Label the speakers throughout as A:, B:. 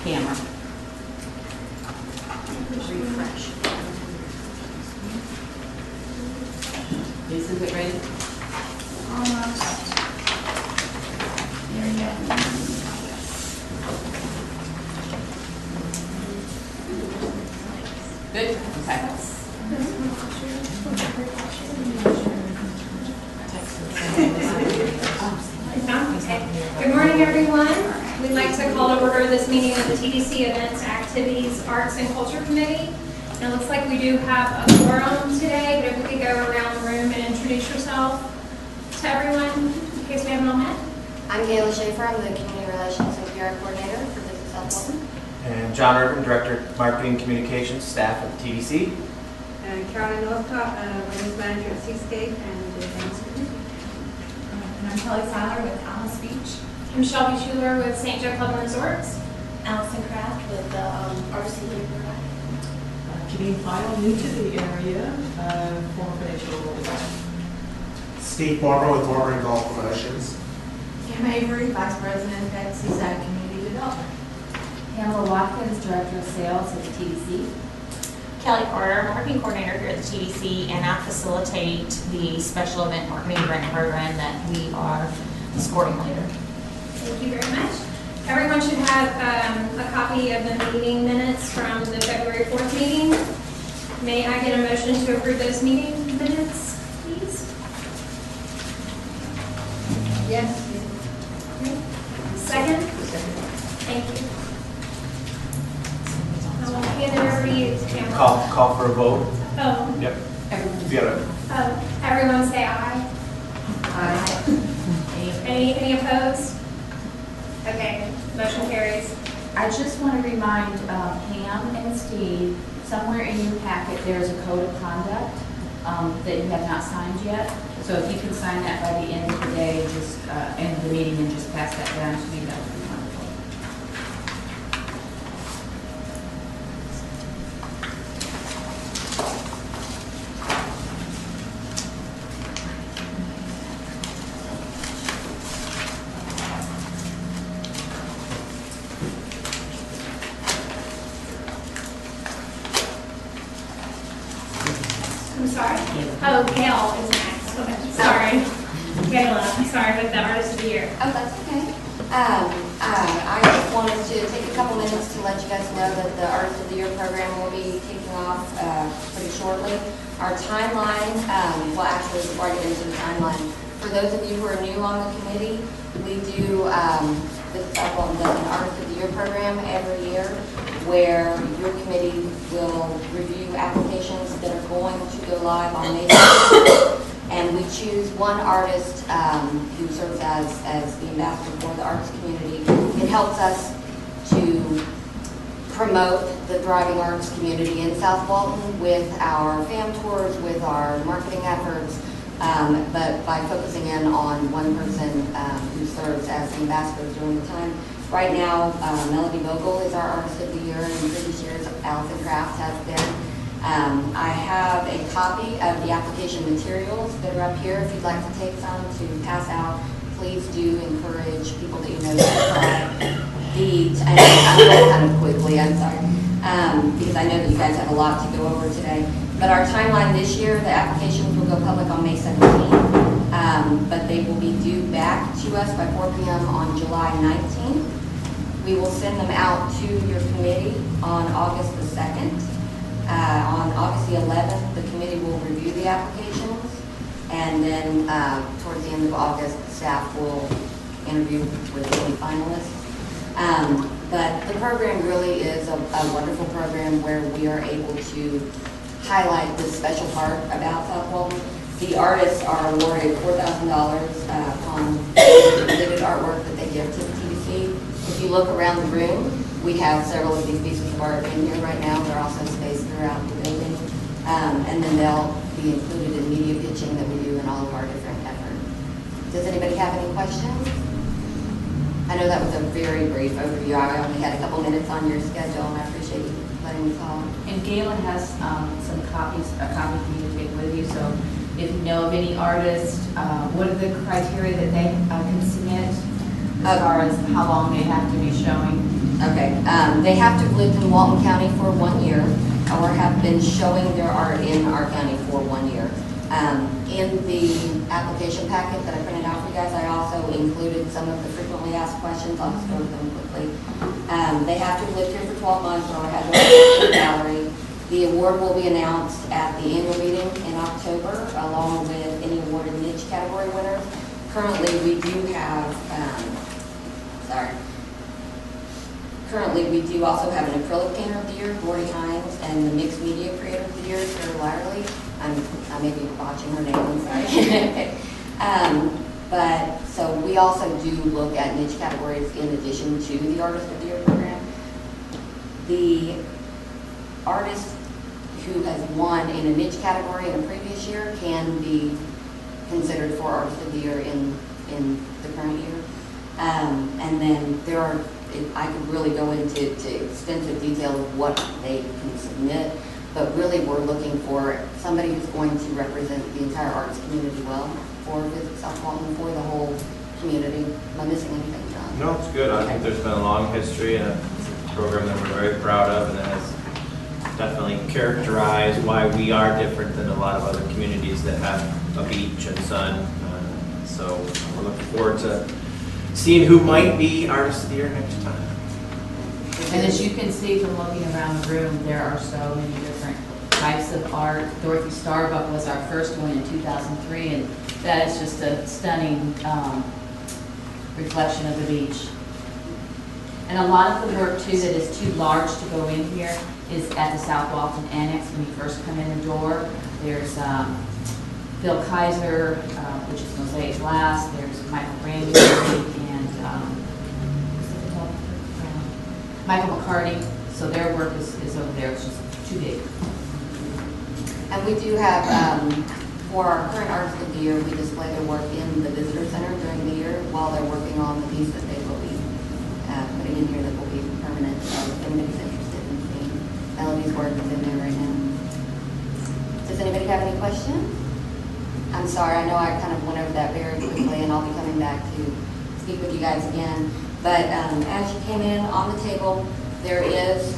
A: camera.
B: Refresh.
A: Lisa, is it ready?
B: Almost. There we go.
A: Good? Okay.
C: Good morning, everyone. We'd like to call to order this meeting of the TDC Events, Activities, Arts, and Culture Committee. And it looks like we do have a quorum today, but if we could go around the room and introduce yourself to everyone in case we haven't all met.
B: I'm Gayla Schaefer. I'm the Community Relations and PR Coordinator for Business South Walton.
D: And John Urban, Director of Marketing and Communications, staff at the TDC.
E: And Caroline Northcott, Women's Manager at Seascape and the Events Committee.
F: And I'm Kelly Seiler with Alice Beach.
C: I'm Shelby Schuler with St. Joe Club and Resorts.
F: Allison Kraft with the RC Program.
G: Janine Pyle, new to the area, former financial advisor.
H: Steve Barber with Barber and Golf Promotions.
F: Kim Avery, Vice President at Seaside Community Development.
I: Pamela Watkins, Director of Sales at the TDC.
J: Kelly Carter, Marketing Coordinator here at the TDC, and I facilitate the special event marketing grant program that we are supporting later.
C: Thank you very much. Everyone should have a copy of the meeting minutes from the February 4th meeting. May I get a motion to approve those meeting minutes, please?
E: Yes.
C: Second? Thank you. I will hand it over to you, Tamara.
D: Call for a vote.
C: Oh,
D: Yep. You got it.
C: everyone say aye.
I: Aye.
C: Any opposed? Okay, motion carries.
I: I just want to remind Pam and Steve, somewhere in your packet, there's a code of conduct that you have not signed yet. So if you can sign that by the end of the day, just end of the meeting and just pass that down to me, that would be wonderful.
C: I'm sorry? Oh, Gail is next. Okay, sorry. Gayla, I'm sorry, with the Artist of the Year.
B: Oh, that's okay. I just wanted to take a couple minutes to let you guys know that the Artist of the Year program will be kicking off pretty shortly. Our timeline, well actually before I get into the timeline, for those of you who are new on the committee, we do the South Walton does an Artist of the Year program every year where your committee will review applications that are going to go live on May 6th. And we choose one artist who serves as the ambassador for the arts community. It helps us to promote the thriving arts community in South Walton with our fam tours, with our marketing efforts, but by focusing in on one person who serves as the ambassador during the time. Right now, Melody Vogel is our Artist of the Year, and in previous years, Allison Kraft has been. I have a copy of the application materials that are up here. If you'd like to take some to pass out, please do encourage people that you know to apply. I'm going kind of quickly, I'm sorry, because I know that you guys have a lot to go over today. But our timeline this year, the applications will go public on May 17th, but they will be due back to us by 4 p.m. on July 19th. We will send them out to your committee on August the 2nd. On August the 11th, the committee will review the applications, and then towards the end of August, the staff will interview with any finalists. But the program really is a wonderful program where we are able to highlight the special part about South Walton. The artists are awarded $4,000 upon completed artwork that they give to the TDC. If you look around the room, we have several of these pieces of art in here right now. They're also spaced throughout the building. And then they'll be included in media pitching that we do in all of our different efforts. Does anybody have any questions? I know that was a very brief overview. I only had a couple minutes on your schedule, and I appreciate you letting me talk.
I: And Galen has some copies, a copy for you to take with you. So if you know of any artists, what are the criteria that they can submit as far as how long they have to be showing?
B: Okay, they have to have lived in Walton County for 1 year or have been showing their art in our county for 1 year. In the application packet that I printed out for you guys, I also included some of the frequently asked questions. I'll just go over them quickly. They have to have lived here for 12 months or had their gallery. The award will be announced at the annual meeting in October, along with any awarded niche category winners. Currently, we do have, Currently, we do also have an acrylic painter of the year, Gordy Hines, and the mixed media creator of the year, Sarah Lyerly. I may be botching her name, I'm sorry. But, so we also do look at niche categories in addition to the Artist of the Year program. The artist who has won in a niche category in a previous year can be considered for Artist of the Year in the current year. And then there are, I could really go into extensive detail of what they can submit, but really we're looking for somebody who's going to represent the entire arts community well for Visit South Walton, for the whole community. Am I missing anything, John?
D: No, it's good. I think there's been a long history and it's a program that we're very proud of, and that has definitely characterized why we are different than a lot of other communities that have a beach and sun. So we're looking forward to seeing who might be Artist of the Year next time.
I: And as you can see from looking around the room, there are so many different types of art. Dorothy Starbuck was our first one in 2003, and that is just a stunning reflection of the beach. And a lot of the work, too, that is too large to go in here is at the South Walton Annex when you first come in the door. There's Phil Kaiser, which is Mosaic Glass. There's Michael Brandon and Michael McCarty. So their work is over there. It's just too big.
B: And we do have, for our current Artist of the Year, we display their work in the Visitor Center during the year while they're working on the piece that they will be putting in here that will be permanent. So if anybody's interested in seeing Melody's work, is in there right now. Does anybody have any questions? I'm sorry, I know I kind of went over that very quickly, and I'll be coming back to speak with you guys again. But as you came in on the table, there is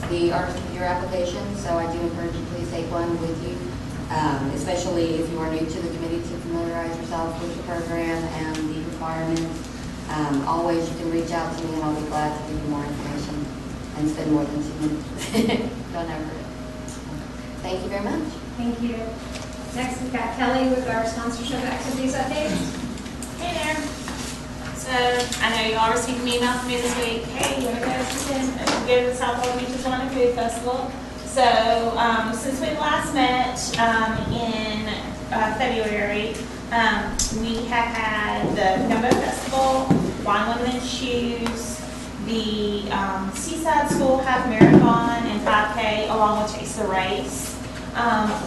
B: the Artist of the Year application, so I do encourage you, please take one with you, especially if you are new to the committee, to familiarize yourself with the program and the requirements. Always, you can reach out to me, and I'll be glad to give you more information and spend more than 2 minutes. Don't ever. Thank you very much.
C: Thank you. Next, we've got Kelly with our sponsorship activities update.
J: Hey there. So I know you all received an email from me this week. Hey, you want to go to the South Walton Beaches Wine and Food Festival? So since we last met in February, we have had the Gumbo Festival, Wine, Women, and Shoes, the Seaside School Half Marathon and 5K, along with Chase the Race.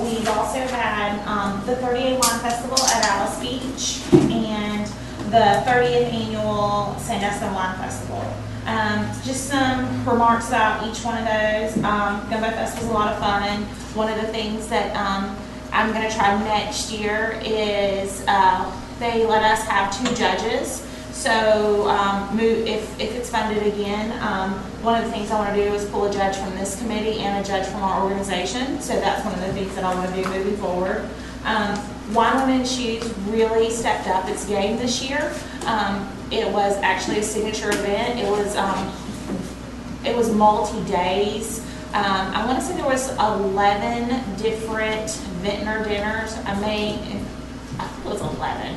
J: We've also had the 30A Wine Festival at Alice Beach and the 30th Annual Sandusky Wine Festival. Just some remarks about each one of those. Gumbo Fest was a lot of fun. One of the things that I'm going to try next year is they let us have 2 judges. So if it's funded again, one of the things I want to do is pull a judge from this committee and a judge from our organization. So that's one of the things that I want to do moving forward. Wine, Women, and Shoes really stepped up its game this year. It was actually a signature event. It was multi-days. I want to say there was 11 different vintner dinners. I think it was 11.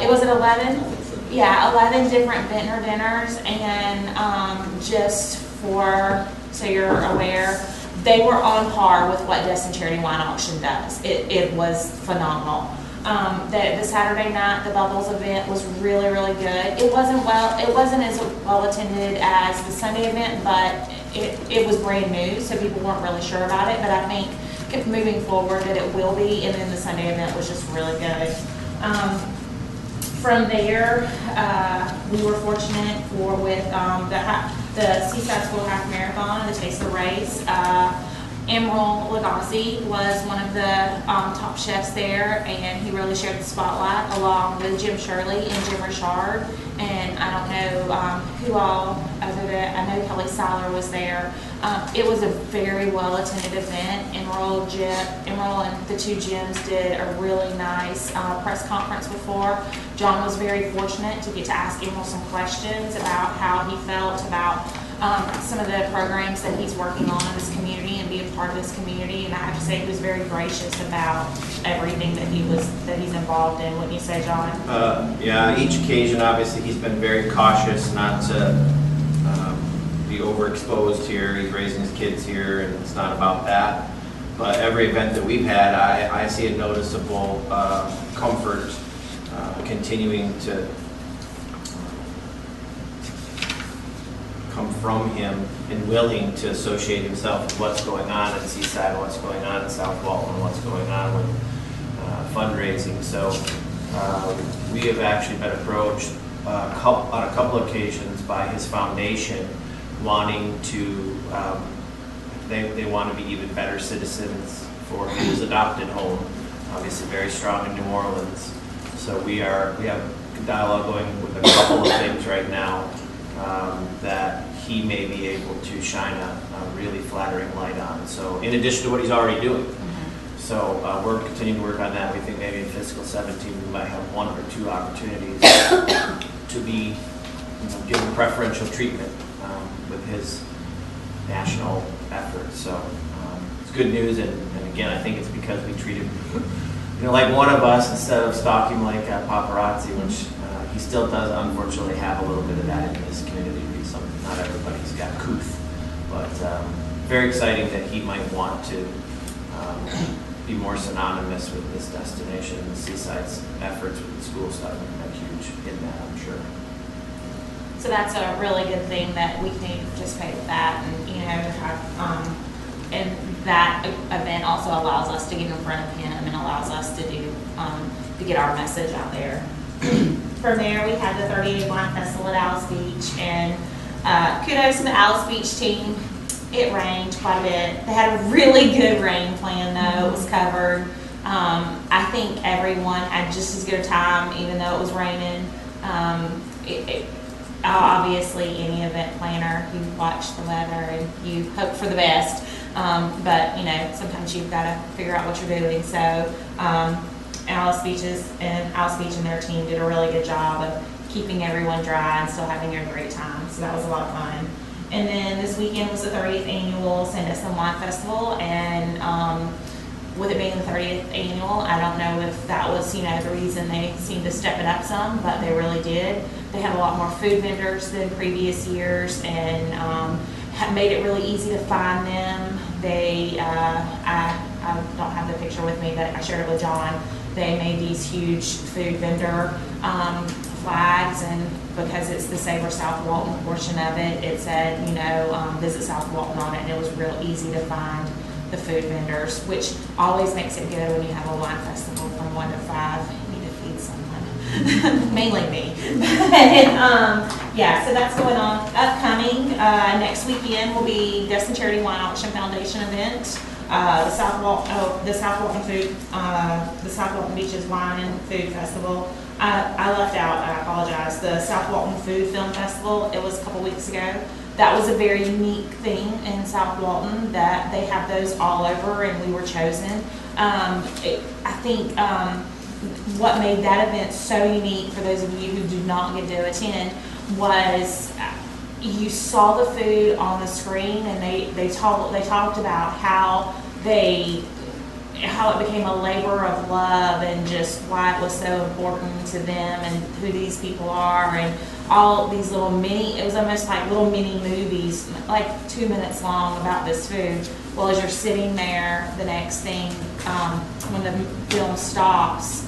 J: It was at 11? Yeah, 11 different vintner dinners, and just so you're aware, they were on par with what Destin Charity Wine Auction does. It was phenomenal. The Saturday night, the Bubbles event was really, really good. It wasn't as well attended as the Sunday event, but it was brand new, so people weren't really sure about it. But I think moving forward that it will be, and then the Sunday event was just really good. From there, we were fortunate with the Seaside School Half Marathon and the Taste of the Race. Emerald Lagasse was one of the top chefs there, and he really shared the spotlight along with Jim Shirley and Jim Richard. and I don't know who all other than, I know Kelly Seiler was there. It was a very well-attended event. Emerald and the two gyms did a really nice press conference before. John was very fortunate to get to ask Emerald some questions about how he felt about some of the programs that he's working on in this community and be a part of this community. And I have to say he was very gracious about everything that he's involved in. Wouldn't you say, John?
D: Yeah, each occasion, obviously, he's been very cautious not to be overexposed here. He's raising his kids here, and it's not about that. But every event that we've had, I see a noticeable comfort continuing to come from him and willing to associate himself with what's going on in Seaside, what's going on in South Walton, what's going on with fundraising. So we have actually been approached on a couple of occasions by his foundation wanting to, they want to be even better citizens for his adopted home, obviously very strong in New Orleans. So we have dialogue going with a couple of things right now that he may be able to shine a really flattering light on. So in addition to what he's already doing. So we're continuing to work on that. We think maybe in fiscal 17 we might have 1 or 2 opportunities to be given preferential treatment with his national efforts. So it's good news, and again, I think it's because we treat him like one of us instead of stalking like paparazzi, which he still does unfortunately have a little bit of that in this community. Not everybody's got couth, but very exciting that he might want to be more synonymous with this destination. The Seaside's efforts with the school stuff are huge in that, I'm sure.
J: So that's a really good thing that we can participate with that, and have, and that event also allows us to get in front of him and allows us to do to get our message out there. From there, we had the 38 Wine Festival at Alice Beach, and kudos to the Alice Beach team. It rained quite a bit. They had a really good rain plan though. It was covered. I think everyone had just as good a time even though it was raining. Obviously any event planner, you watch the weather and you hope for the best. But sometimes you've got to figure out what you're doing. So Alice Beach and their team did a really good job of keeping everyone dry and still having a great time. So that was a lot of fun. And then this weekend was the 30th annual Sandestin Wine Festival, and with it being the 30th annual, I don't know if that was the reason they seemed to step it up some, but they really did. They had a lot more food vendors than previous years, and made it really easy to find them. They, I don't have the picture with me, but I shared it with John. They made these huge food vendor flags, and because it's the Savor South Walton portion of it, it said, visit South Walton on it, and it was real easy to find the food vendors, which always makes it good when you have a wine festival from 1 to 5. You need to feed someone, mainly me. So that's going on. Upcoming next weekend will be Destin Charity Wine Auction Foundation event. The South Walton Beaches Wine and Food Festival. I left out, I apologize, the South Walton Food Film Festival. It was a couple weeks ago. That was a very unique thing in South Walton, that they have those all over, and we were chosen. I think what made that event so unique for those of you who do not get to attend was you saw the food on the screen, and they talked about how it became a labor of love, and just why it was so important to them, and who these people are, and all these little it was almost like little mini movies, like 2 minutes long, about this food. Well, as you're sitting there, the next thing, when the film stops,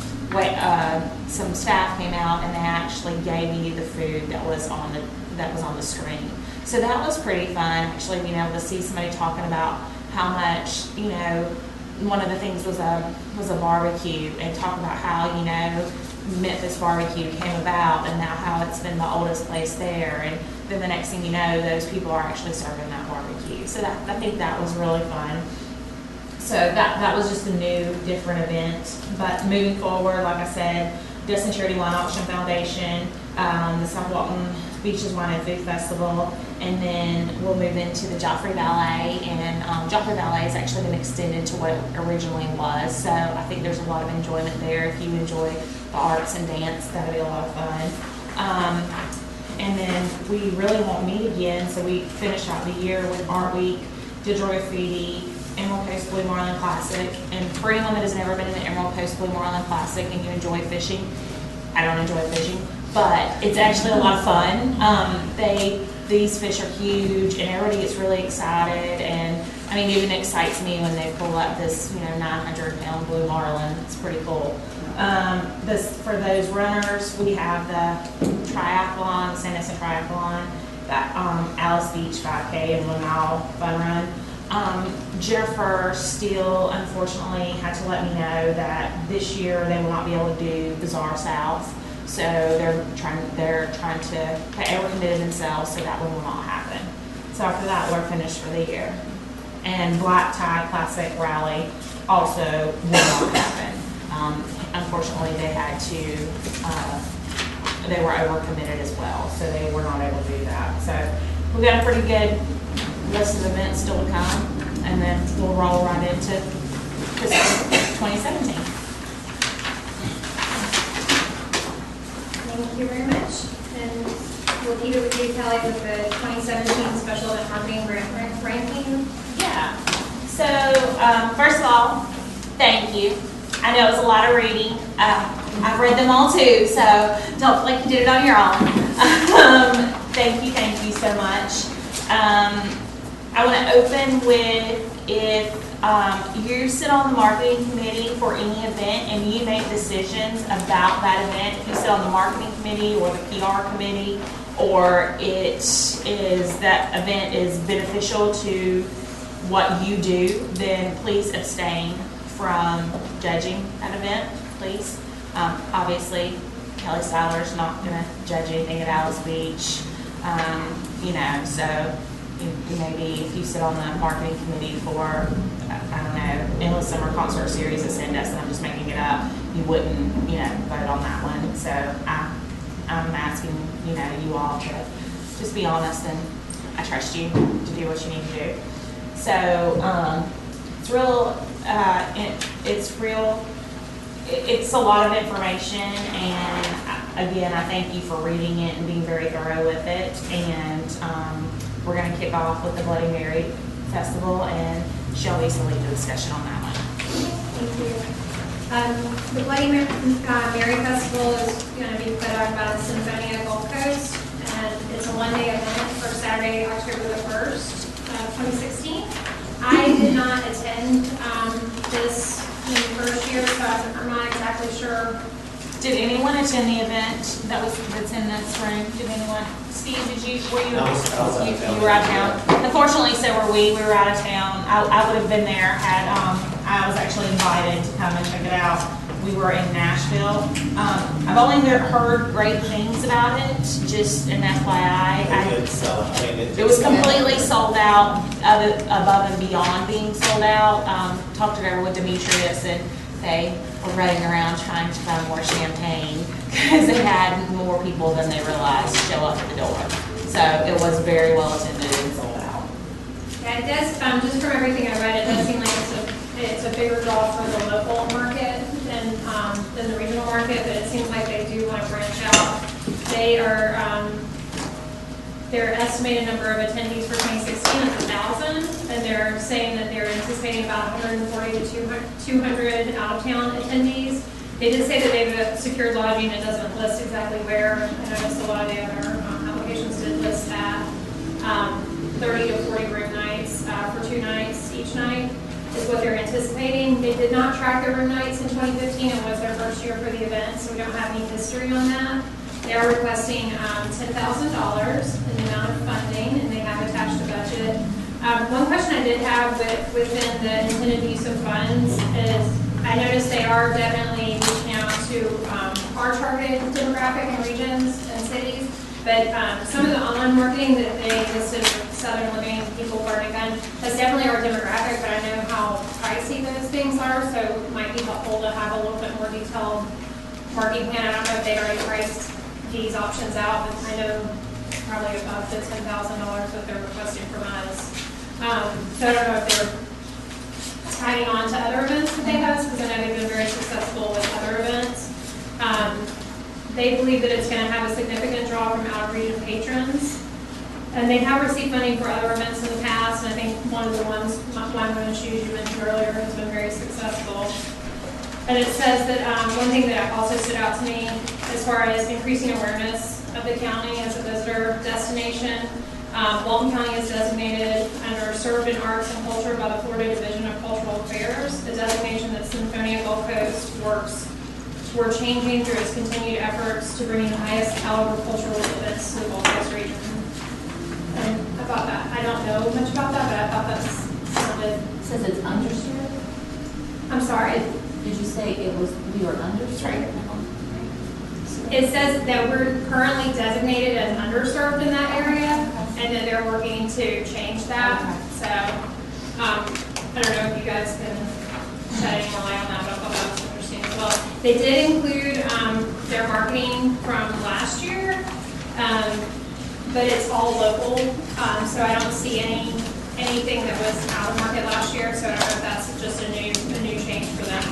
J: some staff came out and they actually gave you the food that was on the screen. So that was pretty fun, actually being able to see somebody talking about how much, one of the things was a barbecue, and talk about how, Memphis barbecue came about, and now how it's been the oldest place there, and then the next thing you know, those people are actually serving that barbecue. So I think that was really fun. So that was just a new, different event. But moving forward, like I said, Destin Charity Wine Auction Foundation, the South Walton Beaches Wine and Food Festival, and then we'll move into the Joffrey Ballet, and Joffrey Ballet has actually been extended to what it originally was, so I think there's a lot of enjoyment there. If you enjoy the arts and dance, that'll be a lot of fun. And then we really won't meet again, so we finish out the year with Art Week, Digital Graffiti, Emerald Coast Blue Marlin Classic, and for anyone that has never been in the Emerald Coast Blue Marlin Classic and you enjoy fishing, I don't enjoy fishing, but it's actually a lot of fun. These fish are huge, and everybody gets really excited, and I mean, it even excites me when they pull up this, 900-pound blue marlin. It's pretty cool. For those runners, we have the triathlon, the St. Vincent Triathlon, that Alice Beach 5K and 1 mile fun run. Jennifer Steele, unfortunately, had to let me know that this year they will not be able to do Bazaar South. So they're trying to, they were committed themselves, so that one will not happen. So after that, we're finished for the year. And Black Tie Classic Rally also will not happen. Unfortunately, they had to, they were overcommitted as well, so they were not able to do that. So we've got a pretty good list of events still to come, and then we'll roll right into 2017.
C: Thank you very much. And we'll keep it with you, Kelly, with the 2017 Special Event Marketing Grant ranking.
J: Yeah. So, first of all, thank you. I know it was a lot of reading. I've read them all too, so don't feel like you did it on your own. Thank you so much. I want to open with, if you sit on the marketing committee for any event and you make decisions about that event, if you sit on the marketing committee or the PR committee, or that event is beneficial to what you do, then please abstain from judging that event, please. Obviously, Kelly Styler's not going to judge anything at Alice Beach, so maybe if you sit on the marketing committee for, I don't know, Endless Summer Concert Series at Sandusky, I'm just making it up, you wouldn't, vote on that one. So I'm asking, you all to just be honest, and I trust you to do what you need to do. So it's a lot of information, and again, I thank you for reading it and being very thorough with it. And we're going to kick off with the Bloody Mary Festival, and Shelby's going to lead the discussion on that one.
C: Thank you. The Bloody Mary Festival is going to be put on by the Symphonia Gulf Coast, and it's a one-day event for Saturday, October the 1st, 2016. I did not attend this in the first year, so I'm not exactly sure.
J: Did anyone attend the event that's in this room? Did anyone? Steve, were you? You were out of town. Unfortunately, so were we. We were out of town. I would have been there had I was actually invited to come and check it out. We were in Nashville. I've only heard great things about it. Just an FYI, it was completely sold out, above and beyond being sold out. Talked it over with Demetrius, and they were running around trying to find more champagne because they had more people than they realized show up at the door. So it was very well attended and sold out.
C: Yeah, it does. Just from everything I read, it does seem like it's a bigger draw for the local market than the regional market, but it seems like they do want to branch out. They are their estimated number of attendees for 2016 is 1,000, and they're saying that they're anticipating about 140 to 200 out-of-town attendees. They did say that they've secured lodging. It doesn't list exactly where. I noticed a lot of the other applications did list that. 30 to 40 room nights for 2 nights each night is what they're anticipating. They did not track their room nights in 2015. It was their first year for the event, so we don't have any history on that. They are requesting $10,000 in the amount of funding, and they have attached a budget. One question I did have within the intended use of funds is I noticed they are definitely reaching out to our targeted demographic and regions and cities, but some of the online marketing that they listed with Southern Living, People Burning Gun, that's definitely our demographic, but I know how pricey those things are, so it might be helpful to have a little bit more detailed marketing plan. I don't know if they already priced these options out, but kind of probably above the $10,000 that they're requesting from us. So I don't know if they're tagging on to other events that they host, because I know they've been very successful with other events. They believe that it's going to have a significant draw from out-of-region patrons. And they have received funding for other events in the past, and I think one of the ones, Wine Women Shoes you mentioned earlier, has been very successful. And it says that one thing that also stood out to me as far as increasing awareness of the county as a visitor destination. Walton County is designated under Served in Arts and Culture by the Florida Division of Cultural Affairs, a designation that Symphonia Gulf Coast works toward changing through its continued efforts to bring the highest caliber cultural events to the Gulf Coast region. And I thought that, I don't know much about that, but I thought that sounded.
I: It says it's underserved?
C: I'm sorry?
I: Did you say we are underserved?
C: It says that we're currently designated as underserved in that area, and that they're working to change that. So, I don't know if you guys can shed any more light on that, but I thought that was interesting as well. They did include their marketing from last year, but it's all local, so I don't see anything that was out of market last year, so I don't know if that's just a new change for them.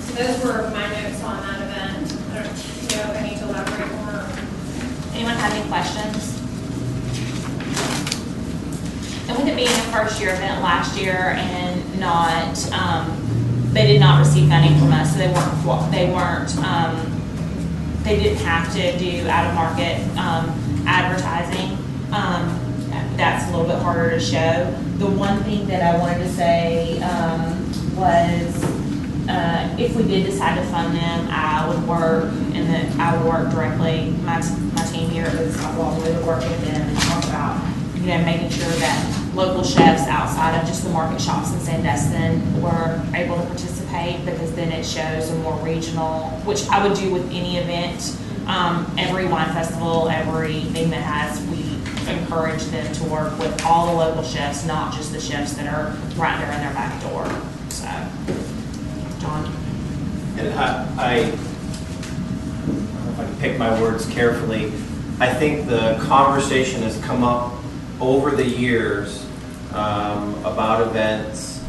C: So those were my notes on that event. I don't know if I need to elaborate more.
J: Anyone have any questions? And with it being a first year event last year and not, they did not receive funding from us, so they didn't have to do out of market advertising. That's a little bit harder to show. The one thing that I wanted to say was if we did decide to fund them, I would work directly. My team here at the Sidewalk would work with them and talk about, making sure that local chefs outside of just the market shops in Sandestin were able to participate, because then it shows a more regional, which I would do with any event. Every wine festival, everything that has, we encourage them to work with all the local chefs, not just the chefs that are right there in their back door. So, John.
D: And I don't know if I can pick my words carefully. I think the conversation has come up over the years about events,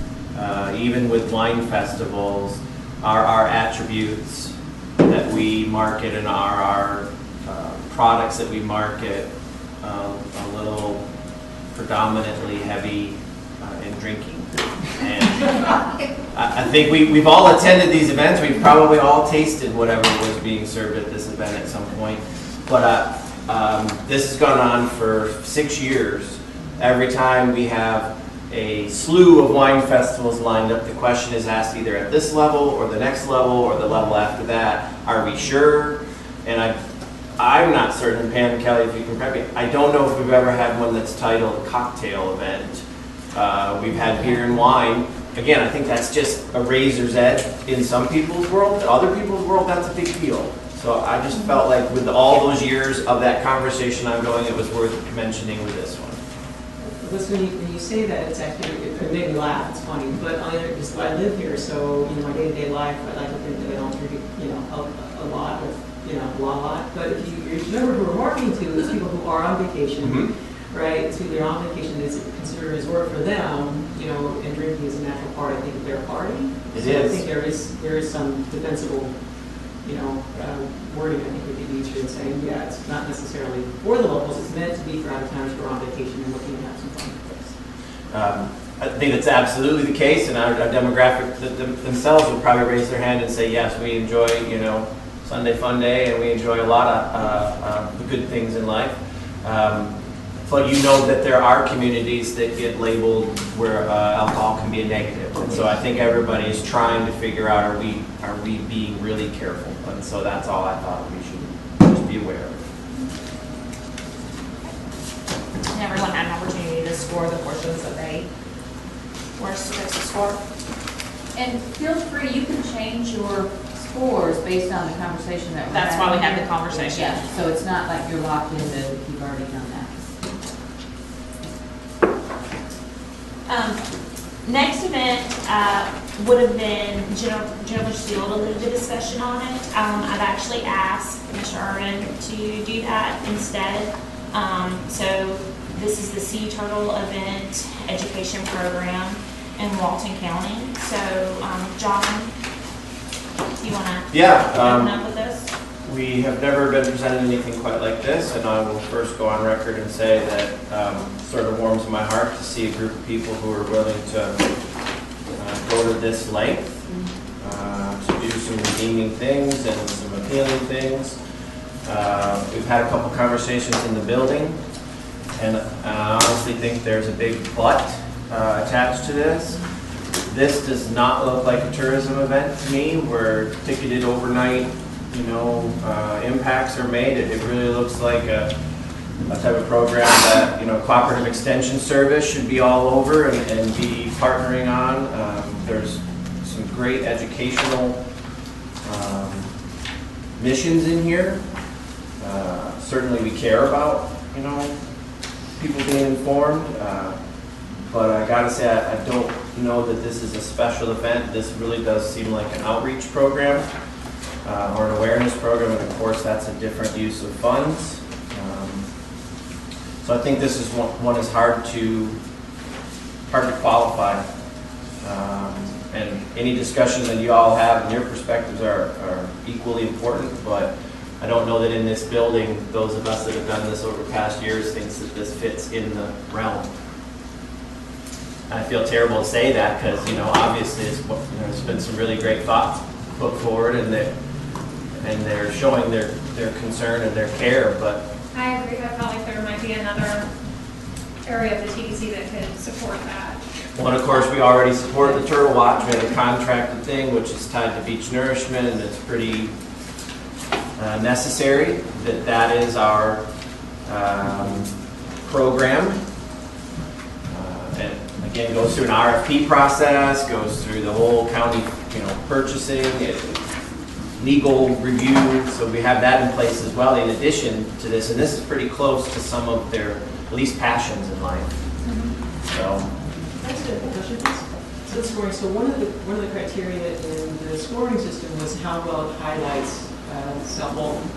D: even with wine festivals, our attributes that we market and our products that we market a little predominantly heavy in drinking. And I think we've all attended these events. We've probably all tasted whatever was being served at this event at some point. But this has gone on for 6 years. Every time we have a slew of wine festivals lined up, the question is asked either at this level or the next level or the level after that. Are we sure? And I'm not certain, Pam and Kelly, if you can correct me, I don't know if we've ever had one that's titled cocktail event. We've had beer and wine. Again, I think that's just a razor's edge in some people's world. In other people's world, that's a big deal. So I just felt like with all those years of that conversation ongoing, it was worth mentioning with this one.
G: Listen, when you say that, it's actually, it made me laugh, it's funny, but just I live here, so, my day-to-day life, I like to think that I don't drink, a lot of, a lot, but if you remember who we're marketing to, is people who are on vacation, right? So they're on vacation, it's considered a resort for them, and drinking is a natural part, I think, of their party.
D: It
G: so
D: is.
G: I think there is some defensible, wording I think we could use here, saying, yeah, it's not necessarily for the locals, it's meant to be for out-of-towners who are on vacation and looking to have some fun.
D: I think that's absolutely the case, and our demographic themselves would probably raise their hand and say, yes, we enjoy, Sunday Fun Day, and we enjoy a lot of the good things in life. But that there are communities that get labeled where alcohol can be a negative, and so I think everybody is trying to figure out, are we being really careful? And so that's all I thought we should just be aware of.
J: And everyone had an opportunity to score the portions that they were supposed to score.
I: And feel free, you can change your scores based on the conversation that we're having.
J: That's why we have the conversation.
I: Yeah, so it's not like you're locked into, you've already done that.
J: Next event, would have been Jennifer Steele to lead the discussion on it. I've actually asked Mr. Irvin to do that instead. So this is the Sea Turtle Event Education Program in Walton County. So, John, you want to open up with this?
D: We have never been presented anything quite like this, and I will first go on record and say that sort of warms my heart to see a group of people who are willing to go to this length to do some redeeming things and some appealing things. We've had a couple conversations in the building, and I honestly think there's a big but attached to this. This does not look like a tourism event to me where ticketed overnight, impacts are made. It really looks like a type of program that, Cooperative Extension Service should be all over and be partnering on. There's some great educational missions in here. Certainly we care about, people being informed. But I gotta say, I don't know that this is a special event. This really does seem like an outreach program or an awareness program, and of course that's a different use of funds. So I think this is one is hard to qualify. And any discussion that you all have and your perspectives are equally important, but I don't know that in this building, those of us that have done this over past years thinks that this fits in the realm. I feel terrible to say that because, obviously there's been some really great thoughts put forward, and they're showing their concern and their care, but
C: I agree. I felt like there might be another area of the TDC that could support that.
D: well, and of course we already support the Turtle Watch. We have a contracted thing which is tied to beach nourishment, and it's pretty necessary that is our program. And again, goes through an RFP process, goes through the whole county, purchasing, legal review. So we have that in place as well in addition to this. And this is pretty close to some of their least passions in life. So.
G: That's a question. So the scoring. So one of the criteria in the scoring system was how well it highlights South Walton,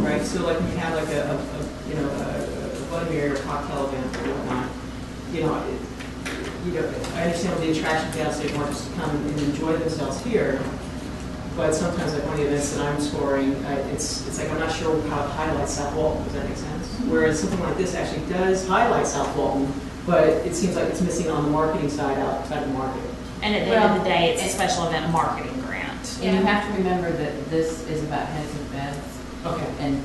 G: right? So like when you have like a Vladimir cocktail event or whatnot, I understand the attraction to out-of-state markets to come and enjoy themselves here, but sometimes like one of the events that I'm scoring, it's like I'm not sure how it highlights South Walton. Does that make sense? Whereas something like this actually does highlight South Walton, but it seems like it's missing on the marketing side outside the market.
J: And at the end of the day, it's a special event marketing grant.
A: And you have to remember that this is about heads and beds.
G: Okay.
A: And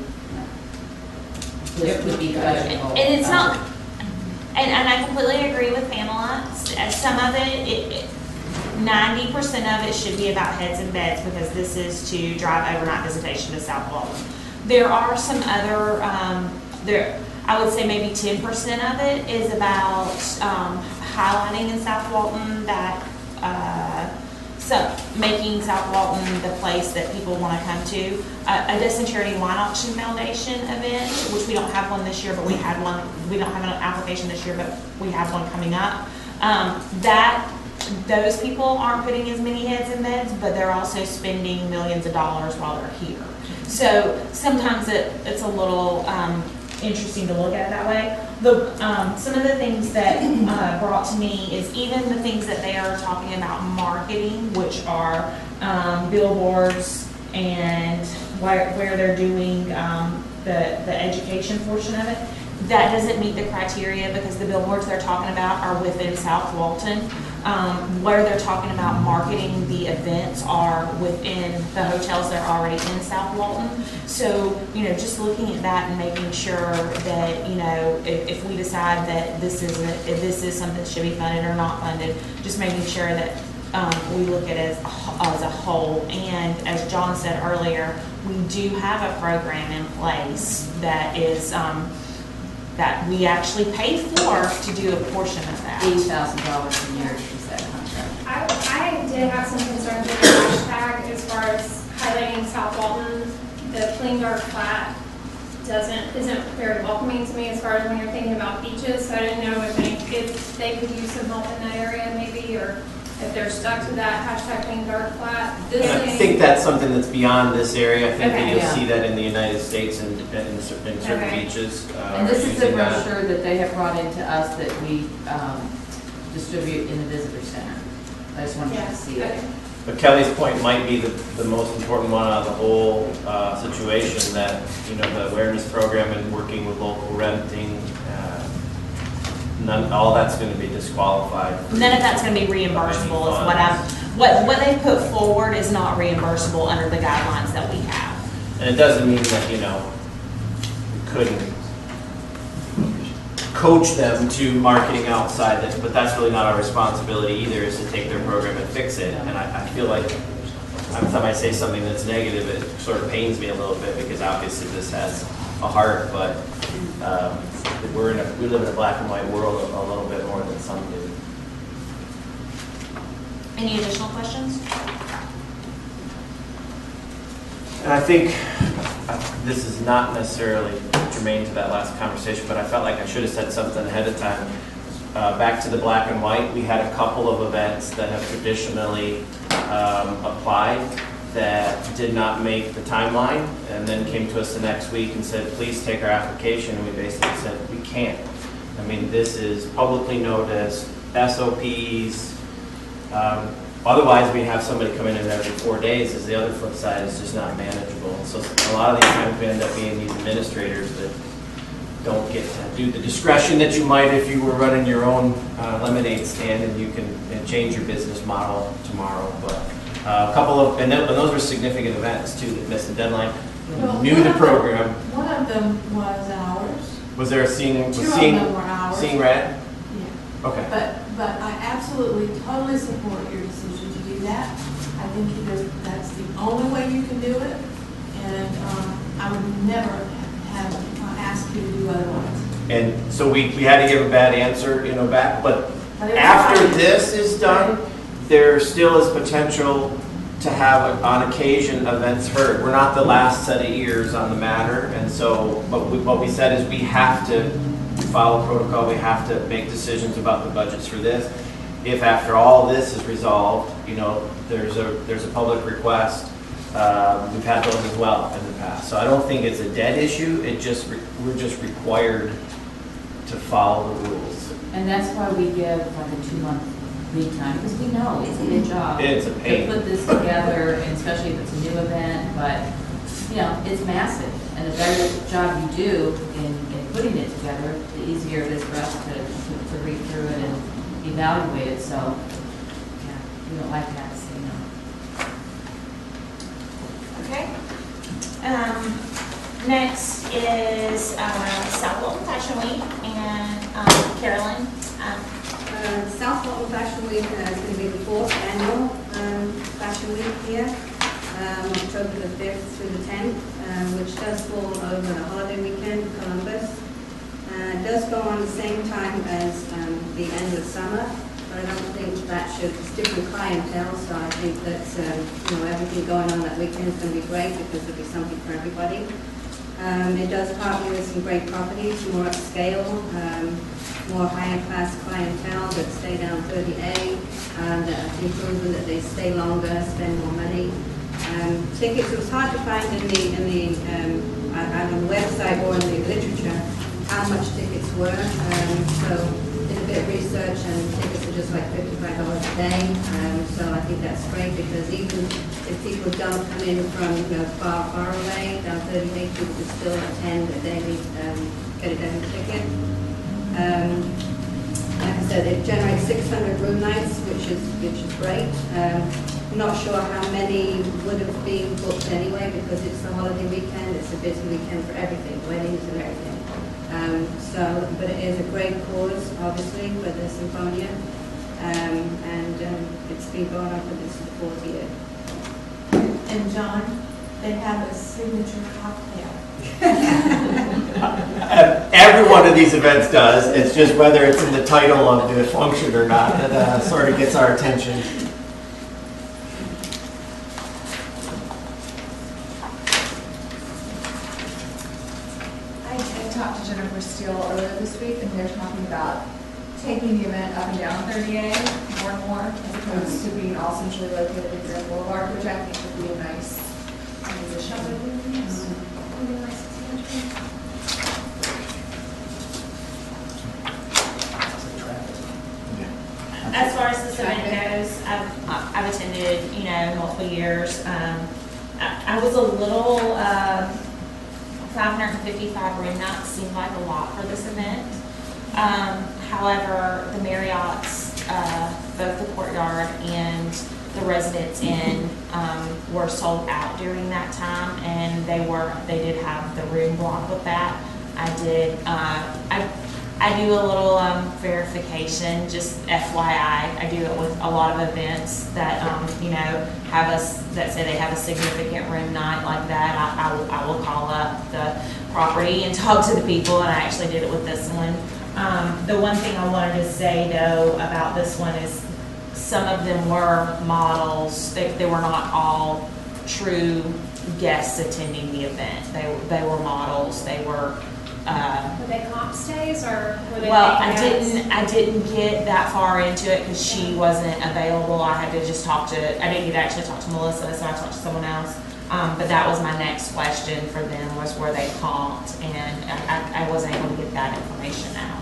A: this would be questionable.
J: And it's not, and I completely agree with Pamela. Some of it 90% of it should be about heads and beds because this is to drive overnight visitation to South Walton. There are some other, I would say maybe 10% of it is about highlighting in South Walton that, making South Walton the place that people want to come to. A Dysentery Wine Auction Foundation event, which we don't have one this year, but we had one. We don't have an application this year, but we have one coming up. Those people aren't putting as many heads in beds, but they're also spending millions of dollars while they're here. So sometimes it's a little interesting to look at it that way. Some of the things that brought to me is even the things that they are talking about marketing, which are billboards and where they're doing the education portion of it. That doesn't meet the criteria because the billboards they're talking about are within South Walton. Where they're talking about marketing the events are within the hotels that are already in South Walton. So, just looking at that and making sure that, if we decide that this is something that should be funded or not funded, just making sure that we look at it as a whole. And as John said earlier, we do have a program in place that is that we actually paid for to do a portion of that.
A: $80,000 a year is that contract.
C: I did have some concerns with the hashtag as far as highlighting South Walton. The clean dark flat isn't very welcoming to me as far as when you're thinking about beaches. So I didn't know if they could use some help in that area maybe, or if they're stuck to that hashtag being dark flat.
D: And I think that's something that's beyond this area. I think that
C: Okay.
D: you'll
A: Yeah.
D: see that in the United States and in certain
C: Okay.
D: beaches.
A: And this is the
D: using that.
A: brochure that they have brought into us that we distribute in the visitor center. I just wanted you to see it.
C: Okay.
D: But Kelly's point might be the most important one out of the whole situation, that, you know, the awareness program and working with local renting, all that's going to be disqualified.
J: None of that's gonna be reimbursable is what they put forward is not reimbursable under the guidelines that we have.
D: And it doesn't mean that, you know, we couldn't coach them to marketing outside, but that's really not our responsibility either, is to take their program and fix it. And I feel like every time I say something that's negative, it sort of pains me a little bit, because obviously this has a heart, but we live in a black and white world a little bit more than some do.
J: Any additional questions?
D: And I think this is not necessarily germane to that last conversation, but I felt like I should have said something ahead of time. Back to the black and white, we had a couple of events that have traditionally applied that did not make the timeline, and then came to us the next week and said, please take our application, and we basically said, we can't. I mean, this is publicly noticed, SOPs. Otherwise, we have somebody come in every 4 days, as the other flip side is just not manageable. So a lot of these times we end up being these administrators that don't get to do the discretion that you might if you were running your own lemonade stand, and you can change your business model tomorrow. But a couple of, and those were significant events too that missed the deadline. Knew the program.
F: One of them was ours.
D: Was there a seeing
F: Two of them were ours.
D: seeing red?
F: Yeah.
D: Okay.
F: But I absolutely, totally support your decision to do that. I think that's the only way you can do it, and I would never have asked you to do otherwise.
D: And so we had to give a bad answer, you know, back, but
F: But it's
D: after
F: fine.
D: this is done, there still is potential to have, on occasion, events heard. We're not the last set of ears on the matter, and so, but what we said is we have to follow protocol, we have to make decisions about the budgets for this. If after all this is resolved, you know, there's a public request, we've had those as well in the past. So I don't think it's a dead issue, we're just required to follow the rules.
A: And that's why we give like a 2-month lead time, because we know it's a good job.
D: It's a pain.
A: To put this together, and especially if it's a new event, but, you know, it's massive. And the better job you do in putting it together, the easier it is for us to read through it and evaluate it. So, yeah, we don't like to have to say no.
J: Okay. Next is South Walton Fashion Week, and Carolyn.
E: South Walton Fashion Week is going to be the 4th annual Fashion Week here, October the 5th through the 10th, which does fall over the holiday weekend, Columbus. It does go on the same time as the end of summer, but I don't think that should, it's different clientele, so I think that, everything going on that weekend is going to be great, because there'll be something for everybody. It does partner with some great properties, more upscale, more higher class clientele that stay down 30A, that have been proven that they stay longer, spend more money. Tickets, it was hard to find on the website or in the literature how much tickets were. So did a bit of research, and tickets are just like $55 a day. So I think that's great, because even if people don't come in from far, far away, down 30A, people can still attend a daily, get a daily ticket. Like I said, it generates 600 room nights, which is great. I'm not sure how many would have been booked anyway, because it's a holiday weekend. It's a busy weekend for everything, weddings and everything. But it is a great cause, obviously, for the Symphonia, and it's been going on for this 4th year.
F: And John, they have a signature cocktail.
D: Every one of these events does. It's just whether it's in the title of the function or not that sort of gets our attention.
K: I talked to Jennifer Steele earlier this week, and we were talking about taking the event up and down 30A more and more, as opposed to being all centrally located in Grand Boulevard, which I think would be a nice transition.
J: As far as this event goes, I've attended, you know, multiple years. I was a little, 555 room nights seemed like a lot for this event. However, the Marriott's, both the Courtyard and the Residence Inn, were sold out during that time, and they did have the room block with that. I do a little verification, just FYI. I do it with a lot of events that you know, that say they have a significant room night like that. I will call up the property and talk to the people, and I actually did it with this one. The one thing I wanted to say though about this one is some of them were models. They were not all true guests attending the event. They were models. They were.
C: Were they comp stays or were they?
J: Well, I didn't get that far into it because she wasn't available. I had to just I didn't get to actually talk to Melissa, so I talked to someone else. But that was my next question for them, was were they comped, and I wasn't able to get that information out.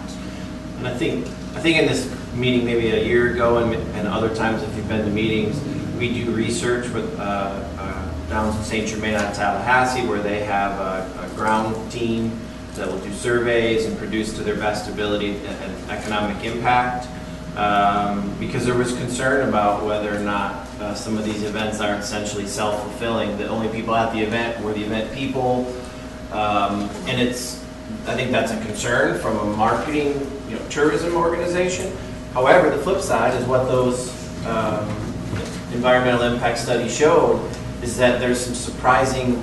D: And I think in this meeting maybe a year ago, and other times if you've been to meetings, we do research with down in St. Germain out of Tallahassee, where they have a ground team that will do surveys and produce to their best ability an economic impact, because there was concern about whether or not some of these events are essentially self-fulfilling. The only people at the event were the event people, and I think that's a concern from a marketing, tourism organization. However, the flip side is what those environmental impact studies showed, is that there's some surprising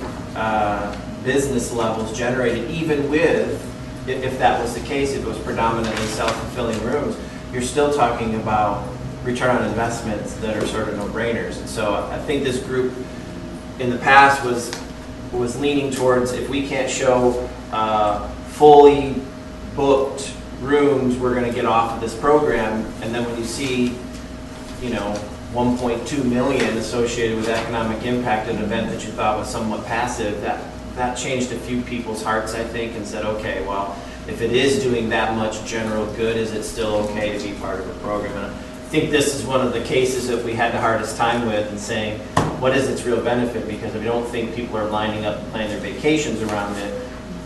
D: business levels generated, even with, if that was the case, if it was predominantly self-fulfilling rooms, you're still talking about return on investments that are sort of no-brainers. And so I think this group in the past was leaning towards, if we can't show fully booked rooms, we're going to get off of this program. And then when you see, 1.2 million associated with economic impact at an event that you thought was somewhat passive, that changed a few people's hearts, I think, and said, okay, well, if it is doing that much general good, is it still okay to be part of a program? And I think this is one of the cases that we had the hardest time with, and saying, what is its real benefit? Because we don't think people are lining up and planning their vacations around it,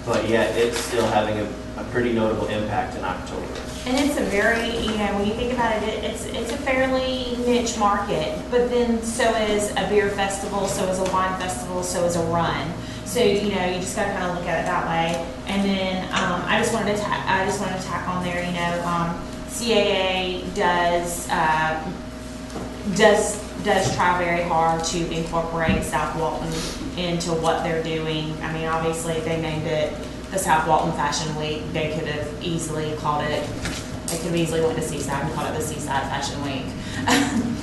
D: but yet it's still having a pretty notable impact in October.
J: And it's a very, when you think about it, it's a fairly niche market, but then so is a beer festival, so is a wine festival, so is a run. So, you just got to kind of look at it that way. And then I just wanted to tack on there, CAA does try very hard to incorporate South Walton into what they're doing. I mean, obviously, if they named it the South Walton Fashion Week, they could have easily called it, they could have easily went to Seaside and called it the Seaside Fashion Week.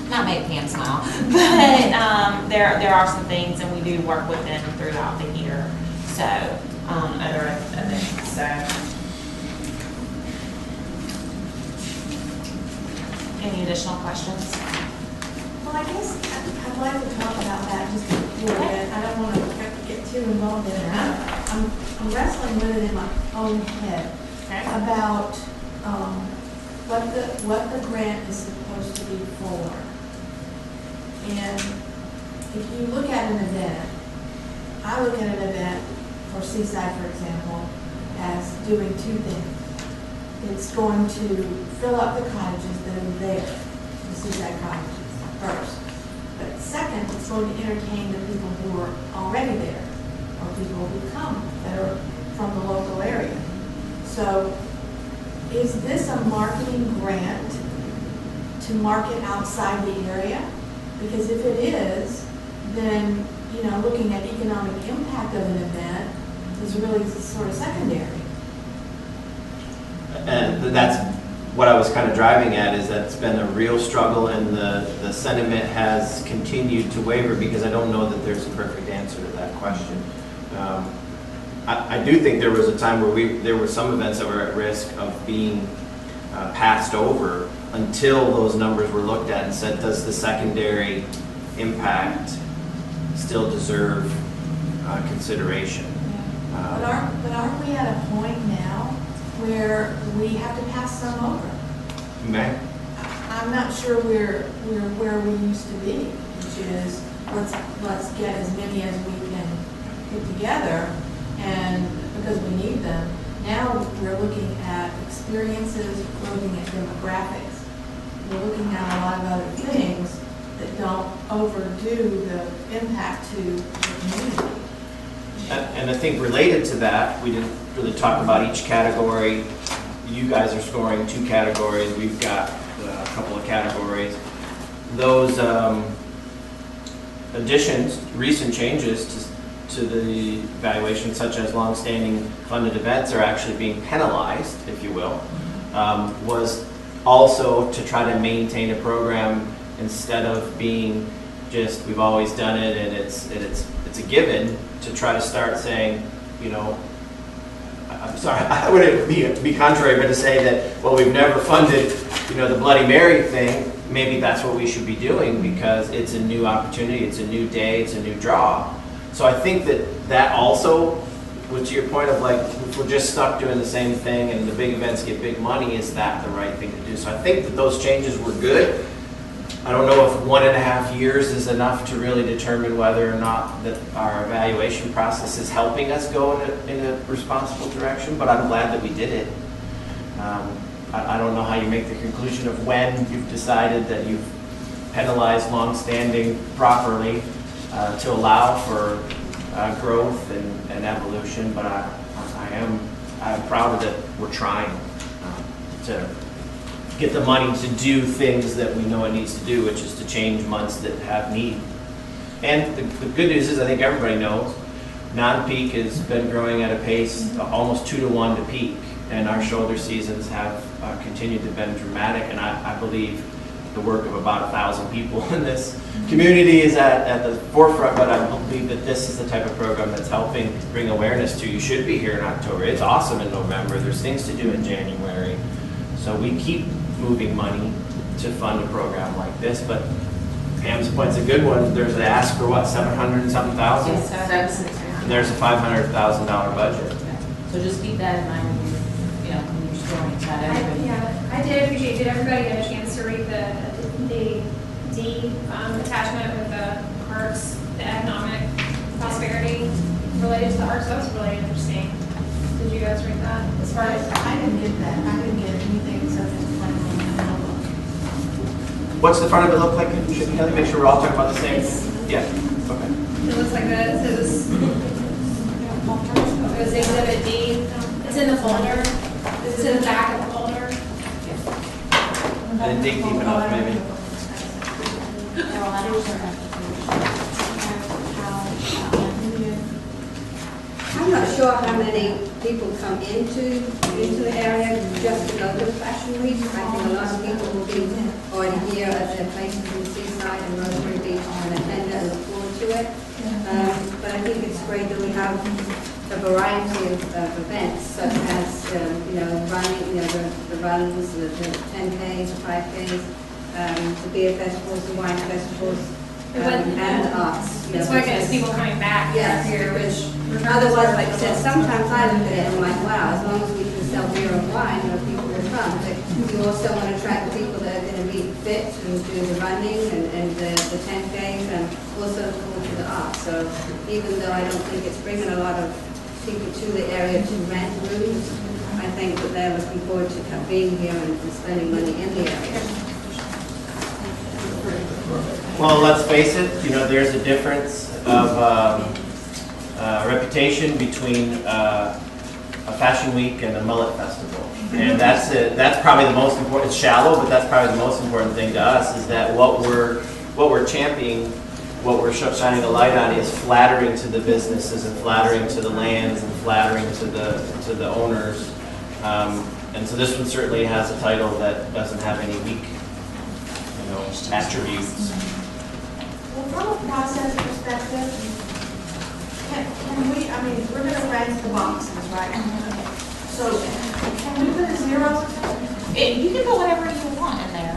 J: Not make Pam smile, but there are some things, and we do work with them throughout the year. So other events. So any additional questions?
F: Well, I guess I'd like to talk about that just a little bit. I don't want to get too involved in it. I'm wrestling with it in my own head about what the grant is supposed to be for. And if you look at an event, I look at an event for Seaside, for example, as doing two things. It's going to fill up the cottages that are there, the Seaside cottages, first. But second, it's going to entertain the people who are already there, or people who come that are from the local area. So is this a marketing grant to market outside the area? Because if it is, then, looking at economic impact of an event is really sort of secondary.
D: And that's what I was kind of driving at, is that it's been a real struggle, and the sentiment has continued to waver, because I don't know that there's a perfect answer to that question. I do think there was a time where there were some events that were at risk of being passed over until those numbers were looked at and said, does the secondary impact still deserve consideration?
F: But aren't we at a point now where we have to pass some over?
D: Okay.
F: I'm not sure we're where we used to be, which is let's get as many as we can put together, and because we need them. Now we're looking at experiences, we're looking at demographics, we're looking at a lot of other things that don't overdo the impact to the community.
D: And I think related to that, we didn't really talk about each category. You guys are scoring 2 categories. We've got a couple of categories. Those additions, recent changes to the evaluation, such as longstanding funded events, are actually being penalized, if you will, was also to try to maintain a program instead of being just, we've always done it and it's a given, to try to start saying, you know, I'm sorry, I wouldn't be contrary, but to say that, well, we've never funded, you know, the Bloody Mary thing, maybe that's what we should be doing because it's a new opportunity, it's a new day, it's a new draw. So I think that also, to your point of like, if we're just stuck doing the same thing and the big events get big money, is that the right thing to do? So I think that those changes were good. I don't know if 1.5 years is enough to really determine whether or not that our evaluation process is helping us go in a responsible direction, but I'm glad that we did it. I don't know how you make the conclusion of when you've decided that you've penalized longstanding properly to allow for growth and evolution, but I'm proud that we're trying to get the money to do things that we know it needs to do, which is to change months that have need. And the good news is, I think everybody knows, non-peak has been growing at a pace almost 2 to 1 to peak, and our shoulder seasons have continued to be dramatic, and I believe the work of about 1,000 people in this community is at the forefront, but I believe that this is the type of program that's helping bring awareness to, you should be here in October. It's awesome in November. There's things to do in January. So we keep moving money to fund a program like this, but Pam's point's a good one. There's an ask for what, 700 and something thousand?
A: Yes,
D: And there's a $500,000 budget.
A: So just keep that in mind when you're scoring. It's not everybody.
C: I did appreciate, did everybody get a chance to read the D attachment with the arts, the economic prosperity related to the arts? That was really interesting. Did you guys read that? As far as
F: I didn't get that. I didn't get anything except for the front of the
D: What's the front of it look like? Should Kelly make sure we're all talking about the same
C: It's-
D: thing? Yeah, okay.
C: it looks like that. It was exhibit D. It's in the folder. It's in the back of the folder.
D: I didn't dig deep enough, maybe.
E: I'm not sure how many people come into the area just to go to the Fashion Week. I think a lot of people will be already here at their places in Seaside and Rosemary Beach and attend and look forward to it. But I think it's great that we have a variety of events such as, running, the runs, the 10Ks, the 5Ks, the beer festivals, the wine festivals, and the arts.
C: It's what gets people coming back
E: Yes,
C: here,
E: because
C: which
E: otherwise, like I said, sometimes I look at it and I'm like, wow, as long as we can sell beer and wine, people will come. But you also want to attract the people that are going to be fit and do the running and the 10Ks and also look forward to the arts. So even though I don't think it's bringing a lot of people to the area to rent rooms, I think that they're looking forward to being here and spending money in the area.
D: Well, let's face it, there's a difference of reputation between a Fashion Week and a Mullet Festival. And that's probably the most important. It's shallow, but that's probably the most important thing to us, is that what we're championing, what we're shining a light on, is flattering to the businesses and flattering to the lands and flattering to the owners. And so this one certainly has a title that doesn't have any weak attributes.
F: Well, from a process perspective, can we, we're going to rank the boxes, right? So can we put a 0?
J: You can put whatever you want in there.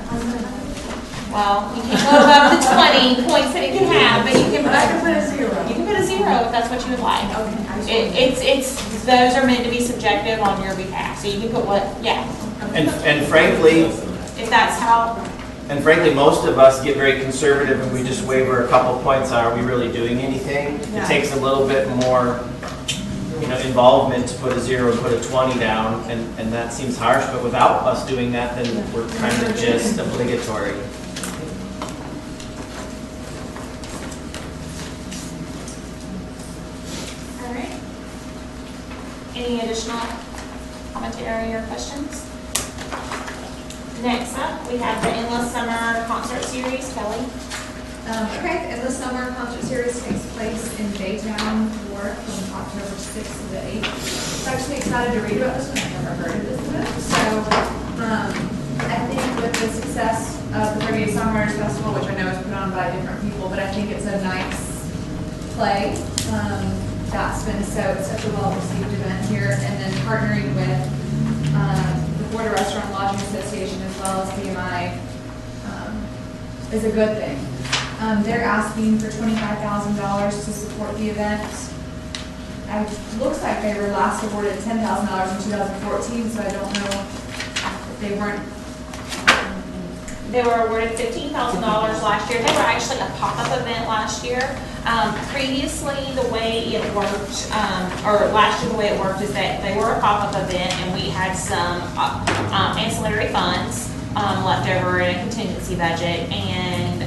J: Well, you can go above the 20 points that it can have, but you can
K: But I can put a 0.
J: You can put a 0 if that's what you would like.
K: Okay, I just
J: It's those are meant to be subjective on your behalf, so you can put what, yeah,
D: And frankly,
J: if that's how.
D: most of us get very conservative and we just waver a couple points. Are we really doing anything?
K: Yeah.
D: It takes a little bit more, involvement to put a 0 and put a 20 down, and that seems harsh, but without us doing that, then we're kind of just obligatory.
J: All right. Any additional commentary or questions? Next up, we have the Endless Summer Concert Series. Kelly?
K: Okay, and the summer concert series takes place in Baytown, New York, from October 6th to the 8th. I was actually excited to read about this one. I've never heard of this event. So I think with the success of the 38 Songwriters Festival, which I know is put on by different people, but I think it's a nice play. That's been such a well-received event here. And then partnering with the Florida Restaurant Lodging Association as well as BMI is a good thing. They're asking for $25,000 to support the event. It looks like they were last awarded $10,000 in 2014, so I don't know if they weren't.
J: They were awarded $15,000 last year. They were actually a pop-up event last year. Previously, the way it worked, or last year the way it worked is that they were a pop-up event and we had some ancillary funds left over in a contingency budget, and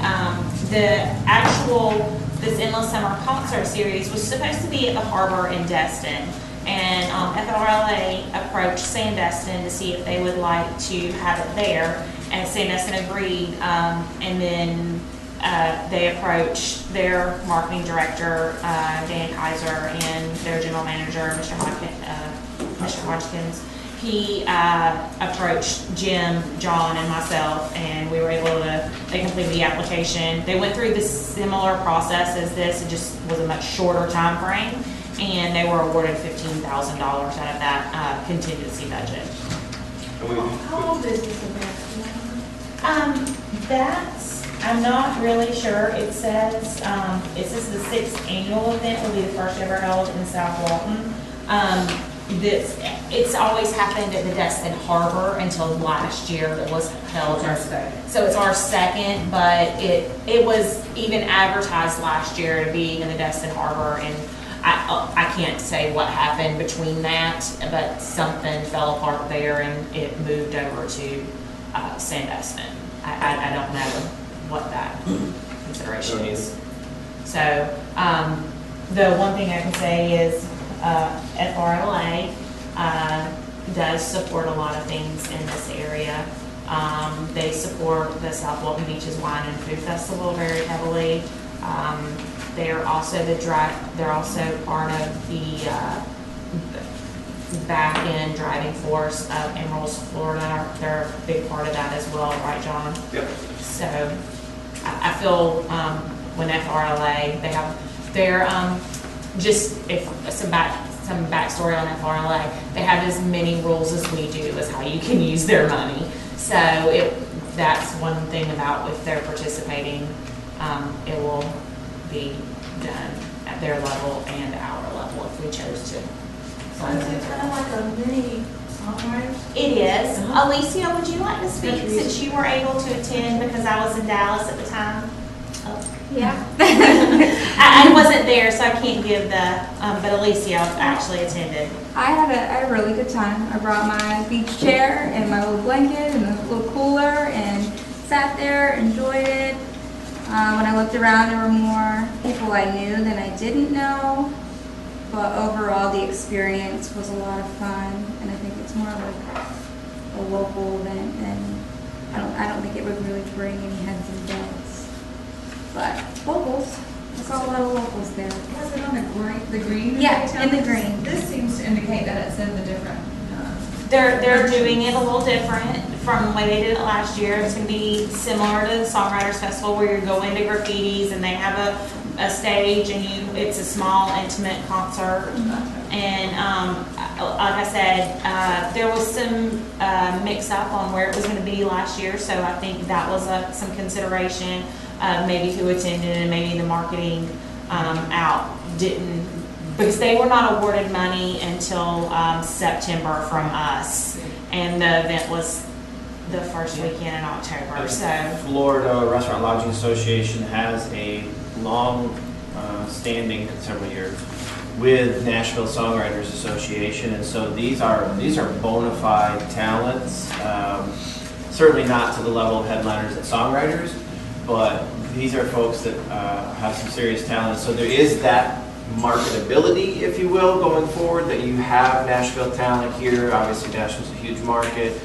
J: this Endless Summer Concert Series was supposed to be at the harbor in Destin, and FLRLA approached Sandestin to see if they would like to have it there, and Sandestin agreed, and then they approached their marketing director, Dan Kaiser, and their general manager, Mr. Hodgkins. He approached Jim, John, and myself, and we were able to, they completed the application. They went through the similar process as this, it just was a much shorter time frame, and they were awarded $15,000 out of that contingency budget.
F: How old is this event?
J: I'm not really sure. It says the 6th annual event will be the first ever held in South Walton. It's always happened at the Destin Harbor until last year it was held. So it's our second, but it was even advertised last year to be in the Destin Harbor, and I can't say what happened between that, but something fell apart there and it moved over to Sandestin. I don't know what that consideration is. So the one thing I can say is FRLA does support a lot of things in this area. They support the South Walton Beaches Wine and Food Festival very heavily. They're also part of the back-end driving force of Emeralds, Florida. They're a big part of that as well, right, John?
D: Yep.
J: So I feel when FRLA, they have their just if some backstory on FRLA, they have as many rules as we do as how you can use their money. So that's one thing about if they're participating, it will be done at their level and our level if we chose to.
F: So is it kind of like a mini songwriters?
J: It is. Alicia, would you like to speak since you were able to attend because I was in Dallas at the time?
C: Yeah.
J: I wasn't there, so I can't give the, but Alicia actually attended.
L: I had a really good time. I brought my beach chair and my little blanket and a little cooler and sat there, enjoyed it. When I looked around, there were more people I knew than I didn't know. But overall, the experience was a lot of fun, and I think it's more like a local event, and I don't think it would really bring any heads and beds. But locals, I saw a lot of locals there.
K: Was it on the green?
L: Yeah, in the green.
K: This seems to indicate that it's in the different.
J: They're doing it a little different from the way they did it last year. It's going to be similar to the Songwriters Festival where you go into graffitis and they have a stage and it's a small intimate concert. And like I said, there was some mix-up on where it was going to be last year, so I think that was some consideration, maybe who attended and maybe the marketing out didn't, because they were not awarded money until September from us, and the event was the first weekend in October. So
D: Florida Restaurant Lodging Association has a long standing, several years, with Nashville Songwriters Association, and so these are bona fide talents. Certainly not to the level of headliners and songwriters, but these are folks that have some serious talent. So there is that marketability, if you will, going forward, that you have Nashville talent here. Obviously, Nashville's a huge market,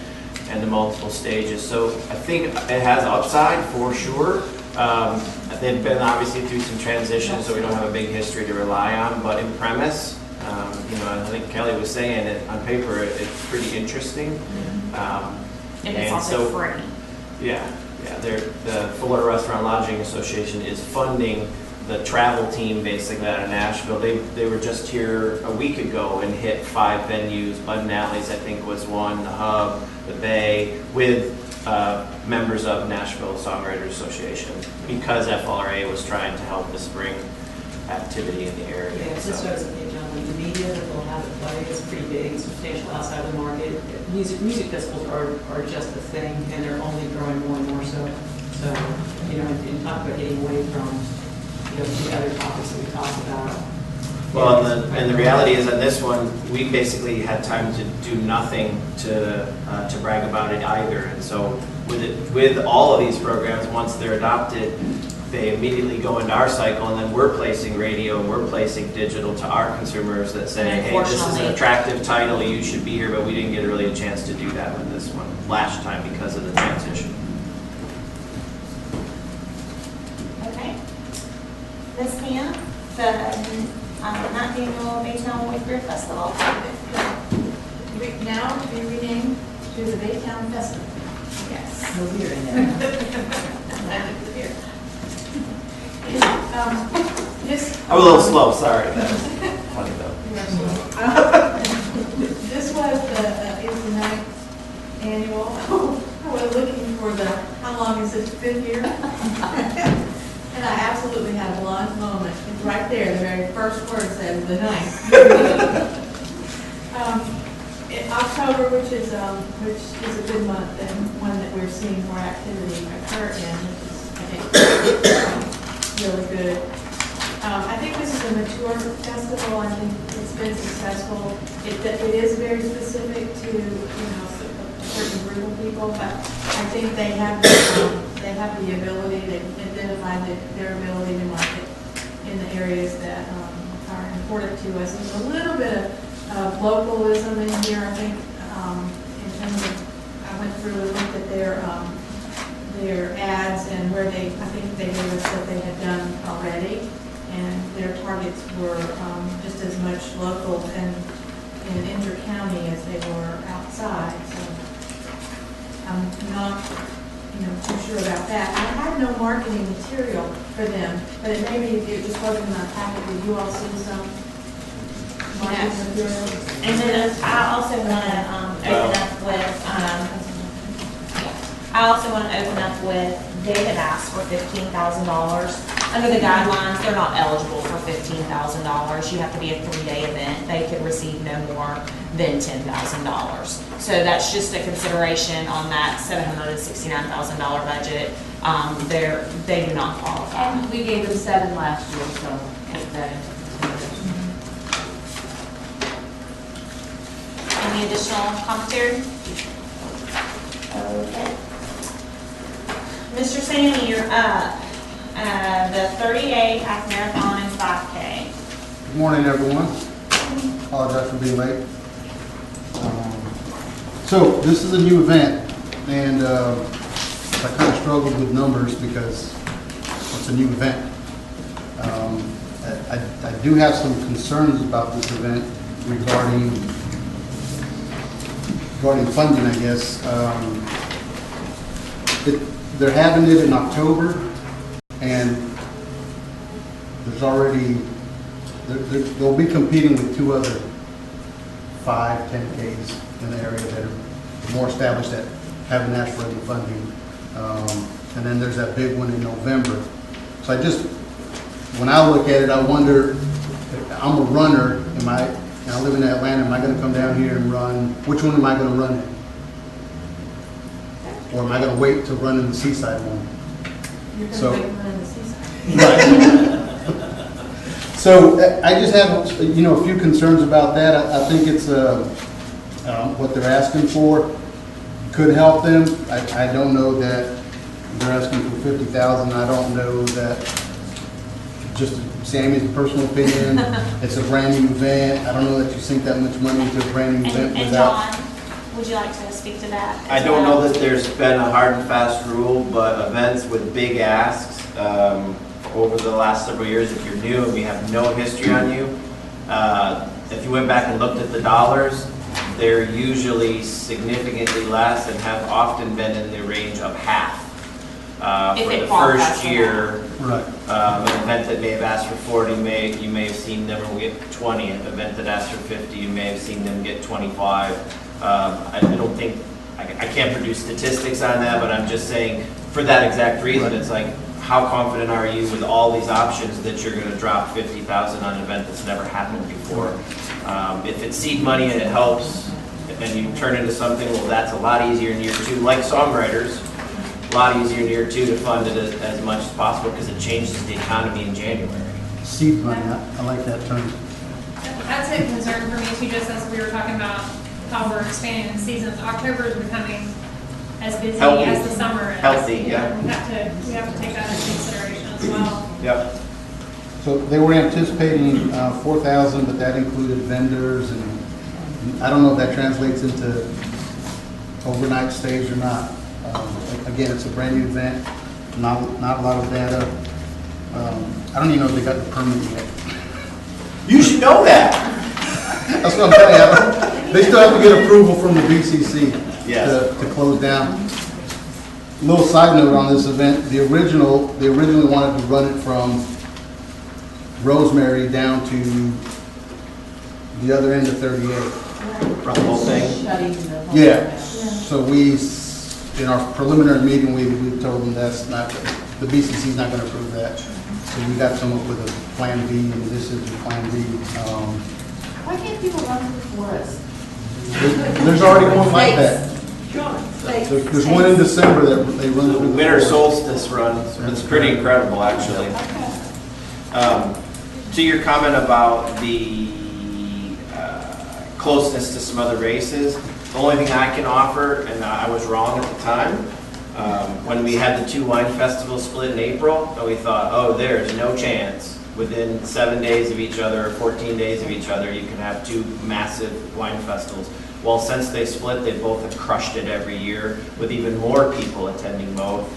D: and the multiple stages. So I think it has upside for sure. They've been obviously through some transitions, so we don't have a big history to rely on. But in premise, I think Kelly was saying it on paper, it's pretty interesting.
J: and it's also free.
D: Yeah. The Florida Restaurant Lodging Association is funding the travel team basically out of Nashville. They were just here a week ago and hit 5 venues. Bud and Alley's, I think, was one, the Hub, the Bay, with members of Nashville Songwriters Association, because FLRA was trying to help the spring activity in the area.
G: Yeah, it's just what I was thinking, John, like the media that will have it play is pretty big, substantial outside the market. Music festivals are just a thing, and they're only growing more and more so. So, and talk about getting away from, the other topics that we talked about.
D: Well, and the reality is on this one, we basically had time to do nothing to brag about it either. And so with all of these programs, once they're adopted, they immediately go into our cycle, and then we're placing radio and we're placing digital to our consumers that say, hey, this is an attractive title, you should be here, but we didn't get really a chance to do that with this one last time because of the transition.
J: Okay. Ms. Pam, the 9th Annual Baytown With Beer Festival.
F: Now to be renamed to the Baytown Festival.
J: Yes.
G: No beer in there.
D: I'm a little slow, sorry. That was funny though.
F: This was is the 9th annual. We're looking for how long has this been here? And I absolutely had a blonde moment. It's right there, the very first word says the 9th. In October, which is a good month and one that we're seeing more activity occur in, which is, I think, really good. I think this is a mature festival. I think it's been successful. It is very specific to a certain group of people, but I think they have the ability, they've identified their ability to market in the areas that are important to us. There's a little bit of localism in here, I think, in terms of, I went through and looked at their ads and where I think they gave us what they had done already, and their targets were just as much local and inter-county as they were outside, so I'm not too sure about that. I had no marketing material for them, but it maybe it just wasn't in my packet. Did you all see some marketing material?
J: And then I also want to open up with, they had asked for $15,000. Under the guidelines, they're not eligible for $15,000. You have to be a 3-day event. They could receive no more than $10,000. So that's just a consideration on that $769,000 budget. They do not qualify.
A: And we gave them 7 last year, so take that into consideration.
J: Any additional commentary? Okay. Mr. Sandy, you're up. The 30A half marathon and 5K.
M: Good morning, everyone. Apologize for being late. So this is a new event, and I kind of struggled with numbers because it's a new event. I do have some concerns about this event regarding funding, I guess. They're having it in October, and there's already, they'll be competing with 2 other 5, 10Ks in the area that are more established that haven't asked for any funding. And then there's that big one in November. So when I look at it, I wonder, I'm a runner, and I live in Atlanta, am I gonna come down here and run, which one am I gonna run in? Or am I gonna wait to run in the Seaside one?
A: You're going to
M: So-
A: wait for the season.
M: Right. So I just have, a few concerns about that. I think it's what they're asking for could help them. I don't know that they're asking for 50,000. I don't know that, just Sammy's personal opinion, it's a brand new event. I don't know that you sink that much money into a brand new event
J: And
M: without.
J: John, would you like to speak to that?
D: I
J: as
D: don't
J: well?
D: know that there's been a hard and fast rule, but events with big asks, over the last several years, if you're new and we have no history on you, if you went back and looked at the dollars, they're usually significantly less and have often been in the range of half.
J: If
D: For
J: it
D: the
J: qualifies
D: first
J: for
D: year,
M: Right.
D: an event that may have asked for 40, you may have seen them get 20. An event that asked for 50, you may have seen them get 25. I don't think, I can't produce statistics on that, but I'm just saying, for that exact reason, it's like, how confident are you with all these options that you're gonna drop 50,000 on an event that's never happened before? If it's seed money and it helps, and you turn into something, well, that's a lot easier in year 2, like songwriters, a lot easier in year 2 to fund it as much as possible, because it changes the economy in January.
M: Seed money, I like that term.
C: That's a concern for me too, just as we were talking about how we're expanding the seasons. October is becoming as busy
D: Healthy.
C: as the summer is.
D: Healthy, yeah.
C: We have to take that into consideration as well.
D: Yep.
M: So they were anticipating 4,000, but that included vendors, and I don't know if that translates into overnight stays or not. Again, it's a brand new event, not a lot of data. I don't even know if they got the permit yet.
D: You should know that.
M: That's what I'm telling you. They still have to get approval from the BCC
D: Yes.
M: to close down. Little side note on this event, they originally wanted to run it from Rosemary down to the other end of 38.
D: Run the whole thing.
A: Shutting the whole
M: Yeah,
A: thing
M: so in our preliminary meeting, we told them that's not, the BCC's not gonna approve that. So we got to come up with a plan B, and this is the plan B.
A: Why can't people run before us?
M: There's already one like that. There's one in December that they run through. the
D: Winter
M: forest.
D: solstice run, it's pretty incredible, actually. To your comment about the closeness to some other races, the only thing I can offer, and I was wrong at the time, when we had the 2 wine festivals split in April, and we thought, oh, there's no chance within 7 days of each other or 14 days of each other you can have 2 massive wine festivals. Well, since they split, they both have crushed it every year with even more people attending both.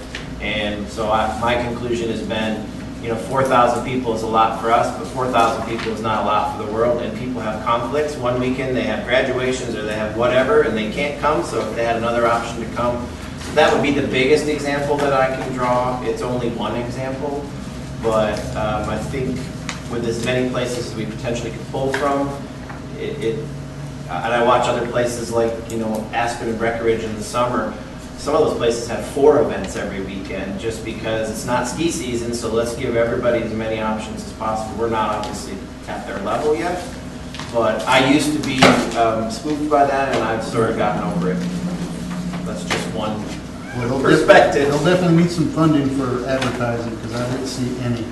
D: And so my conclusion has been, 4,000 people is a lot for us, but 4,000 people is not a lot for the world, and people have conflicts. One weekend they have graduations or they have whatever, and they can't come, so if they had another option to come, that would be the biggest example that I can draw. It's only one example, but I think with as many places as we potentially could pull from, and I watch other places like, Aspen and Breckenridge in the summer. Some of those places have 4 events every weekend just because it's not ski season, so let's give everybody as many options as possible. We're not obviously at their level yet, but I used to be spooked by that, and I've sort of gotten over it. That's just one perspective.
M: They'll definitely need some funding for advertising, because I didn't see any.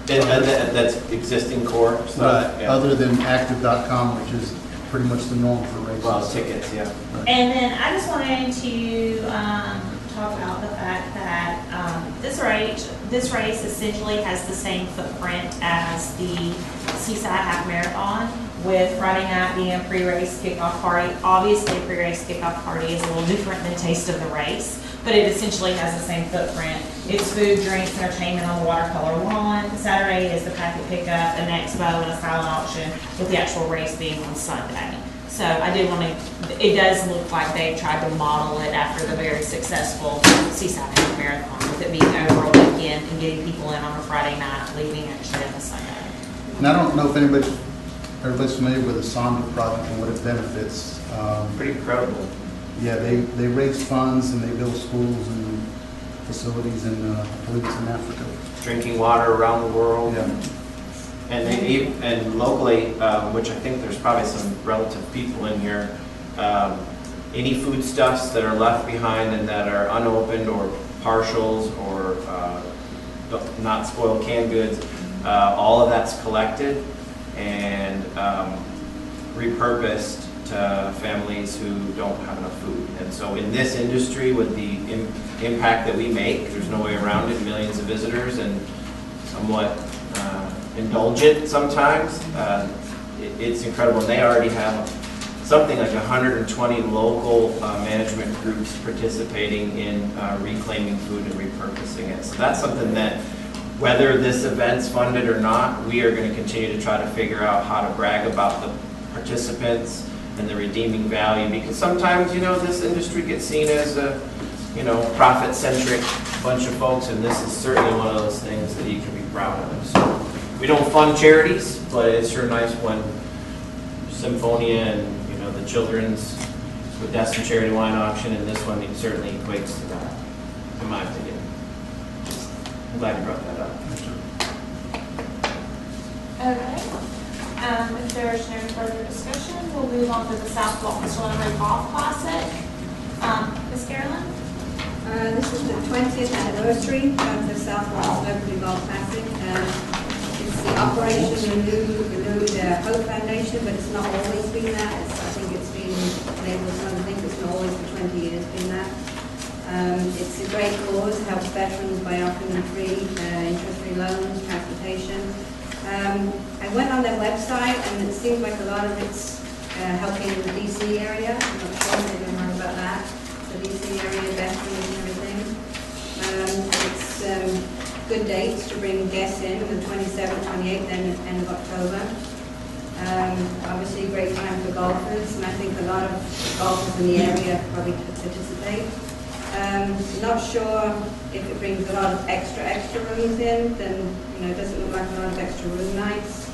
D: That's existing core stuff?
M: Right,
D: Yeah.
M: other than active.com, which is pretty much the norm for races.
D: Well, tickets, yeah.
J: And then I just wanted to talk about the fact that this race essentially has the same footprint as the Seaside Half Marathon, with Friday night being a pre-race kickoff party. Obviously, pre-race kickoff party is a little different than Taste of the Race, but it essentially has the same footprint. It's food, drinks, entertainment on the watercolor lawn. Saturday is the packet pickup, an expo, and a silent auction, with the actual race being on Sunday. So I did want to, it does look like they tried to model it after the very successful Seaside Half Marathon, with it being over a weekend and getting people in on a Friday night, leaving actually on a Sunday.
M: And I don't know if anybody's everybody's familiar with the Sonda project and what it benefits.
D: Pretty incredible.
M: Yeah, they raise funds and they build schools and facilities in, I believe it's in Africa.
D: Drinking water around the world.
M: Yeah.
D: And locally, which I think there's probably some relative people in here, any foodstuffs that are left behind and that are unopened or partials or not spoiled canned goods, all of that's collected and repurposed to families who don't have enough food. And so in this industry, with the impact that we make, there's no way around it, millions of visitors and somewhat indulgent sometimes, it's incredible. And they already have something like 120 local management groups participating in reclaiming food and repurposing it. So that's something that, whether this event's funded or not, we are going to continue to try to figure out how to brag about the participants and the redeeming value, because sometimes, you know, this industry gets seen as a, you know, profit-centric bunch of folks, and this is certainly one of those things that you can be proud of. So we don't fund charities, but it's sure nice when Symphonia and, you know, the Children's Modesto Charity Wine Auction and this one, it certainly equates to that, in my opinion. I'm glad you brought that up.
J: Okay. If there's no further discussion, we'll move on to the South Walton Celebrity Golf Classic. Ms. Carolyn?
E: This is the 20th anniversary of the South Walton Celebrity Golf Classic. It's the Operation Renewed Hope Foundation, but it's not always been that. I think it's been labeled something. I think it's not always for 20 years been that. It's a great cause, helps veterans by offering them free, interest-free loans, transportation. I went on their website and it seems like a lot of it's helping the DC area. I'm not sure if you've heard about that. The DC area, veterans and everything. It's good dates to bring guests in, the 27th, 28th, and end of October. Obviously a great time for golfers, and I think a lot of golfers in the area probably participate. Not sure if it brings a lot of extra rooms in, then, you know, it doesn't look like a lot of extra room nights.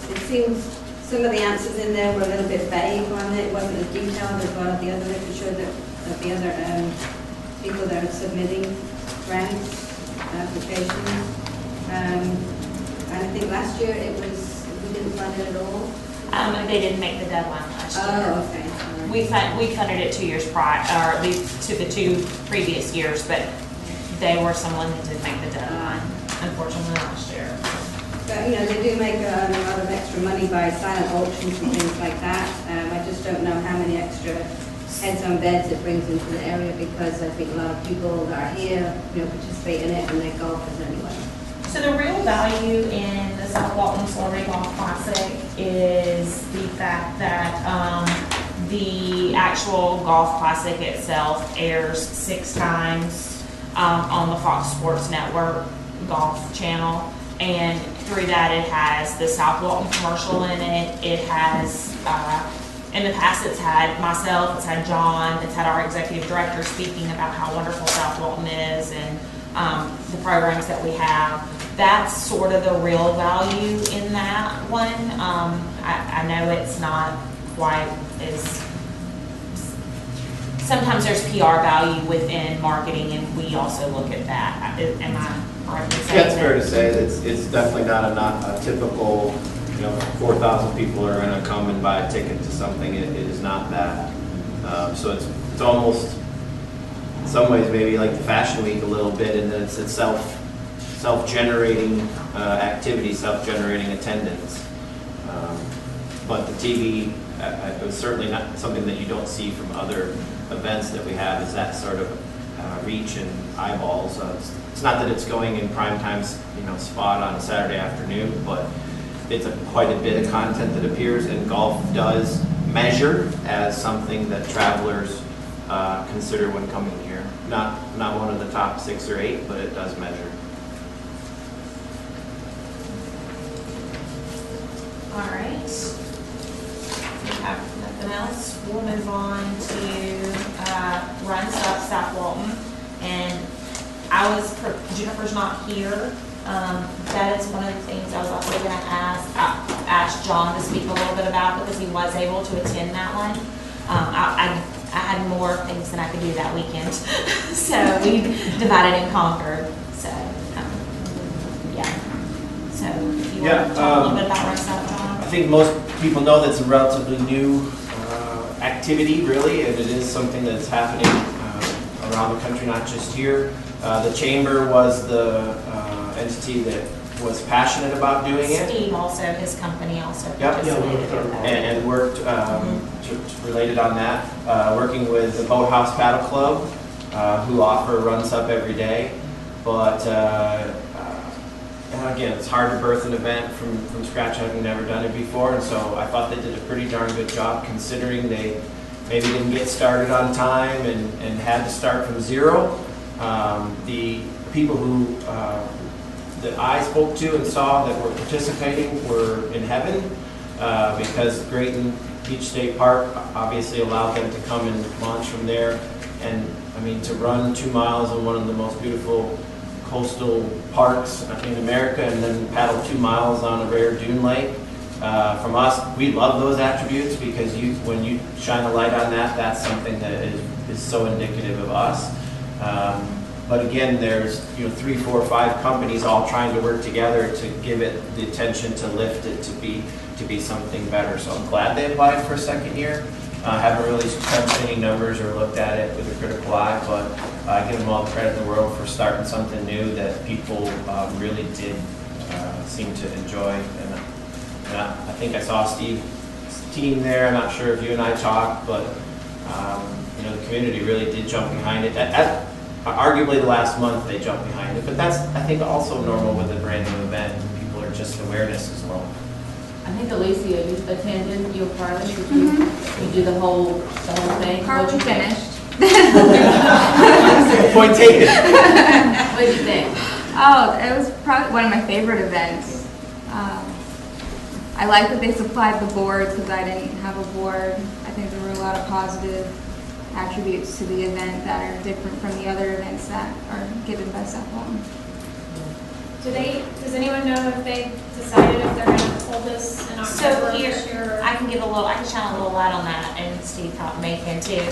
E: It seems some of the answers in there were a little bit vague on it. It wasn't as detailed as a lot of the other literature that the other people that are submitting grants, applications. And I think last year we didn't fund it at all.
J: They didn't make the deadline last year.
E: Oh, okay.
J: We funded it 2 years prior, or at least to the 2 previous years, but they were someone that did make the deadline, unfortunately, last year.
E: But, you know, they do make a lot of extra money by silent auctions and things like that. I just don't know how many extra heads on beds it brings into the area, because I think a lot of people that are here, you know, participate in it and they're golfers anyway.
J: So the real value in the South Walton Celebrity Golf Classic is the fact that the actual golf classic itself airs 6 times on the Fox Sports Network golf channel, and through that it has the South Walton commercial in it. It has, in the past it's had myself, it's had John, it's had our executive director speaking about how wonderful South Walton is and the programs that we have. That's sort of the real value in that one. I know it's not quite as, sometimes there's PR value within marketing, and we also look at that. Am I correct in saying that?
D: Yeah, it's fair to say that it's definitely not a typical, you know, 4,000 people are going to come and buy a ticket to something. It is not that. So it's almost, in some ways, maybe like the Fashion Week a little bit, in that it's self-generating activity, self-generating attendance. But the TV, it was certainly not something that you don't see from other events that we have, is that sort of reach and eyeballs. It's not that it's going in prime time, you know, spot on a Saturday afternoon, but it's quite a bit of content that appears, and golf does measure as something that travelers consider when coming here. Not one of the top 6 or 8, but it does measure.
J: All right. We have nothing else. We'll move on to Run Stuff South Walton. And Jennifer's not here That is one of the things I was also going to ask John to speak a little bit about, because he was able to attend that one. I had more things than I could do that weekend, so we divided and conquered. So, yeah. So, if you want to talk a little bit about Run South, John?
D: I think most people know that's a relatively new activity, really, and it is something that's happening around the country, not just here. The Chamber was the entity that was passionate about doing it.
J: Steve also, his company also
D: Yep.
J: participated in that.
D: And worked related on that, working with the Boathouse Paddle Club, who offer runs up every day. But and again, it's hard to birth an event from scratch, having never done it before, and so I thought they did a pretty darn good job, considering they maybe didn't get started on time and had to start from zero. The people who that I spoke to and saw that were participating were in heaven, because Grayton Beach State Park obviously allowed them to come and launch from there. And I mean, to run 2 miles in one of the most beautiful coastal parks in America, and then paddle 2 miles on a rare dune lake. From us, we love those attributes, because when you shine a light on that, that's something that is so indicative of us. But again, there's 3, 4, 5 companies all trying to work together to give it the attention to lift it to be something better. So I'm glad they applied for a second year. I haven't really crunched any numbers or looked at it with a critical eye, but I give them all the credit in the world for starting something new that people really did seem to enjoy. And I think I saw Steve's team there. I'm not sure if you and I talked, but the community really did jump behind it. Arguably the last month they jumped behind it, but that's, I think, also normal with a brand new event. People are just, awareness is low.
A: I think Alicia, you attended, you were part of it, you do the whole thing?
L: Carly finished.
D: Point taken.
A: What did you think?
L: Oh, it was probably one of my favorite events. I like that they supplied the boards, because I didn't have a board. I think there were a lot of positive attributes to the event that are different from the other events that are given by South Walton.
C: Does anyone know if they decided if they're going to hold this in October
J: So here,
C: this year?
J: I can shine a little light on that, and Steve may can too.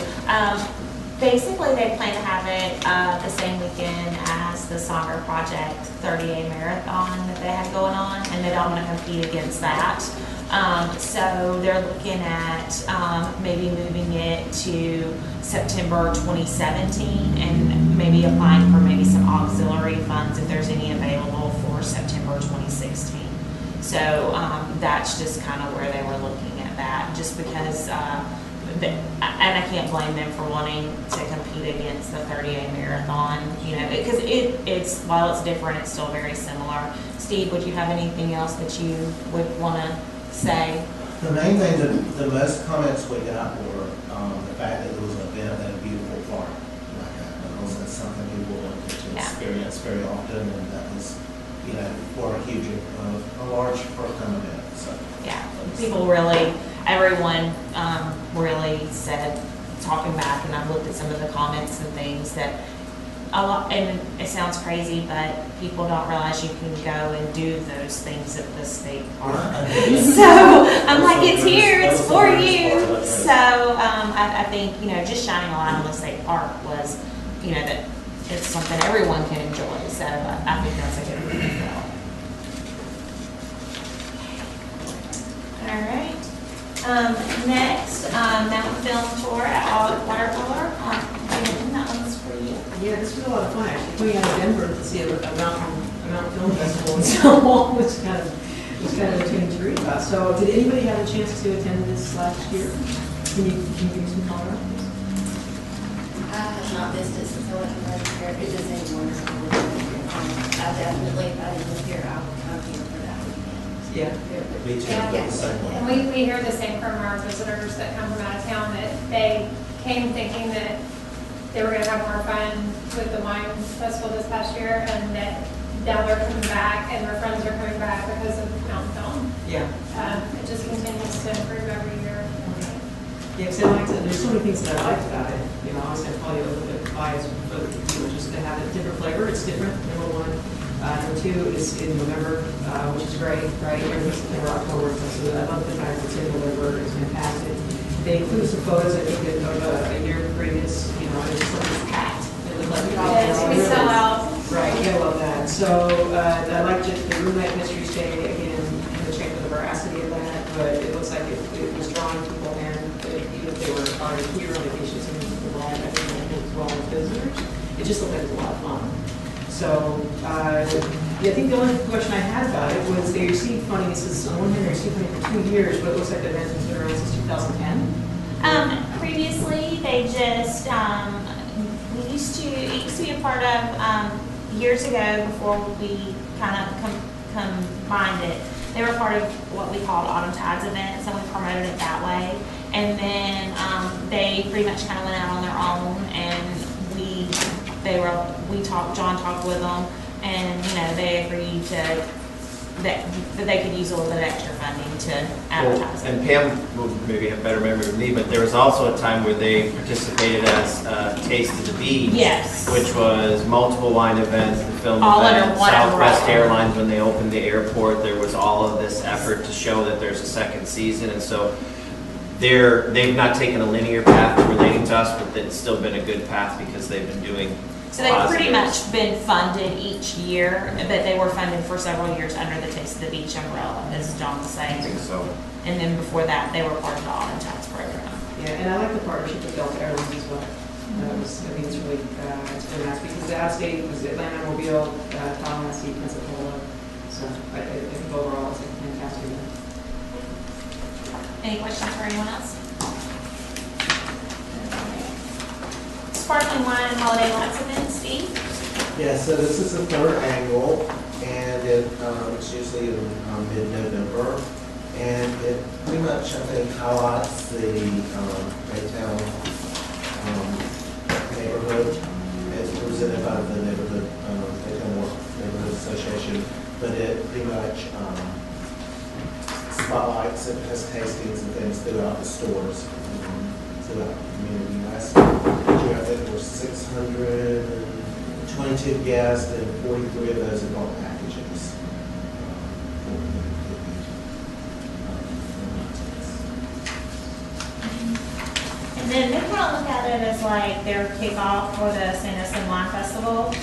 J: Basically, they plan to have it the same weekend as the Soccer Project 30A Marathon that they have going on, and they don't want to compete against that. So they're looking at maybe moving it to September 2017, and maybe applying for maybe some auxiliary funds if there's any available for September 2016. So that's just kind of where they were looking at that, just because, and I can't blame them for wanting to compete against the 30A Marathon, because it's while it's different, it's still very similar. Steve, would you have anything else that you would want to say?
N: The main thing, the most comments we got were the fact that it was an event at a beautiful park like that, because that's something people don't get to experience very often, and that was, for a large first-time event. So
J: yeah, people really, everyone really said, talking back, and I've looked at some of the comments and things, that a lot, and it sounds crazy, but people don't realize you can go and do those things at the state park. So I'm like, it's here, it's for you. So I think, just shining a light on the state park was, that it's something everyone can enjoy. So I think that's a good thing as well. All right. Next, Mountain Film Tour at Watercolor. That one's for you.
G: Yeah, this was a lot of fun, actually. We had Denver to see a mountain film festival in South Walton, which kind of a change to read about. So did anybody have a chance to attend this last year? Can you give me some color on this?
B: I have not missed it since I went to register. It is a wonderful weekend. I definitely, if I didn't live here, I would come here for that weekend.
G: Yeah.
N: Me too.
B: Yeah.
N: The same way.
C: And we hear the same from our visitors that come from out of town, that they came thinking that they were going to have more fun with the wine festival this past year, and that now they're coming back and their friends are coming back because of Mountain Film.
G: Yeah.
C: It just continues to improve every year.
G: Yeah, because I liked it. There's so many things that I liked about it. Obviously I'm probably a little bit biased, but just to have a different flavor. It's different, number one. Number 2 is in November, which is great, right? Everything's September, October, so I love the fact that it's in November, it's fantastic. They include some photos, I think, of a year previous, you know, and it's like this hat. It looked like
J: Yes, we sell out.
G: Right, yeah, I love that. So I like the room night mystery stay, again, to check the veracity of that, but it looks like it was drawing people in, even if they were already here on vacation, so the wrong, I think it was wrong visitors. It just looked like it was a lot of fun. So, yeah, I think the only question I had about it was they received funding. It says on one hand they received funding for 2 years, but it looks like the event has been around since 2010.
J: Previously, they just, it used to be a part of, years ago before we kind of combined it. They were part of what we called Autumn Tides events, and we promoted it that way. And then they pretty much kind of went out on their own, and John talked with them, and, you know, they agreed that they could use a little bit of extra funding to advertise it.
D: And Pam will maybe have better memory than me, but there was also a time where they participated as Taste of the Beach.
J: Yes.
D: Which was multiple wine events, the film
J: All under
D: event,
J: one
D: Southwest
J: umbrella.
D: Airlines, when they opened the airport, there was all of this effort to show that there's a second season, and so they've not taken a linear path relating to us, but it's still been a good path because they've been doing.
J: So they've pretty much been funded each year, but they were funded for several years under the Taste of the Beach umbrella, as John was saying.
D: I think so.
J: And then before that, they were part of the Autumn Tides program.
G: Yeah, and I like the partnership with Delta Airlines as well. I think it's really nice because the outstate was Atlanta, Mobile, Tallahassee, Pensacola. So I think overall it's a fantastic event.
J: Any questions for anyone else? Sparkling wine and holiday lights event, Steve?
N: Yeah, so this is the 3rd annual, and it's usually in mid-November. And it pretty much, I think, highlights the Baytown neighborhood. It's presented by the neighborhood, Baytown Neighborhood Association, but it pretty much spotlights and has tastings and things throughout the stores, throughout the community. Last year, I think there were 622 guests, and 43 of those adult packages.
J: And then they kind of look at it as like their kickoff for the Sandestin Wine Festival.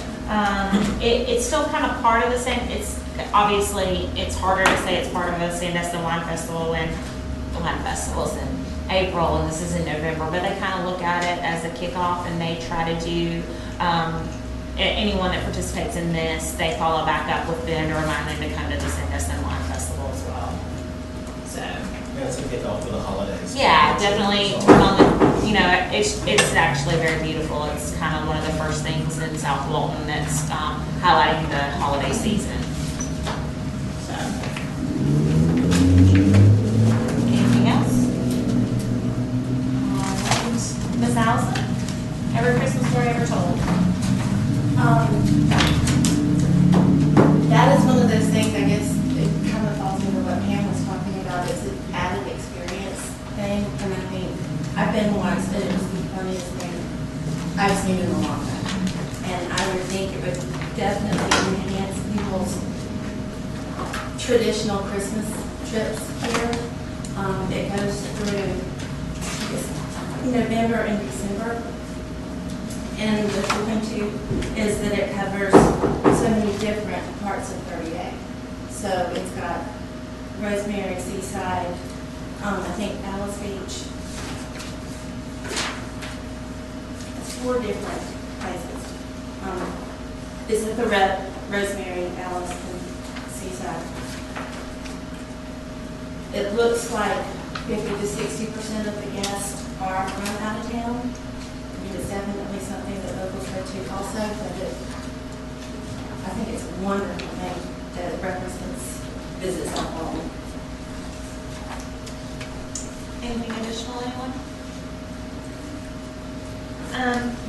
J: It's still kind of part of the same. It's obviously it's harder to say it's part of a Sandestin Wine Festival when the wine festival's in April and this is in November. But they kind of look at it as a kickoff, and they try to do anyone that participates in this, they follow back up with them to remind them to come to the Sandestin Wine Festival as well. So.
N: Yeah, it's a kickoff for the holidays.
J: Yeah, definitely. It's actually very beautiful. It's kind of one of the first things in South Walton that's highlighting the holiday season. So, anything else? All right, Miss Allison, every Christmas story ever told.
O: That is one of those things, I guess, it kind of falls into what Pam was talking about. It's an added experience thing, and I think I've been once, and it was the funniest thing I've seen in a long time. And I would think it would definitely enhance people's traditional Christmas trips here. It goes through November and December. And the cool thing too is that it covers so many different parts of 30A. So it's got Rosemary, Seaside, I think Alice Beach. It's 4 different places. This is the Rosemary, Alice, and Seaside. It looks like 50 to 60% of the guests are from out of town. It's definitely something that locals go to also, but I think it's a wonderful thing that represents visits on home.
J: Anything additional, anyone?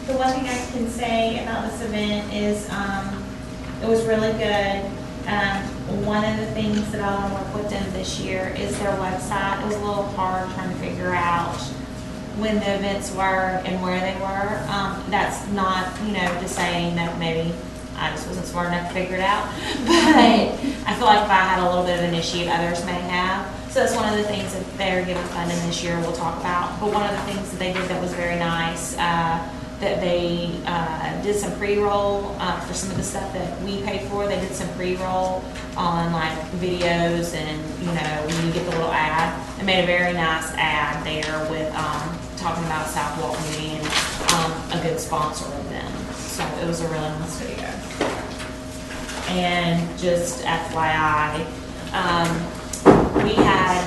J: The one thing I can say about this event is it was really good. One of the things that I want to work with them this year is their website. It was a little hard trying to figure out when the events were and where they were. That's not, just saying that maybe I just wasn't smart enough to figure it out. But I feel like if I had a little bit of initiative, others may have. So that's one of the things that they're giving funding this year we'll talk about. But one of the things that they did that was very nice, that they did some pre-roll for some of the stuff that we paid for. They did some pre-roll on like videos and, you know, when you get the little ad. They made a very nice ad there with talking about South Walton being a good sponsor of them. So it was a really nice video. And just FYI, we had,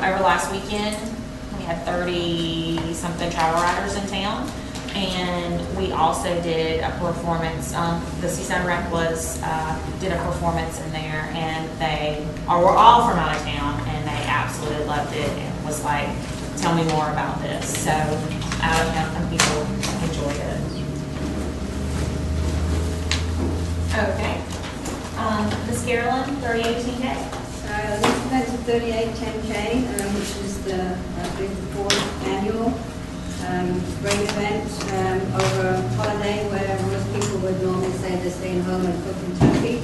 J: over last weekend, we had 30-something travel riders in town. And we also did a performance, the Seaside Rec did a performance in there, and they were all from out of town, and they absolutely loved it, and was like, tell me more about this. So out of town people enjoyed it. Okay. Ms. Carolyn, 3810K.
E: This event's a 3810K, which is the 4th annual. Great event over holiday where most people would normally say they're staying home and cooking turkey.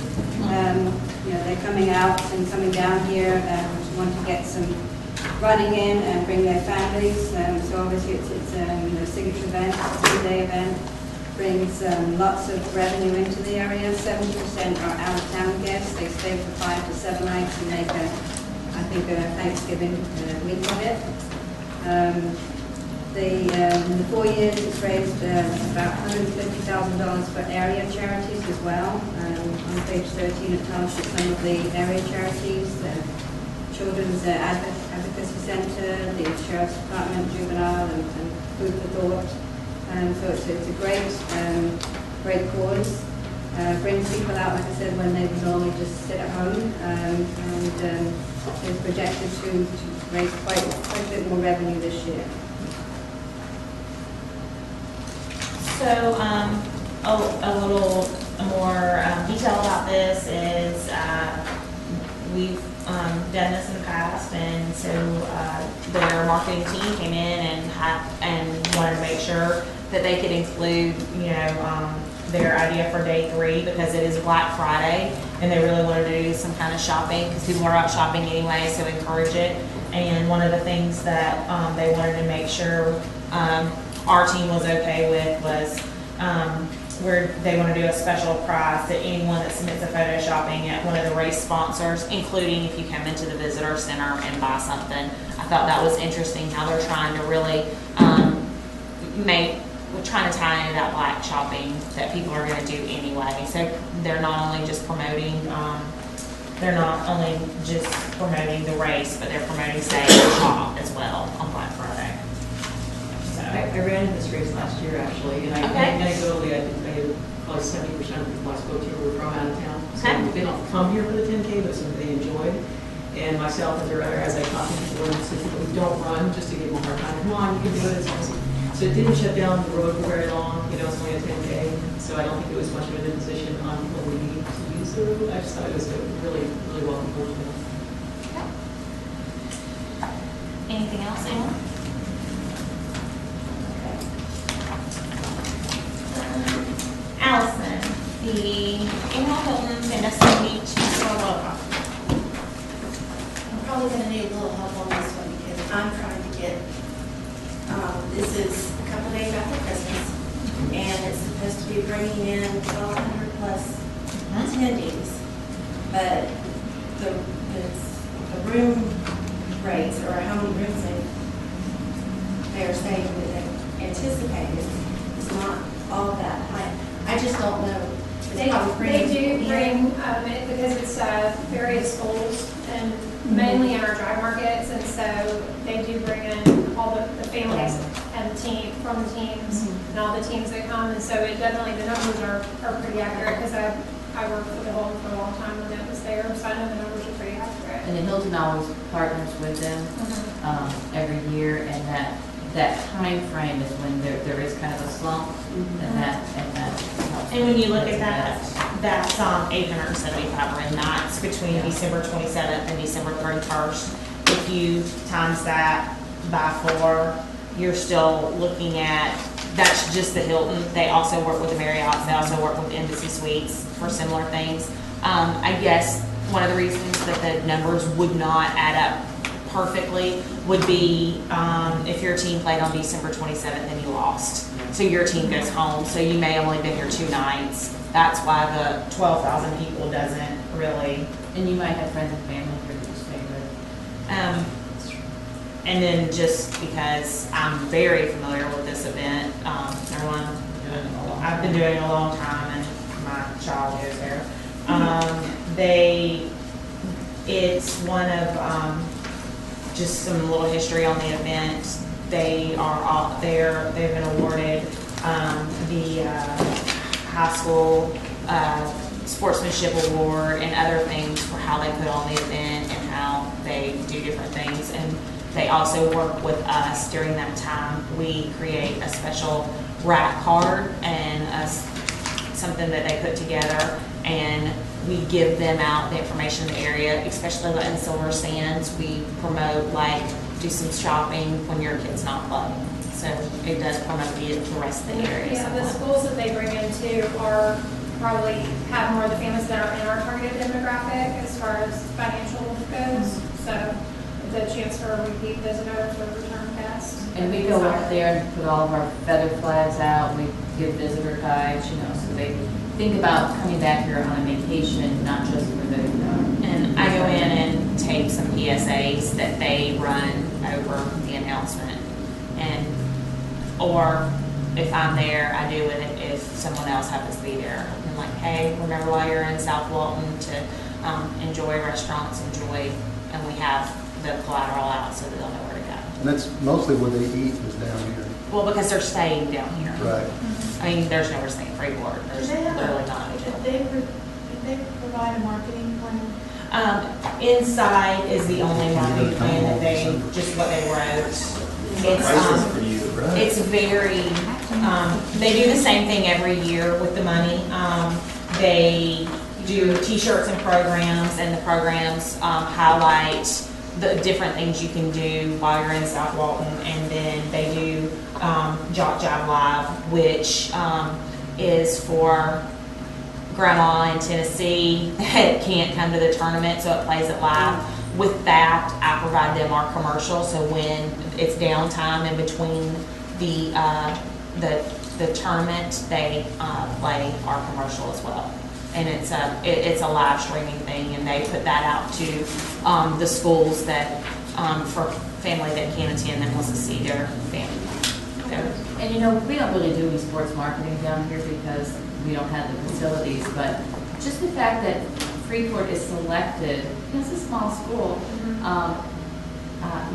E: You know, they're coming out and coming down here to want to get some running in and bring their families. So obviously it's a signature event, it's a 2-day event. Brings lots of revenue into the area. 70% are out-of-town guests. They stay for 5 to 7 nights and make a Thanksgiving week of it. In the 4 years, it's raised about $150,000 for area charities as well. On page 13, it tells you some of the area charities: the Children's Advocacy Center, the Sheriff's Department, Juvenile, and Food for Thought. So it's a great cause. Brings people out, like I said, when they would normally just sit at home, and is projected to raise quite a bit more revenue this year.
J: So a little more detail about this is we've done this in the past, and so their marketing team came in and wanted to make sure that they could include, you know, their idea for day 3 because it is Black Friday, and they really wanted to do some kind of shopping because people are out shopping anyway, so encourage it. And one of the things that they wanted to make sure our team was okay with was where they want to do a special prize to anyone that submits a photo shopping at one of the race sponsors, including if you come into the visitor center and buy something. I thought that was interesting how they're trying to really we're trying to tie into that Black shopping that people are going to do anyway. So they're not only just promoting the race, but they're promoting Save and Shop as well on Black Friday.
G: I ran in this race last year, actually, and anecdotally, I think probably 70% of people I spoke to were from out of town. So they don't come here for the 10K, but something they enjoyed. And myself, as I talk to people who don't run, just to give them a hard time, come on, you can do it. It's awesome. So it didn't shut down the road for very long. You know, it's only a 10K, so I don't think it was much of an imposition on people who need to use the road. I just thought it was a really, really welcome program.
J: Anything else, anyone? Allison, the annual Hilton Fantasy Beach Roller Coaster.
O: I'm probably going to need a little help on this one because I'm trying to get, this is a couple days after Christmas, and it's supposed to be bringing in 1,200 plus attendees, but the room rates, or how many rooms they are saying that they anticipated, is not all that high. I just don't know.
C: They do bring, because it's various schools and mainly in our dry markets, and so they do bring in all the families and the team from the teams and all the teams that come, and so it definitely, the numbers are pretty accurate because I worked for the Hilton for a long time when it was there, so I know the numbers are pretty accurate.
A: And the Hilton always partners with them every year, and that time frame is when there is kind of a slump, and that
J: and when you look at that's 875 room nights between December 27th and December 31st. If you times that by 4, you're still looking at, that's just the Hilton. They also work with the Marriott, they also work with Embassy Suites for similar things. I guess one of the reasons that the numbers would not add up perfectly would be if your team played on December 27th and you lost. So your team goes home, so you may only been here 2 nights. That's why the 12,000 people doesn't really.
A: And you might have friends and family here to stay with.
J: And then just because I'm very familiar with this event, I've been doing it a long time, and my child goes there. It's one of just some little history on the event. They are all there. They've been awarded the high school sportsmanship award and other things for how they put on the event and how they do different things. And they also work with us during that time. We create a special rack card and something that they put together, and we give them out the information in the area, especially in Silver Sands. We promote, like, do some shopping when your kid's not playing. So it does promote the rest of the area.
C: Yeah, the schools that they bring in too are probably have more of the families that are in our targeted demographic as far as financial goes. So it's a chance for a repeat visitor for return guests.
A: And we go up there and put all of our feather flags out. We give visitor guides, so they think about coming back here on a vacation, not just for the.
J: And I go in and take some PSAs that they run over the announcement, or if I'm there, I do it if someone else happens to be there. I'm like, hey, remember while you're in South Walton to enjoy restaurants, and we have the collateral out so that they'll know where to go.
M: And that's mostly where they eat is down here.
J: Well, because they're staying down here.
M: Right.
J: I mean, there's nowhere to stay in Freeport. There's literally not.
F: Did they provide a marketing plan?
J: Inside is the only marketing plan that just what they wrote. It's very, they do the same thing every year with the money. They do t-shirts and programs, and the programs highlight the different things you can do while you're in South Walton. And then they do Jock Jive Live, which is for grandma in Tennessee that can't come to the tournament, so it plays it live. With that, I provide them our commercial, so when it's downtime in between the tournament, they play our commercial as well. And it's a live streaming thing, and they put that out to the schools that for family that can't attend that wants to see their family.
A: And we don't really do any sports marketing down here because we don't have the facilities, but just the fact that Freeport is selected, it's a small school,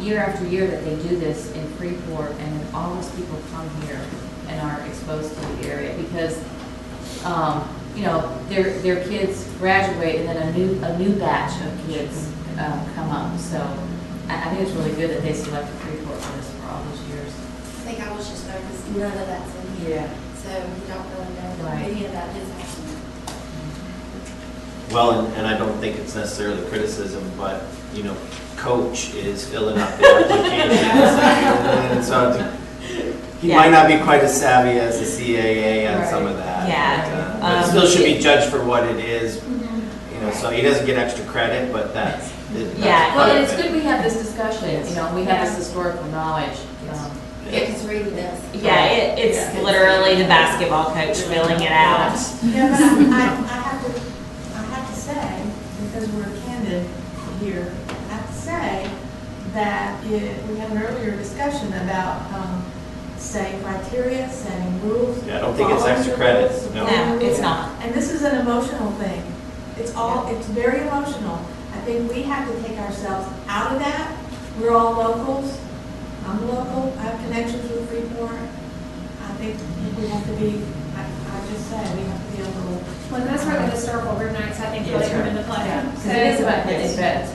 A: year after year that they do this in Freeport, and then all those people come here and are exposed to the area because, their kids graduate and then a new batch of kids come up. So I think it's really good that they selected Freeport for this for all those years.
O: I think I was just nervous, none of that's in here.
A: Yeah.
O: So you don't really know that any of that is happening.
D: Well, and I don't think it's necessarily criticism, but, Coach is filling up the application. And so he might not be quite as savvy as the CAA on some of that.
J: Yeah.
D: But still should be judged for what it is. So he doesn't get extra credit, but that's
A: Well, and it's good we have this discussion, we have this historical knowledge.
O: It's really this.
J: Yeah, it's literally the basketball coach filling it out.
F: Yeah, but I have to say, because we're candid here, I have to say that we had an earlier discussion about setting criteria, setting rules.
D: Yeah, I don't think it's extra credit. No,
J: it's not.
F: And this is an emotional thing. It's very emotional. I think we have to take ourselves out of that. We're all locals. I'm local. I have connections with Freeport. I think we have to be, I just said, we have to be a little.
C: Well, that's where the historical room nights, I think, really come into play.
A: Because it is about his events.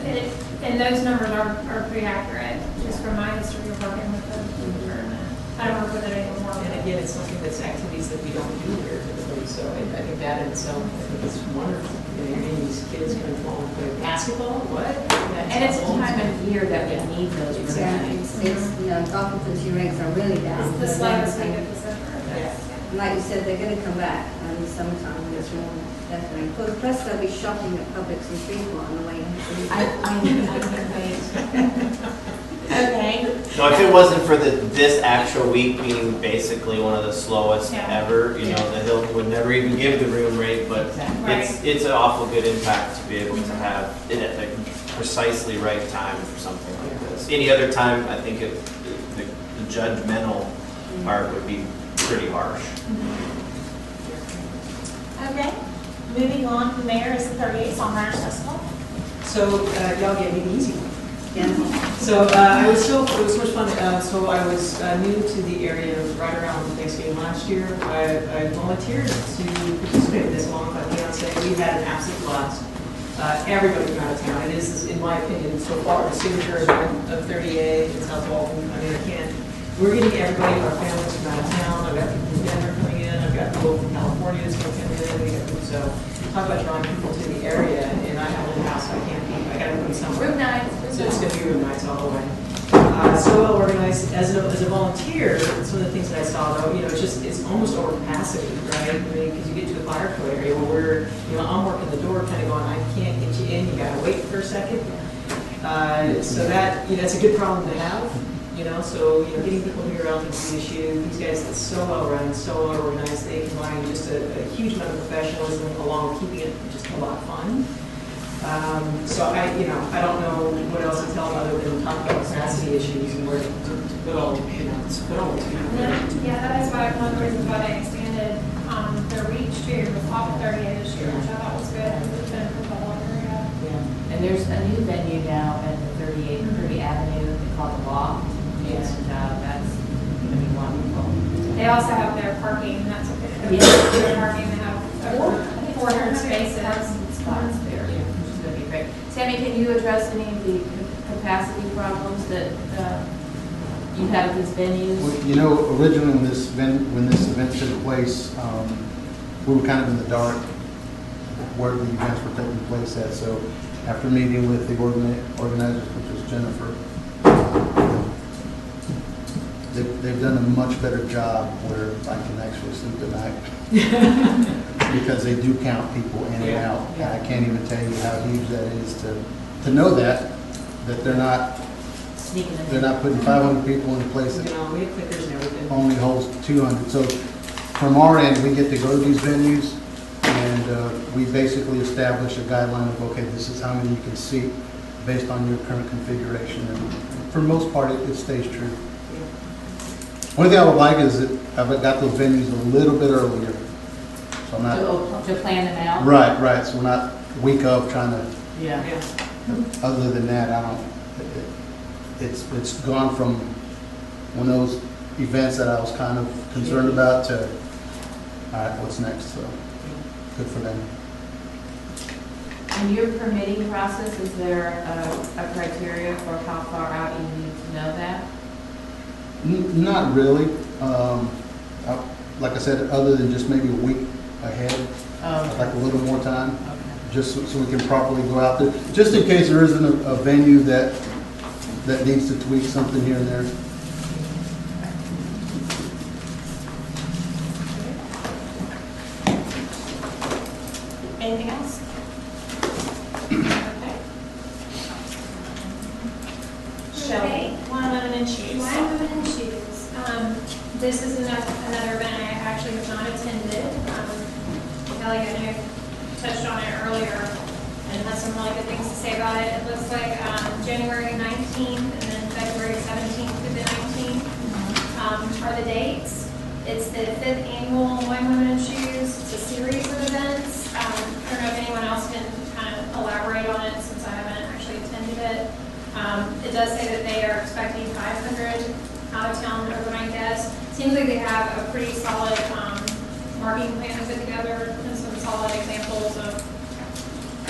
C: And those numbers are pretty accurate, just from my history of working with the tournament. I don't work with it anymore.
G: And again, it's something that's activities that we don't do here typically, so I think that in itself, I think it's wonderful. You know, you're getting these kids coming home and play basketball, what?
I: And it's a time of year that we need those room
E: Exactly.
I: nights.
E: Occupancy rates are really down.
C: It's the slightest week of December.
G: Yeah.
E: And like you said, they're gonna come back in the summertime when it's warm, definitely. Plus, they'll be shopping at Publix and Freeport on the way in.
I: I can't wait.
J: Okay.
D: No, if it wasn't for this actual week being basically one of the slowest
J: Yeah.
D: ever, you know, the Hilton would never even give the room rate, but it's an awful good impact to be able to have it at the precisely right time for something like this. Any other time, I think the judgmental part would be pretty harsh.
J: Okay. Moving on from there is the 38th Songwriters Festival.
G: So y'all gave me the easy one.
E: Yeah.
G: So it was so much fun. So I was new to the area right around Thanksgiving last year. I volunteered to participate in this along with my fiance. We had an absolute blast. Everybody from out of town. It is, in my opinion, so far the signature event of 38 in South Walton. I mean, I can't. We're getting everybody, our families from out of town. I've got people from Denver coming in. I've got people from California who's going to come in. We got people, so talk about drawing people to the area. And I have a little house, so I can't be. I got to put somewhere.
I: Room nights.
G: So it's going to be room nights all the way. So well organized. As a volunteer, some of the things that I saw, though, you know, it's almost over capacity, right? I mean, because you get to a fire code area where I'm working the door, kind of going, I can't get you in. You got to wait for a second. So that, it's a good problem to have. So getting people here out to the issue. These guys, it's so well run, so well organized. They combine just a huge amount of professionalism along with keeping it just a lot of fun. So I don't know what else to tell them other than talk about capacity issues and where to put all, put all these people.
C: Yeah, that is why one of the reasons why they expanded their reach too, off of 38 this year, which I thought was good. It's been for the whole area.
I: Yeah. And there's a new venue now at the 30 Avenue called the Walton.
G: Yes.
I: And that's going to be wonderful.
C: They also have their parking, that's what they do.
I: Yeah.
C: Their parking, they have over 400 spaces.
I: Spots there, which is going to be great. Sammy, can you address any of the capacity problems that you have at these venues?
M: Well, originally when this event took place, we were kind of in the dark where the events were taking place at. So after meeting with the organizers, which was Jennifer, they've done a much better job where I can actually sleep at night. Because they do count people in and out. And I can't even tell you how huge that is to know that they're not putting 500 people in a place that
G: We have clickers and everything.
M: only holds 200. So from our end, we get to go to these venues and we basically establish a guideline of, okay, this is how many you can seat based on your current configuration. And for the most part, it stays true. One thing I would like is that I've got those venues a little bit earlier. So I'm not
I: to plan them out?
M: Right. So we're not week of trying to.
I: Yeah.
M: Other than that, I don't. It's gone from one of those events that I was kind of concerned about to, all right, what's next? So good for them.
I: In your permitting process, is there a criteria for how far out you need to know that?
M: Not really. Like I said, other than just maybe a week ahead, I'd like a little more time, just so we can properly go out there, just in case there isn't a venue that needs to tweak something here and there.
J: Anything else? Okay. Shelley, wine, women, and shoes.
C: Wine, women, and shoes. This is another event I actually have not attended. Kelly, I know, touched on it earlier and has some really good things to say about it. It looks like January 19th and then February 17th to the 19th are the dates. It's the 5th annual Wine, Women, and Shoes. It's a series of events. I don't know if anyone else can kind of elaborate on it since I haven't actually attended it. It does say that they are expecting 500 out-of-town overnight guests. Seems like they have a pretty solid marketing plan to put together and some solid examples of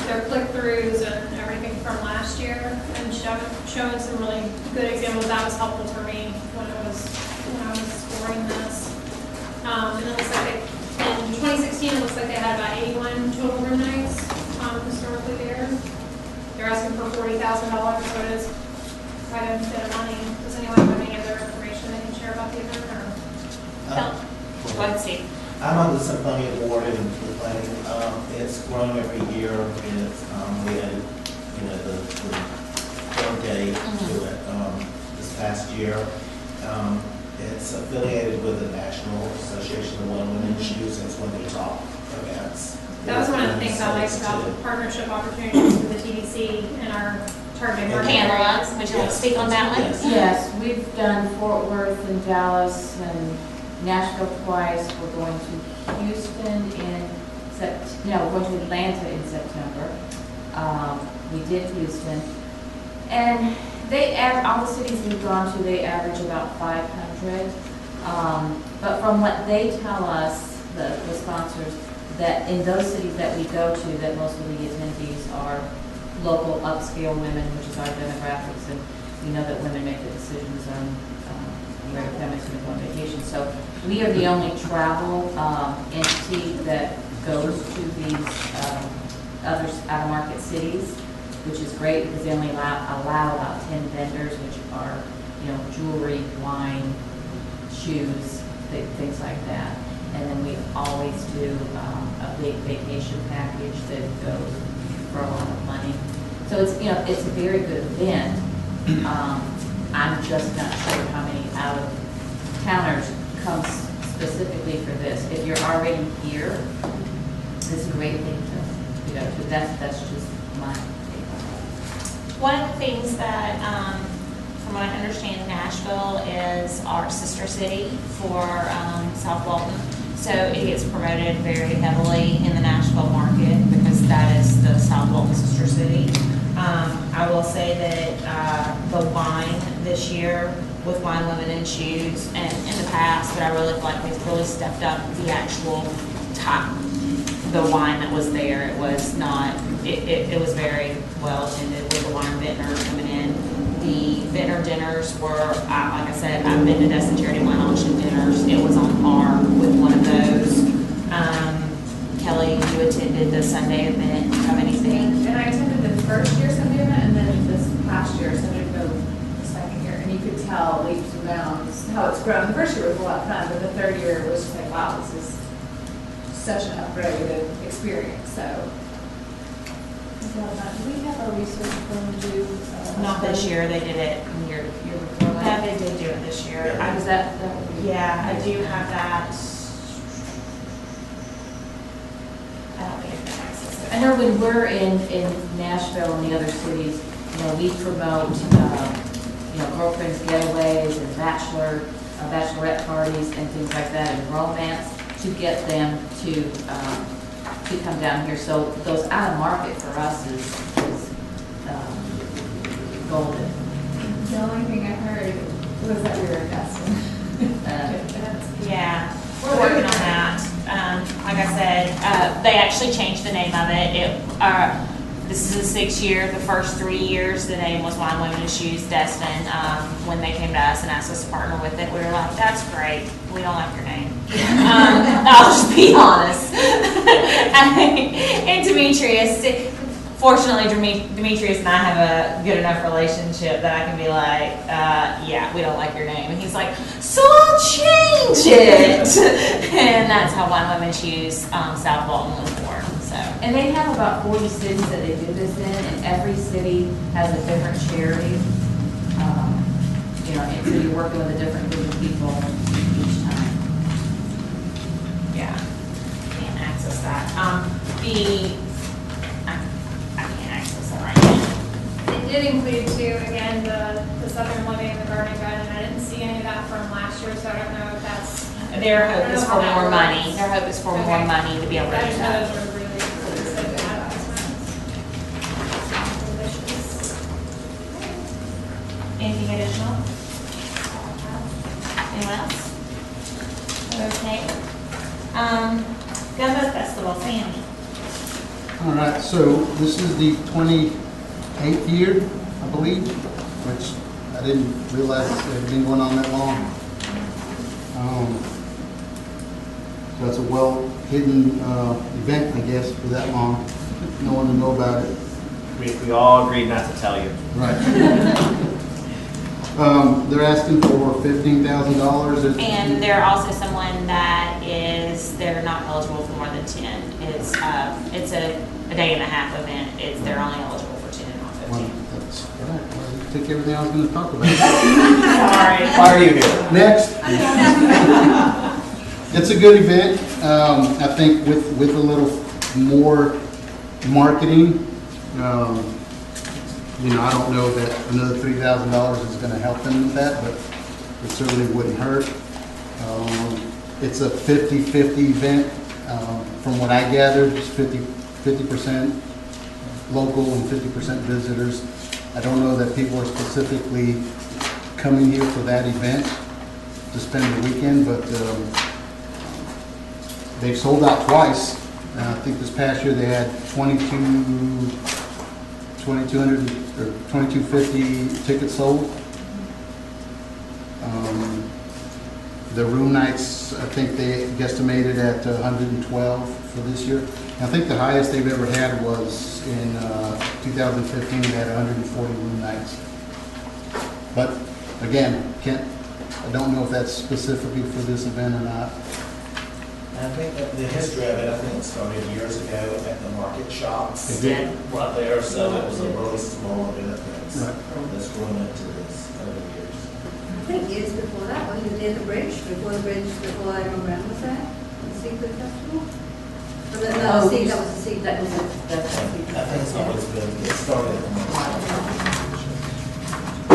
C: their click-throughs and everything from last year, and showing some really good examples. That was helpful for me when I was scoring this. And it looks like in 2016, it looks like they had about 81 total room nights $1,000, so it is quite a bit of money. Does anyone have any other information they can share about the event, or?
J: No. Go ahead, Steve.
N: I'm on the Symphony Award and the planning. It's grown every year. It's, we added, the third day to it this past year. It's affiliated with the National Association of Women in Shoes. It's one of their top events.
C: That was one of the things I liked about the partnership opportunities with the TDC and our targeted market.
J: Pamela, would you like to speak on that one?
I: Yes, we've done Fort Worth and Dallas and Nashville twice. We're going to Houston in we're going to Atlanta in September. We did Houston. And all the cities we've gone to, they average about 500. But from what they tell us, the sponsors, that in those cities that we go to, that most of the attendees are local upscale women, which is our demographics, and we know that women make the decisions on where to come into and go on vacation. So we are the only travel entity that goes to these other out-of-market cities, which is great because they only allow about 10 vendors, which are, jewelry, wine, shoes, things like that. And then we always do a big vacation package that goes for a lot of money. So it's, it's a very good event. I'm just not sure how many out-of-towners come specifically for this. If you're already here, it's a great thing to go to. That's just my take on it.
J: One of the things that, from what I understand, Nashville is our sister city for South Walton. So it gets promoted very heavily in the Nashville market because that is the South Walton sister city. I will say that the wine this year with Wine, Women, and Shoes, and in the past, but I really feel like they've really stepped up the actual the wine that was there. It was not, it was very well attended with the wine vintners coming in. The vintner dinners were, like I said, I've been to Destin Charity Wine Auction dinners. It was on par with one of those. Kelly, you attended the Sunday event. Do you have anything?
K: And I attended the first year Sunday event, and then this past year, so I didn't go the second year. And you could tell leaps and bounds how it's grown. The first year was a lot of fun, but the third year was just like, wow, this is such an upgraded experience. So.
I: Do we have a research firm do?
J: Not this year. They did it year before that. Yeah, they did do it this year. I do have that. I don't think I can access it.
I: I know when we're in Nashville and the other cities, we promote, girlfriends getaways and bachelorette parties and things like that, and romance to get them to come down here. So those out of market for us is golden.
K: The only thing I heard was that we were in Destin.
J: Yeah, we're working on that. Like I said, they actually changed the name of it. This is the 6th year. The first 3 years, the name was Wine, Women, and Shoes Destin. When they came to us and asked us to partner with it, we were like, that's great. We don't like your name. I'll just be honest. And Demetrius, fortunately, Demetrius and I have a good enough relationship that I can be like, yeah, we don't like your name. And he's like, so I'll change it. And that's how Wine, Women, Shoes South Walton was born. So.
I: And they have about 40 cities that they do this in, and every city has a different charity. And so you're working with a different group of people each time.
J: Yeah, can't access that. I can't access that right now.
C: It did include too, again, the Southern Living and the Garden Garden. I didn't see any of that from last year, so I don't know if that's.
J: Their hope is for more money. Their hope is for more money to be able to do that.
C: Those were really good advertisements.
J: Anything additional? Anyone else? Okay. Gumbo Festival, Sammy.
M: All right, so this is the 28th year, I believe, which I didn't realize it had been going on that long. So it's a well-hidden event, I guess, for that long. No one to know about it.
D: We all agreed not to tell you.
M: Right. They're asking for $15,000.
J: And they're also someone that they're not eligible for more than 10. It's a day and a half event. They're only eligible for 10, not 15.
M: Well, that's right. Well, you took everything I was going to talk about.
J: Sorry.
D: Why are you here?
M: Next. It's a good event. I think with a little more marketing, I don't know that another $3,000 is going to help them with that, but it certainly wouldn't hurt. It's a 50-50 event. From what I gathered, it's 50% local and 50% visitors. I don't know that people are specifically coming here for that event to spend the weekend, but they've sold out twice. I think this past year they had 2,200 or 2,250 tickets sold. The room nights, I think they guesstimated at 112 for this year. I think the highest they've ever had was in 2015. They had 140 room nights. But again, I don't know if that's specifically for this event or not.
N: I think that the history of it, I think it started years ago at the market shops.
M: It did.
N: Right there, so it was a really small event that's grown into this over the years.
E: I think years before that, when you were near the bridge, before Iron Brand was there, the Seafood Festival. No, that was the Seafood.
A: That was
N: I think it's always been, it started at the market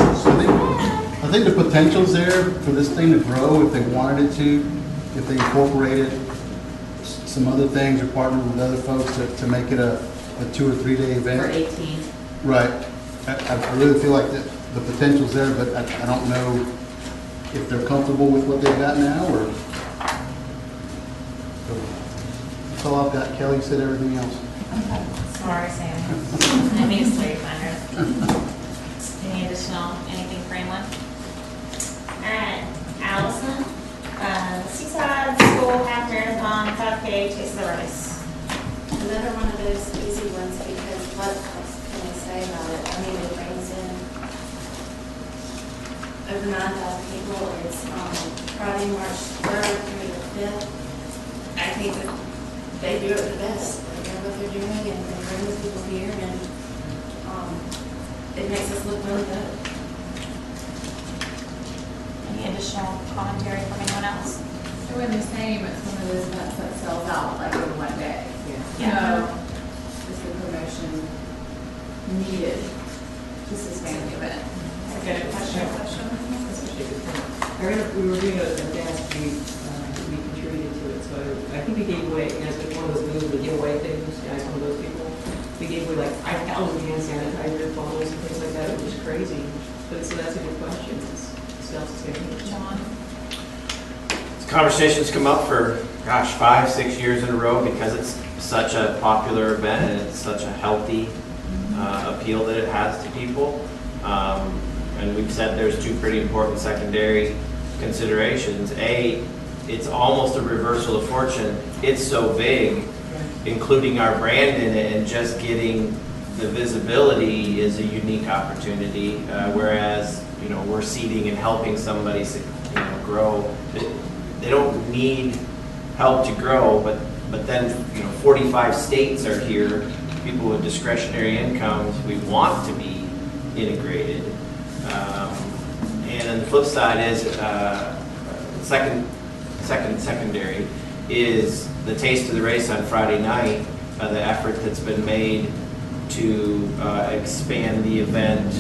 N: shops.
M: So I think the potential's there for this thing to grow if they wanted it to, if they incorporated some other things or partnered with other folks to make it a 2 or 3 day event.
A: For 18.
M: Right. I really feel like the potential's there, but I don't know if they're comfortable with what they've got now, or. So that's all I've got. Kelly said everything else.
J: Sorry, Sam. I think it's 300. Any additional, anything for anyone? All right, Allison. Seaside School Half Marathon 5K Taste of the Rice.
O: Another one of those easy ones, because what else can I say about it? I mean, it brings in over 9,000 people. It's Friday, March 3rd through the 5th. I think that they do it the best. They know what they're doing, and they bring the people here, and it makes us look really good.
J: Any additional commentary from anyone else?
K: So in the same, it's one of those events that sells out like in one day.
J: Yeah.
K: So is the promotion needed to sustain the event?
J: That's a good question.
G: We were doing a dance, we contributed to it, so I think we gave away, it's one of those moves, we give away things, one of those people. We gave away like 5,000 hand sanitizer bottles and things like that, it was crazy. But so that's a good question.
J: John?
D: Conversations come up for, 5-6 years in a row because it's such a popular event and it's such a healthy appeal that it has to people. And we've said there's two pretty important secondary considerations. A, it's almost a reversal of fortune. It's so big, including our brand in it, and just getting the visibility is a unique opportunity, whereas we're seeding and helping somebody grow. They don't need help to grow, but then 45 states are here. People with discretionary incomes, we want to be integrated. And then the flip side is secondary is the Taste of the Race on Friday night. The effort that's been made to expand the event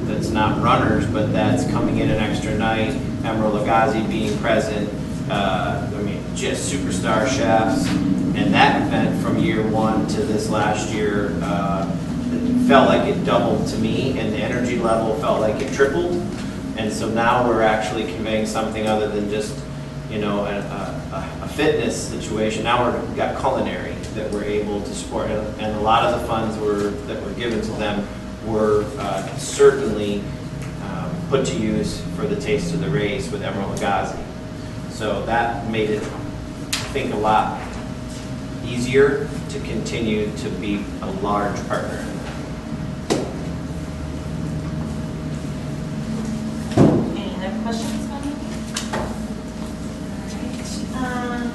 D: that's not runners, but that's coming in an extra night. Emerald Lagasse being present. Just superstar chefs. And that event from year one to this last year felt like it doubled to me, and the energy level felt like it tripled. And so now we're actually conveying something other than just a fitness situation. Now we've got culinary that we're able to support, and a lot of the funds that were given to them were certainly put to use for the Taste of the Race with Emerald Lagasse. So that made it, I think, a lot easier to continue to be a large partner in that.
J: questions about anything? All right.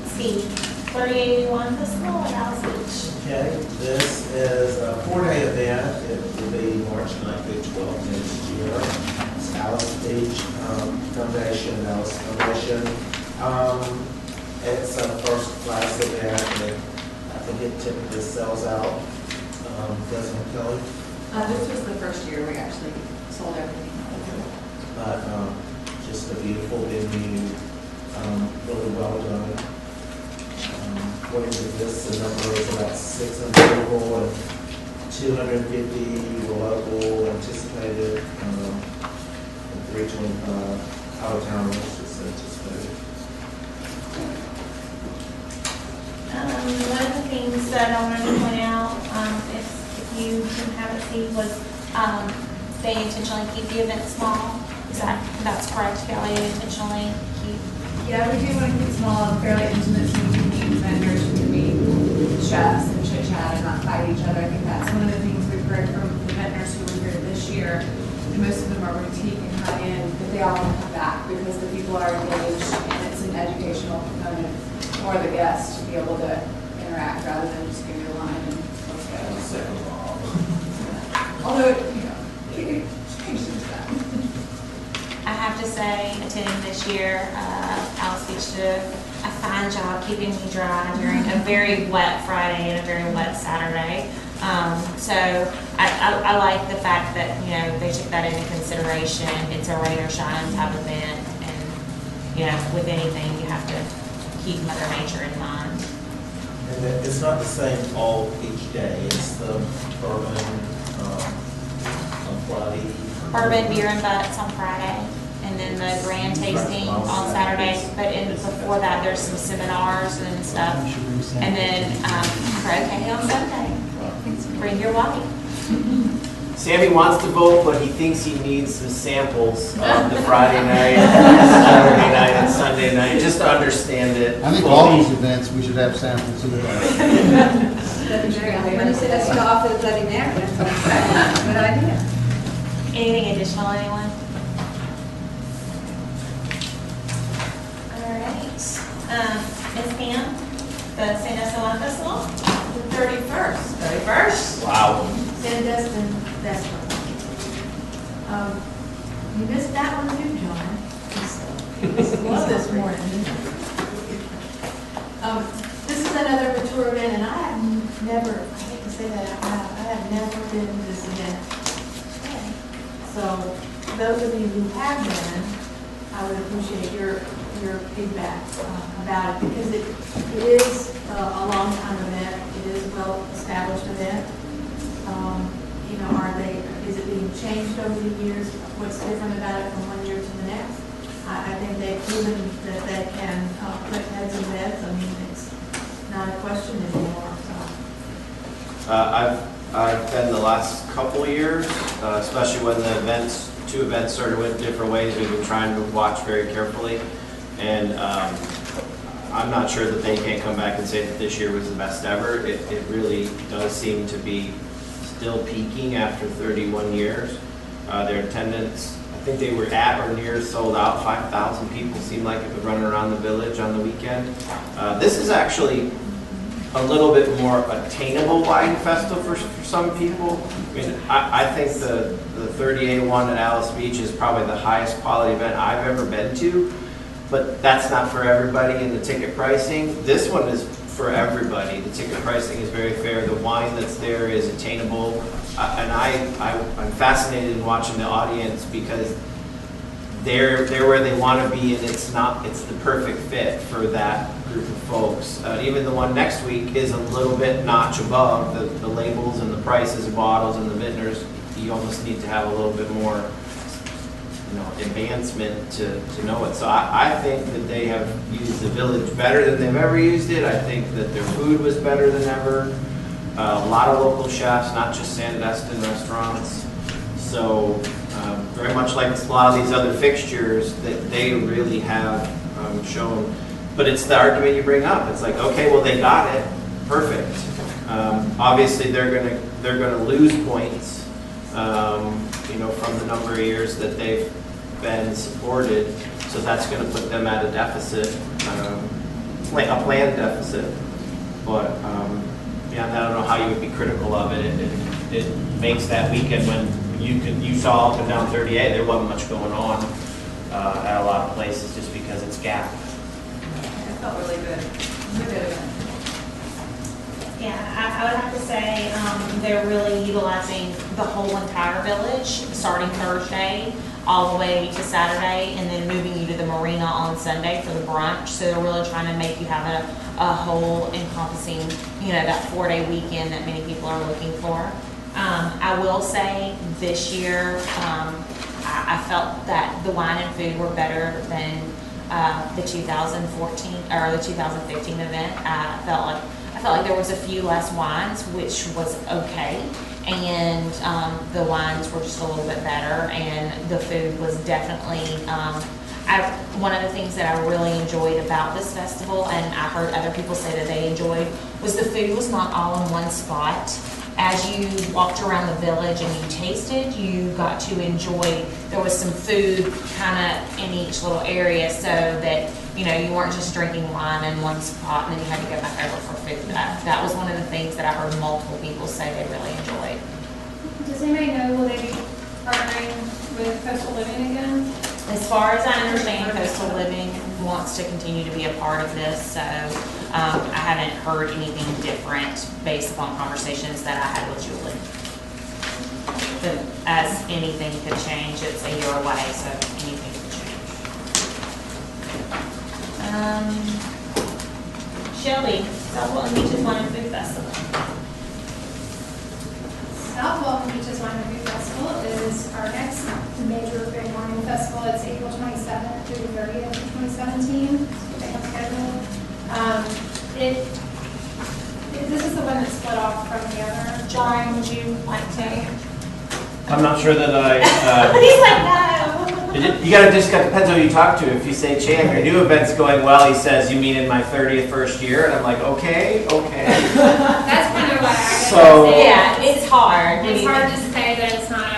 J: Steve, 3881 Festival at Alice Beach.
N: Okay, this is a 4-day event. It will be March 9th through 12th next year. It's Alice Beach Foundation, Alice Foundation. It's a first class event, and I think it typically sells out. Doesn't it, Kelly?
K: This was the first year we actually sold everything.
N: But just a beautiful venue, really well done. According to this, the number is about 600 people and 250 were local, anticipated, and 325 out of town, which is anticipated.
J: One of the things that I wanted to point out, if you didn't have it, Steve, was they intentionally keep the event small. That's correct, Kelly? They intentionally keep.
K: Yeah, we do want to keep it small and fairly intimate so we can meet vendors, we can meet chefs and chit chat and not fight each other. I think that's one of the things we've heard from the vendors who were here this year. Most of them are boutique and high-end, but they all want to come back because the people are engaged and it's an educational component for the guests to be able to interact rather than just give you a line and let's go.
N: Second law.
K: Although, you know, it changes that.
J: I have to say, attending this year, Alice Beach did a fine job keeping me dry during a very wet Friday and a very wet Saturday. So I like the fact that, you know, they took that into consideration. It's a rain or shine type event, and, you know, with anything, you have to keep Mother Nature in mind.
N: And it's not the same all each day. It's the bourbon on Friday.
J: Bourbon, beer, and butts on Friday, and then the grand tasting on Saturday. But before that, there's some seminars and stuff, and then croquet on Sunday. Bring your wife.
D: Sammy wants to vote, but he thinks he needs some samples of the Friday night, Saturday night, and Sunday night, just to understand it.
M: I think all these events, we should have samples of it.
E: When you say let's start with Bloody Mary, that's a good idea.
J: Anything additional, anyone? All right. Ms. Pam, the Sandusky Festival?
F: The 31st.
J: 31st?
D: Wow.
F: Sandusky Festival. You missed that one too, John. This was this morning. This is another mature event, and I have never, I hate to say that out loud, I have never been to this event. So those of you who have been, I would appreciate your feedback about it, because it is a long time event. It is a well-established event. You know, is it being changed over the years? What's different about it from one year to the next? I think they've proven that they can put heads in beds. I mean, it's not a question anymore. So.
D: I've been the last couple years, especially when the two events started with different ways. We've been trying to watch very carefully, and I'm not sure that they can't come back and say that this year was the best ever. It really does seem to be still peaking after 31 years. Their attendance, I think they were at or near sold out. 5,000 people seemed like it was running around the village on the weekend. This is actually a little bit more attainable wine festival for some people. I mean, I think the 38-1 at Alice Beach is probably the highest quality event I've ever been to, but that's not for everybody in the ticket pricing. This one is for everybody. The ticket pricing is very fair. The wine that's there is attainable, and I'm fascinated in watching the audience because they're where they want to be, and it's the perfect fit for that group of folks. Even the one next week is a little bit notch above the labels and the prices of bottles and the vintners. You almost need to have a little bit more, advancement to know it. So I think that they have used the village better than they've ever used it. I think that their food was better than ever. A lot of local chefs, not just Sandusky restaurants. So very much like a lot of these other fixtures that they really have shown. But it's the argument you bring up. It's like, okay, well, they got it, perfect. Obviously, they're gonna lose points you know, from the number of years that they've been supported. So that's going to put them at a deficit, a planned deficit. But yeah, I don't know how you would be critical of it. It makes that weekend when you saw up and down 38, there wasn't much going on at a lot of places just because it's gap.
A: It felt really good. Really good event.
J: Yeah, I would have to say they're really utilizing the whole entire village, starting Thursday all the way to Saturday, and then moving you to the marina on Sunday for the brunch. So they're really trying to make you have a whole encompassing, you know, that 4-day weekend that many people are looking for. I will say this year, I felt that the wine and food were better than the 2014 or the 2015 event. I felt like there was a few less wines, which was okay, and the wines were just a little bit better, and the food was definitely. One of the things that I really enjoyed about this festival, and I heard other people say that they enjoyed, was the food was not all in one spot. As you walked around the village and you tasted, you got to enjoy, there was some food kind of in each little area, so that, you know, you weren't just drinking wine in one spot and then you had to go back over for food. That was one of the things that I heard multiple people say they really enjoyed.
C: Does anybody know, will they be partnering with Coastal Living again?
J: As far as I understand, Coastal Living wants to continue to be a part of this, so I haven't heard anything different based upon conversations that I had with Julie. But as anything could change, it's a year away, so anything could change. Shelby, South Walton Beaches Wine and Food Festival.
C: South Walton Beaches Wine and Food Festival is our next major big wine festival. It's April 27th through the 30th of 2017. That's what they have scheduled. This is the one that's split off from the other.
J: John, would you like to?
D: I'm not sure that
J: He's like, no.
D: You gotta just depends on who you talk to. If you say, Chan, your new event's going well, he says, you mean in my 30th first year? And I'm like, okay.
C: That's kind of what I
D: So,
J: yeah, it's hard.
C: It's hard to say that it's not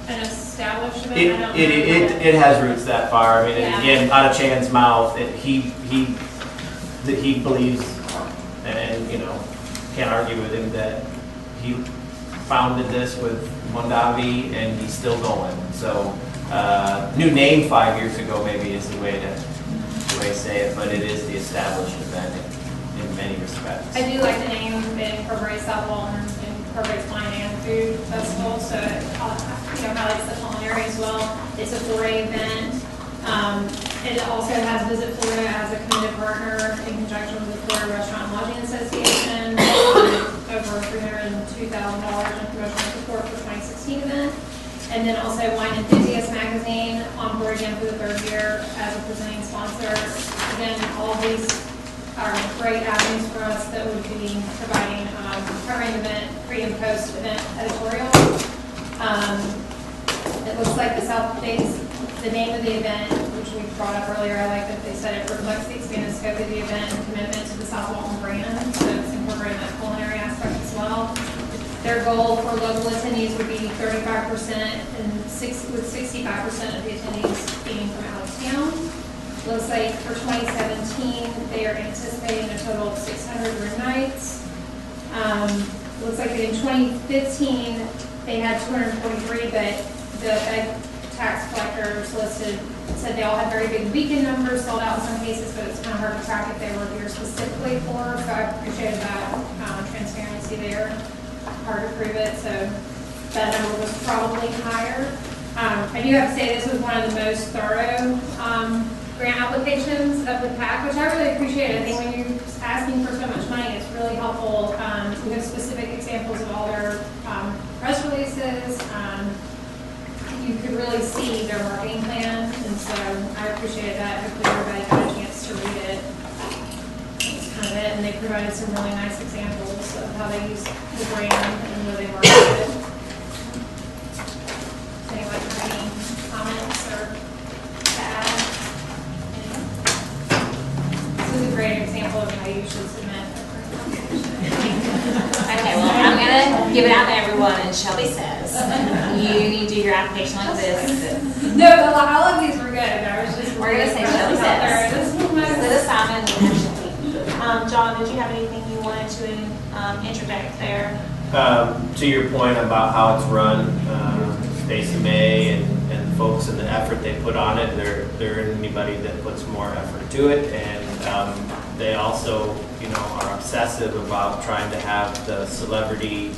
C: an established event.
D: it has roots that far. I mean,
C: Yeah.
D: again, out of Chan's mouth, he believes, and you know, can't argue with him that he founded this with Mondavi and he's still going. So, new name 5 years ago maybe is the way to say it, but it is the established event in many respects.
C: I do like the name. It incorporates South Walton and incorporates wine and food festival, so it highlights the culinary as well. It's a 4-day event. It also has Visit Florida as a committed partner in conjunction with the Florida Restaurant and Lodging Association. Over $302,000 in promotional support for 2016 event. And then also Wine Enthusiast Magazine on board again for the 3rd year as a presenting sponsor. Again, all of these are great avenues for us that would be providing covering event, pre and post event editorial. It looks like the name of the event, which we brought up earlier, I like that they said it reflects the expanded scope of the event and commitment to the South Walton brand. So it's incorporating that culinary aspect as well. Their goal for local attendees would be 35% and with 65% of the attendees being from out of town. Looks like for 2017, they are anticipating a total of 600 room nights. Looks like in 2015, they had 243, but the tax collectors listed said they all had very big weekend numbers, sold out in some cases, but it's kind of hard to track if they were here specifically for. So I appreciated that transparency there. Hard to prove it, so that number was probably higher. I do have to say this was one of the most thorough grant applications of the pack, which I really appreciate. I think when you're asking for so much money, it's really helpful. We have specific examples of all their press releases. You could really see their marketing plan, and so I appreciated that. Hopefully everybody got a chance to read it. That's kind of it, and they provided some really nice examples of how they use the brand and where they market it. Does anyone have any comments or to add? This is a great example of how you should submit a grant application.
J: Okay, well, I'm going to give it out to everyone, and Shelby says, you do your application like this.
C: No, all of these were good. I was just.
J: We're gonna say
C: Chili
J: Chili
C: This was my.
J: Sit aside and John, did you have anything you wanted to interject there?
D: To your point about how it's run, Stacy May and folks and the effort they put on it, there isn't anybody that puts more effort to it, and they also, are obsessive about trying to have the celebrity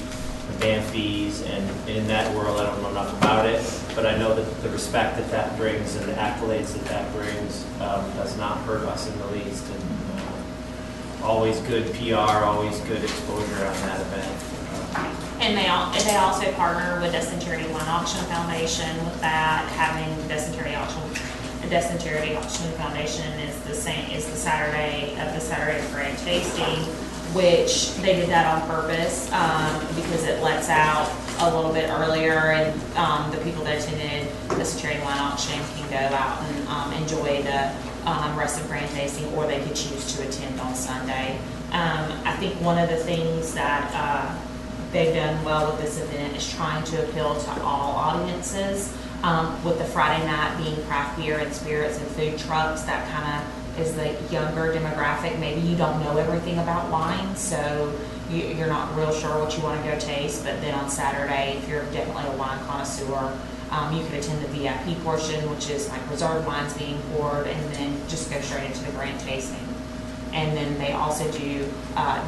D: band fees, and in that world, I don't know enough about it, but I know that the respect that brings and the accolades that brings does not hurt us in the least, and always good PR, always good exposure on that event.
J: And they also partner with Destin Charity Wine Auction Foundation with that, having Destin Charity Auction Foundation is the Saturday of Grand Tasting, which they did that on purpose because it lets out a little bit earlier, and the people that attended Destin Charity Wine Auction can go out and enjoy the rest of Grand Tasting, or they could choose to attend on Sunday. I think one of the things that they've done well with this event is trying to appeal to all audiences. With the Friday night being craft beer and spirits and food trucks, that kind of is the younger demographic. Maybe you don't know everything about wine, so you're not real sure what you want to go taste. But then on Saturday, if you're definitely a wine connoisseur, you could attend the VIP portion, which is like reserved wines being poured, and then just go straight into the grand tasting. And then they also do,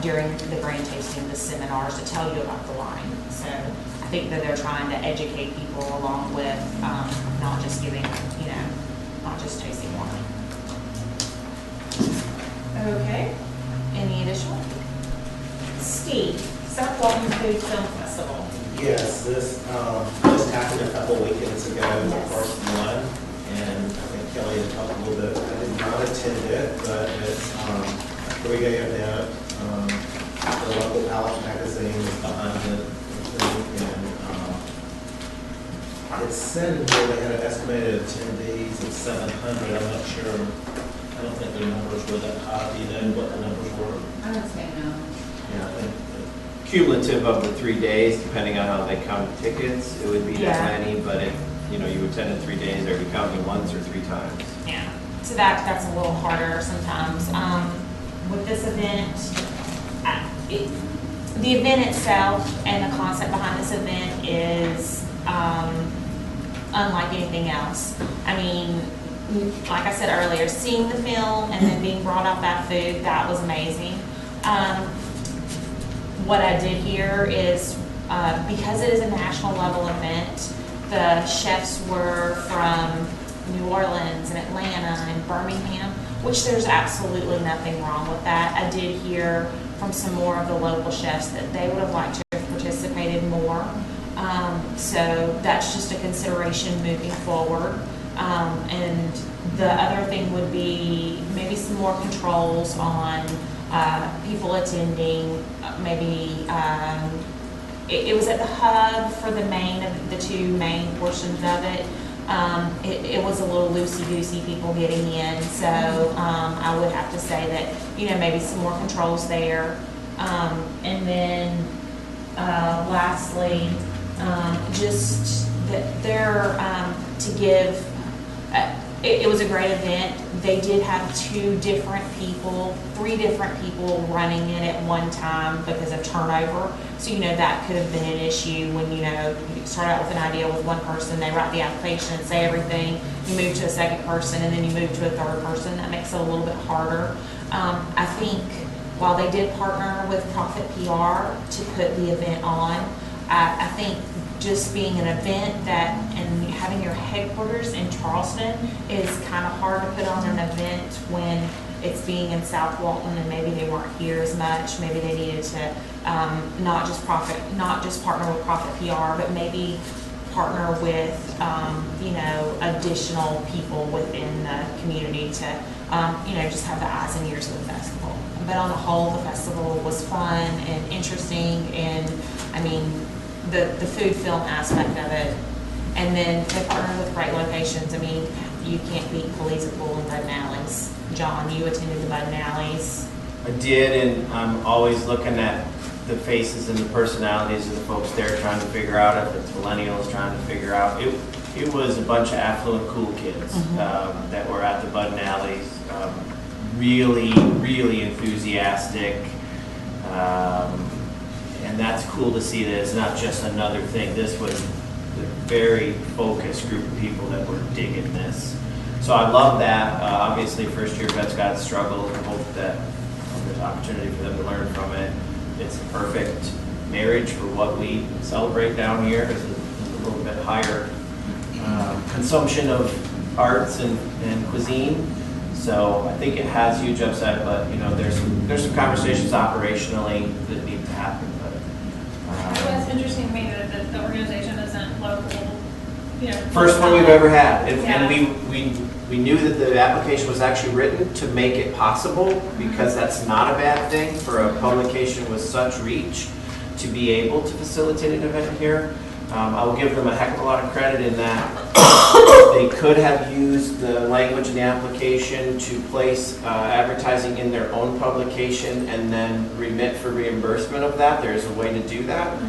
J: during the grand tasting, the seminars to tell you about the wine. So I think that they're trying to educate people along with not just giving, not just tasting wine. Okay. Any additional? Steve, South Walton Food Film Festival.
N: Yes, this just happened a couple weekends ago, the first one, and I think Kelly had talked a little bit. I did not attend it, but it's a 3-day event. The local Palette magazine is behind it, and it said here they had an estimated attendees of 700. I'm not sure. I don't think the numbers were that high. Do you know what the numbers were?
A: I would say no.
N: Yeah, I think.
D: Cumulative of the 3 days, depending on how they count tickets, it would be that many, but if, you attended 3 days, they'd be counting once or 3 times.
J: Yeah, so that's a little harder sometimes. With this event, the event itself and the concept behind this event is unlike anything else. I mean, like I said earlier, seeing the film and then being brought out that food, that was amazing. What I did here is, because it is a national level event, the chefs were from New Orleans and Atlanta and Birmingham, which there's absolutely nothing wrong with that. I did hear from some more of the local chefs that they would have liked to have participated more. So that's just a consideration moving forward. And the other thing would be maybe some more controls on people attending. Maybe it was at the hub for the 2 main portions of it. It was a little loosey-goosey, people getting in, so I would have to say that, maybe some more controls there. And then lastly, just that they're to give, it was a great event. They did have 3 different people running it at one time because of turnover. So, that could have been an issue when, you start out with an idea with one person, they write the application and say everything, you move to a second person, and then you move to a third person. That makes it a little bit harder. I think while they did partner with Profit PR to put the event on, I think just being an event and having your headquarters in Charleston is kind of hard to put on an event when it's being in South Walton and maybe they weren't here as much. Maybe they needed to not just partner with Profit PR, but maybe partner with additional people within the community to just have the eyes and ears of the festival. But on the whole, the festival was fun and interesting, and I mean, the food film aspect of it. And then they partnered with great locations. I mean, you can't beat Palooza Pool and Bud and Alley's. John, you attended the Bud and Alley's.
D: I did, and I'm always looking at the faces and the personalities of the folks there trying to figure out if it's millennials trying to figure out. It was a bunch of affluent, cool kids that were at the Bud and Alleys, really, really enthusiastic. And that's cool to see that it's not just another thing. This was a very focused group of people that were digging this. So I love that. Obviously, first year vets got struggles. I hope that there's opportunity for them to learn from it. It's a perfect marriage for what we celebrate down here. There's a little bit higher consumption of arts and cuisine. So I think it has huge upside, but you know, there's some conversations operationally that need to happen. But
C: It was interesting to me that the organization isn't local, you know.
D: first one we've ever had,
C: Yeah.
D: and we knew that the application was actually written to make it possible, because that's not a bad thing for a publication with such reach to be able to facilitate an event here. I will give them a heck of a lot of credit in that they could have used the language in the application to place advertising in their own publication and then remit for reimbursement of that. There's a way to do that.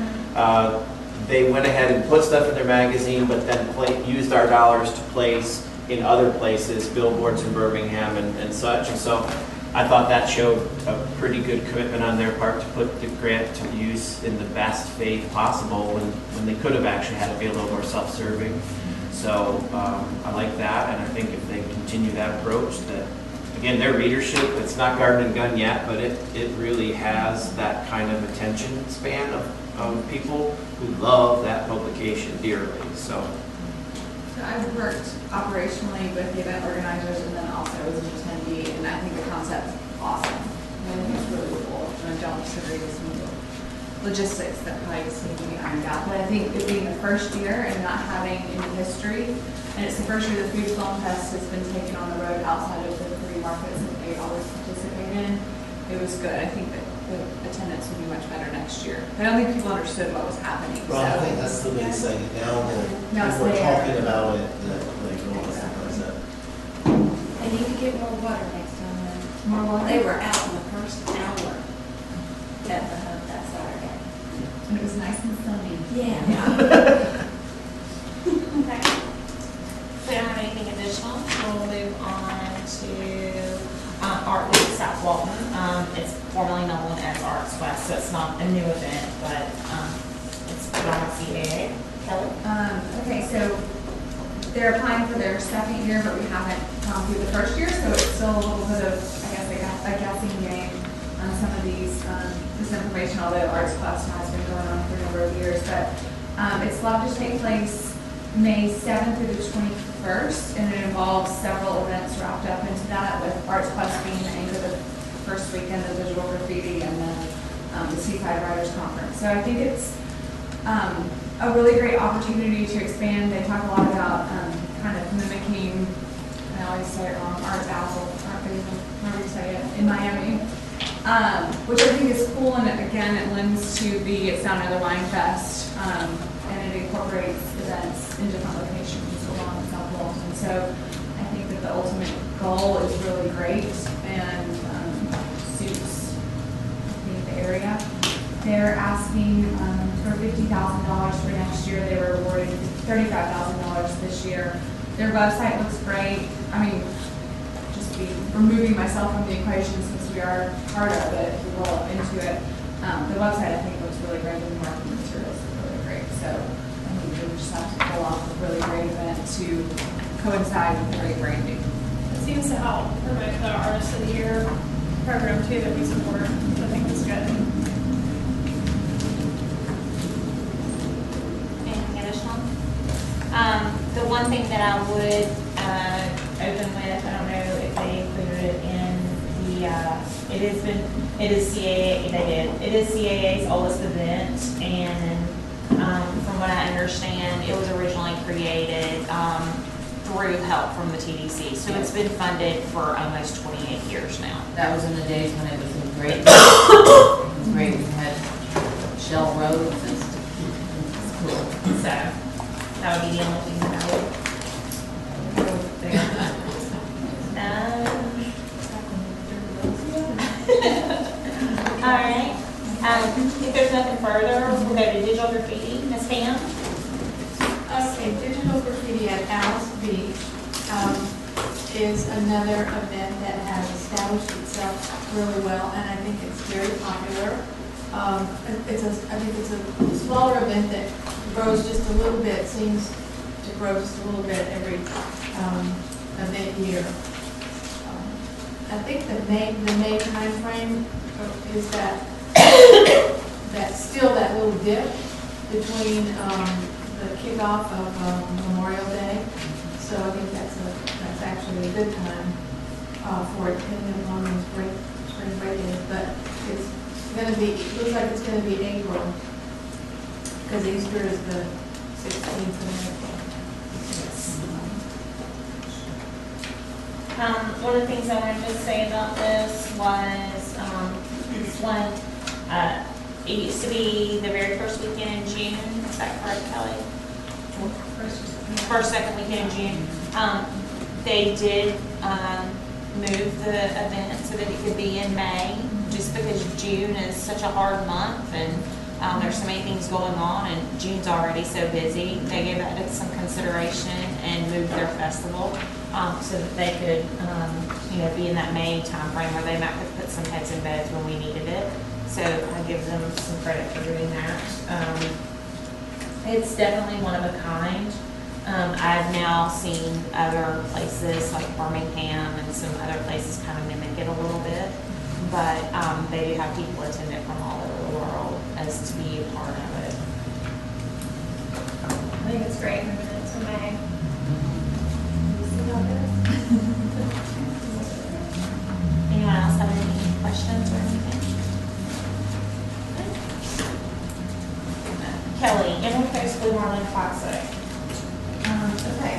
D: They went ahead and put stuff in their magazine, but then used our dollars to place in other places, billboards in Birmingham and such. And so I thought that showed a pretty good commitment on their part to put the grant to use in the best faith possible when they could have actually had to be a little more self-serving. So I like that, and I think if they continue that approach, that again, their readership, it's not garden and gun yet, but it really has that kind of attention span of people who love that publication dearly. So
K: I've worked operationally with the event organizers and then also as an attendee, and I think the concept's awesome. I think it's really cool, and I don't disagree with some of the logistics that probably just need to be ironed out. But I think it being the first year and not having any history, and it's the first year the Food Film Fest has been taken on the road outside of the 3 markets that they always participate in, it was good. I think that the attendance will be much better next year. I don't think people understood what was happening.
N: Well, I
K: so.
N: think that's the biggest thing. Now
K: Now it's
N: that we're
K: there.
N: talking about it, that like, no one's surprised that.
B: And you could get more water next time.
K: More water?
B: They were out in the first hour at the hub that Saturday.
K: And it was nice and sunny.
B: Yeah.
J: Okay. If we don't have anything additional, we'll move on to Art Week South Walton. It's formerly known as Arts West, so it's not a new event, but it's put on CAA. Kelly?
K: Okay, so they're applying for their second year, but we haven't gone through the first year, so it's still a little bit of, I guess, a guessing game on some of this information, although Arts Quest has been going on for a number of years. But it's slated to take place May 7th through the 21st, and it involves several events wrapped up into that, with Arts Quest being the anchor the first weekend, the visual graffiti, and then the Seaside Writers Conference. So I think it's a really great opportunity to expand. They talk a lot about kind of mimicking, I always say it wrong, Art Basel, however you say it, in Miami, which I think is cool, and again, it lends to It's Down Another Wine Fest, and it incorporates events in different locations along South Walton. So I think that the ultimate goal is really great and suits the area. They're asking for $50,000 for next year. They were awarded $35,000 this year. Their website looks great. I mean, just removing myself from the equation since we are part of it, if we roll into it. The website, I think, looks really great, and the marketing materials look really great. So I think we just have to pull off a really great event to coincide with great branding.
C: It seems to help promote the Artist of the Year program too that we support. So I think it's good.
J: Anything additional? The one thing that I would open with, I don't know if they included it in the, it is CAA, they did. It is CAA's oldest event, and from what I understand, it was originally created through help from the TDC. So it's been funded for almost 28 years now.
A: That was in the days when it was in great. It was great. We had shell roads and stuff. It's cool.
J: So that would be the only thing that I would put there. All right. If there's nothing further, we'll go to digital graffiti. Ms. Pam?
F: Okay, Digital Graffiti at Alice Beach is another event that has established itself really well, and I think it's very popular. I think it's a smaller event that grows just a little bit, seems to grow just a little bit every event year. I think the main time frame is that still that little dip between the kickoff of Memorial Day. So I think that's actually a good time for it, depending on when spring break is. But it's going to be, it looks like it's going to be April, because Easter is the 16th of April.
J: One of the things I wanted to say about this was, this one, it used to be the very first weekend in June. Is that correct, Kelly? First, second weekend in June. They did move the event so that it could be in May, just because June is such a hard month and there's so many things going on, and June's already so busy. They gave that some consideration and moved their festival so that they could, be in that May timeframe where they might have put some heads in beds when we needed it. So I give them some credit for doing that. It's definitely one of a kind. I've now seen other places like Birmingham and some other places kind of mimic it a little bit, but they do have people attend it from all over the world as to be a part of it.
C: I think it's great moving it to May.
J: Anyone else have any questions or anything? Kelly, Emerald Coast Blue Marlin Classic.
K: Okay.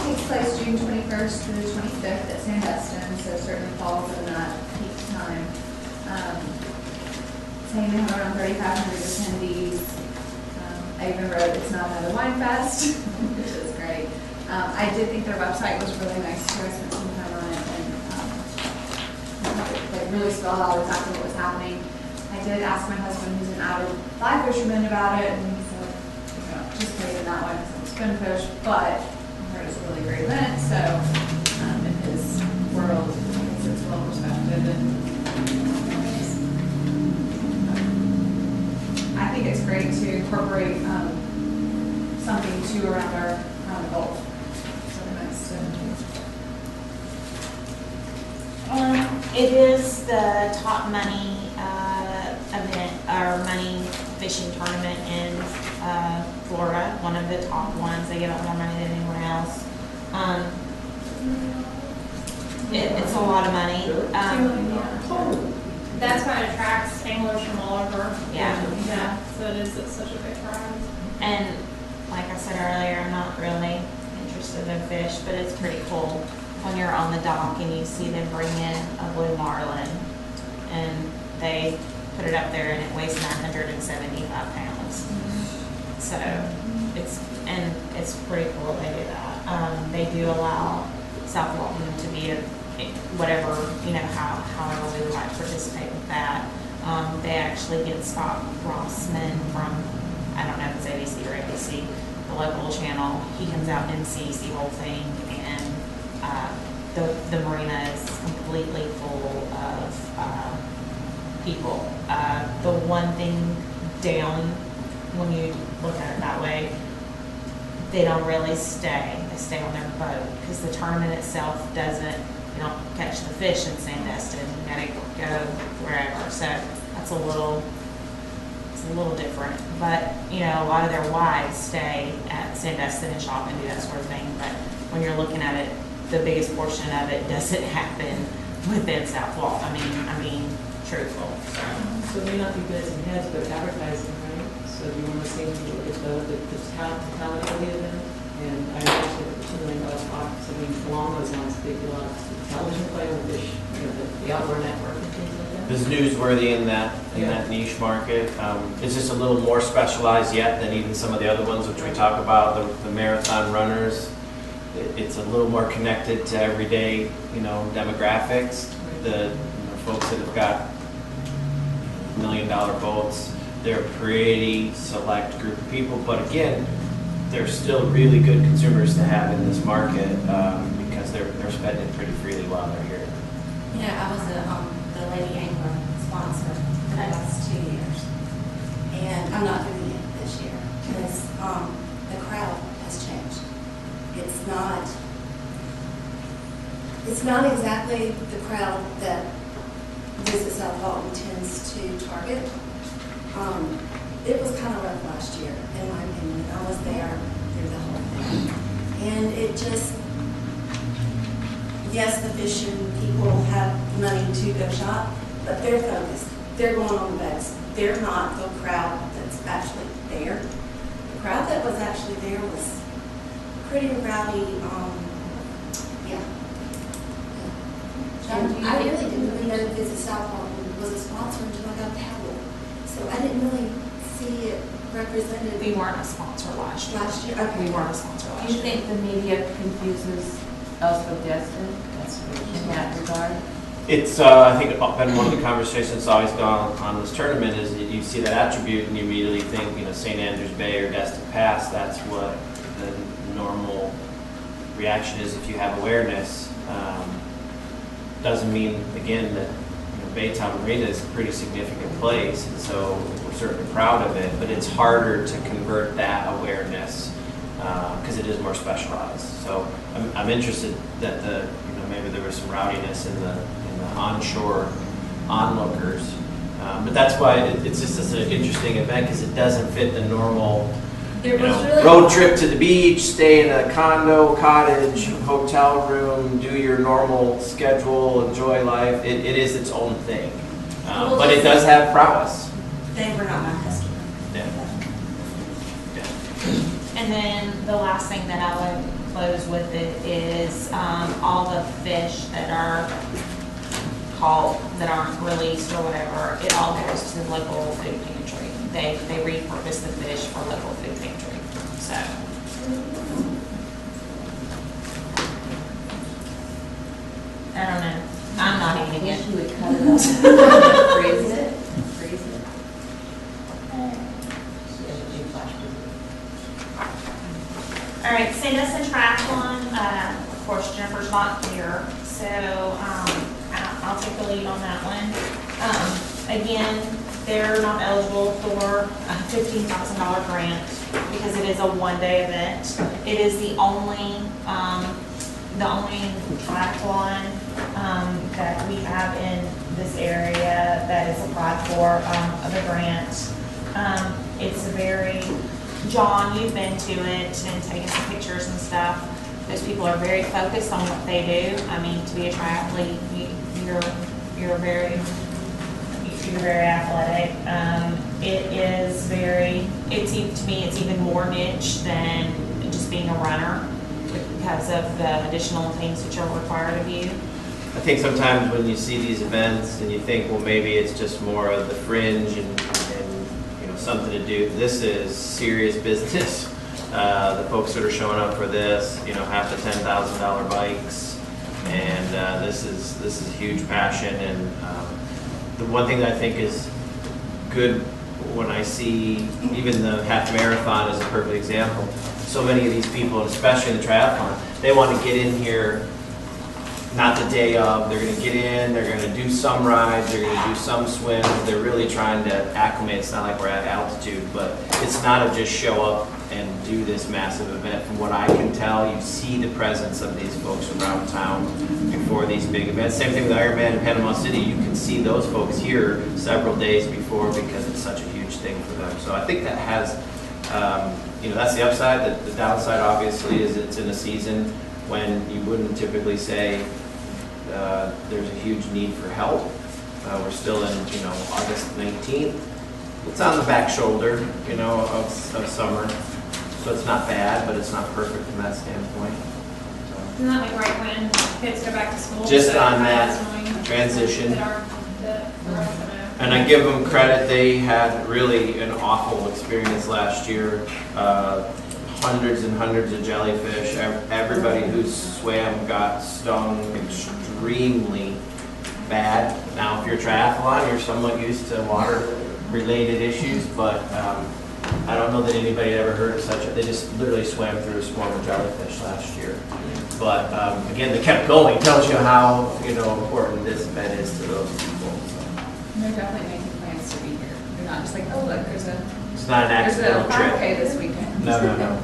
K: Takes place June 21st through the 25th at Sandestin, so certainly falls in that peak time. Saying they have around 3,500 attendees. I even wrote it's not another wine fest, which is great. I did think their website was really nice too. I spent some time on it and they really spelled out exactly what was happening. I did ask my husband, who's an avid fly fisherman, about it, and he said, participate in that one because it's spin fish, but I heard it's a really great event, so in his world, I guess it's well respected. And I think it's great to incorporate something too around the Gulf. So nice to.
J: It is the top money event or money fishing tournament in Florida, one of the top ones. They give out more money than anywhere else. It's a lot of money.
C: That's why it attracts anglers from all over.
J: Yeah.
C: Yeah. So it's such a big prize.
J: And like I said earlier, I'm not really interested in fish, but it's pretty cool when you're on the dock and you see them bring in a blue marlin and they put it up there and it weighs 975 pounds. So it's pretty cool they do that. They do allow South Walton to be whatever, however we would like to participate with that. They actually get Scott Rossman from, I don't know if it's ABC or ABC, the local channel. He comes out and MCs the whole thing, and the marina is completely full of people. The one thing down, when you look at it that way, they don't really stay. They stay on their boat because the tournament itself doesn't, you don't catch the fish in Sandestin. You gotta go wherever. So that's a little different. But, a lot of their wives stay at Sandestin and shop and do that sort of thing. But when you're looking at it, the biggest portion of it doesn't happen within South Walton. I mean, truthful.
G: So it may not be beds and heads, but advertising, right? So do you want to say look at the talent of the event? And I imagine $2 million box, along those lines, they do a lot of television play on the outdoor network and things like that.
D: It's newsworthy in that niche market. It's just a little more specialized yet than even some of the other ones which we talk about, the marathon runners. It's a little more connected to everyday, demographics. The folks that have got million-dollar boats. They're a pretty select group of people, but again, they're still really good consumers to have in this market because they're spending pretty freely while they're here.
O: I was the Lady Angler sponsor for the last 2 years. And I'm not doing it this year because the crowd has changed. It's not exactly the crowd that Visit South Walton tends to target. It was kind of rough last year, in my opinion. I was there through the whole thing. And it just, yes, the fishing people have money to go shop, but they're focused. They're going on the boats. They're not the crowd that's actually there. The crowd that was actually there was pretty rowdy. I really didn't really know Visit South Walton was a sponsor until I got a tablet. So I didn't really see it represented.
K: We weren't a sponsor last year.
O: Last year? Okay.
K: We weren't a sponsor last
A: Do you
K: year.
A: think the media confuses us with Destin in that regard?
D: It's, I think, been one of the conversations that's always gone on this tournament is that you see that attribute and you immediately think, St. Andrews Bay or Destin Pass, that's what the normal reaction is if you have awareness. Doesn't mean, again, that Baytown Marina is a pretty significant place, and so we're certainly proud of it, but it's harder to convert that awareness because it is more specialized. So I'm interested that maybe there was some rowdiness in the onshore onlookers, but that's why it's just such an interesting event because it doesn't fit the normal road trip to the beach, stay in a condo, cottage, hotel room, do your normal schedule, enjoy life. It is its own thing, but it does have prowess.
O: They were not my customer.
J: And then the last thing that I would close with it is all the fish that are caught that aren't released or whatever. It all goes to the local food pantry. They repurpose the fish for local food pantry. So. I don't know. I'm not eating it.
A: You would cut it up. Freeze it. Freeze it.
J: All right, St. Triathlon, of course, Jennifer's not here, so I'll take the lead on that one. Again, they're not eligible for a $15,000 grant because it is a one-day event. It is the only triathlon that we have in this area that is applied for the grant. It's a very, John, you've been to it and taken some pictures and stuff. Those people are very focused on what they do. I mean, to be a triathlete, you're very athletic. To me, it's even more niche than just being a runner because of the additional things which are required of you.
D: I think sometimes when you see these events and you think, well, maybe it's just more of the fringe and something to do. This is serious business. The folks that are showing up for this, have the $10,000 bikes, and this is a huge passion. And the one thing that I think is good when I see even the half marathon is a perfect example. So many of these people, and especially in the triathlon, they want to get in here. Not the day of, they're going to get in, they're going to do some rides, they're going to do some swims, they're really trying to acclimate. It's not like we're at altitude, but it's not a just show up and do this massive event. From what I can tell, you see the presence of these folks around town before these big events. Same thing with Ironman in Panama City, you can see those folks here several days before because it's such a huge thing for them. So I think that has, that's the upside. The downside obviously is it's in a season when you wouldn't typically say, there's a huge need for help. We're still in, August 19th. It's on the back shoulder, of summer. So it's not bad, but it's not perfect from that standpoint.
C: Isn't that like right when kids go back to school?
D: Just
C: So
D: on
C: that's
D: that
C: annoying.
D: transition.
C: that are
D: And I give them credit. They had really an awful experience last year. Hundreds and hundreds of jellyfish. Everybody who swam got stung extremely bad. Now, if you're triathlon, you're somewhat used to water-related issues, but I don't know that anybody had ever heard of such a, they just literally swam through a swarm of jellyfish last year. But again, they kept going, tells you how, important this event is to those people. So.
K: They're definitely making plans to be here. They're not just like, oh, look,
D: It's not an accidental
K: there's a
D: trip.
K: 5K this weekend.
D: No.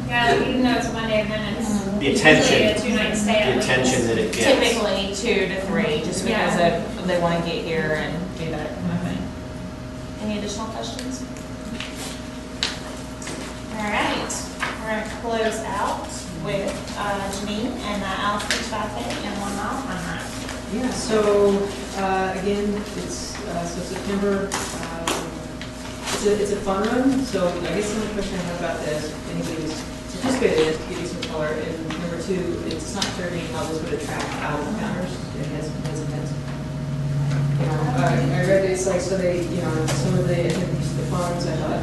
J: Yeah, even though it's a Monday event, it's
D: The attention,
J: usually a 2-night stay at
D: the attention
J: least.
D: that it gets.
J: Typically 2 to 3, just because they want to get here and do that kind of thing. Any additional questions? All right, we're going to close out with Janine and Alice Beach 5K and 1 mile run run.
G: Yeah, so again, it's so September, it's a fun run, so I guess the only question I have about this, if anybody's participated in it, to give you some color, and number 2, it's not clear to me how this would attract out-of-towners. It has events. I read this, like, so they, some of the attendees to the funds, I thought,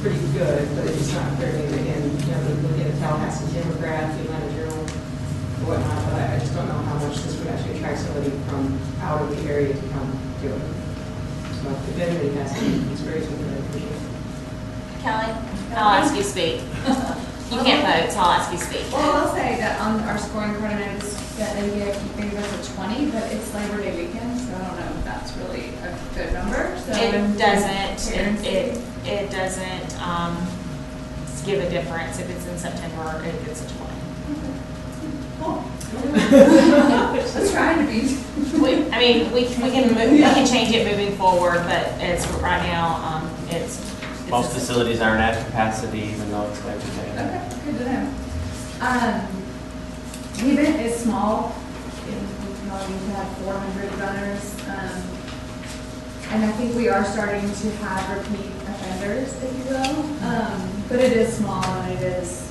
G: pretty good, but it's not clear to me, again, looking at Tallahassee Democrat, the Atlanta Journal, or whatnot, but I just don't know how much this would actually attract somebody from out of the area to come do it. So if anybody has any experience with it, I appreciate it.
J: Kelly, I'll ask you to speak. You can't vote, so I'll ask you to speak.
K: Well, I'll say that on our scoring card, I noticed that they gave us a 20, but it's Labor Day weekend, so I don't know if that's really a good number. So
J: It doesn't give a difference if it's in September or if it's a 20.
K: Let's try to be.
J: We can change it moving forward, but it's right now, it's
D: Most facilities aren't at capacity, even though it's Labor Day.
K: Okay, good to know. The event is small. We probably need to have 400 runners. And I think we are starting to have repeat offenders, if you will. But it is small and it is,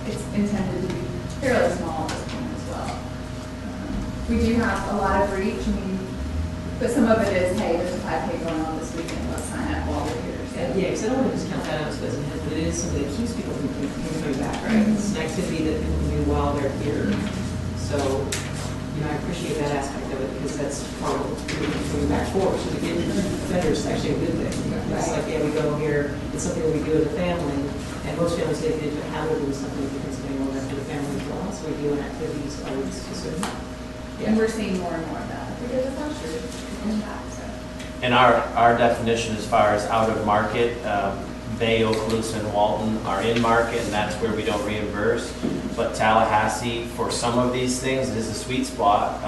K: it's intended to be fairly small at this point as well. We do have a lot of reach, but some of it is, hey, there's a 5K going on this weekend, let's sign up while we're here. So.
G: Yeah, because I don't want to discount that out as an event, but it is something that keeps people from coming back, right? It's an activity that people do while they're here. So, I appreciate that aspect of it because that's part of coming back forward. So to get offenders is actually a good thing. It's like, yeah, we go here, it's something that we do as a family, and most families say they do habit of doing something because they know that for the family as well. So we do an activity, so it's just a,
K: And we're seeing more and more of that. We did it last year.
D: And our definition as far as out of market, Bay, Okaloosa, and Walton are in market, and that's where we don't reimburse. But Tallahassee, for some of these things, is a sweet spot,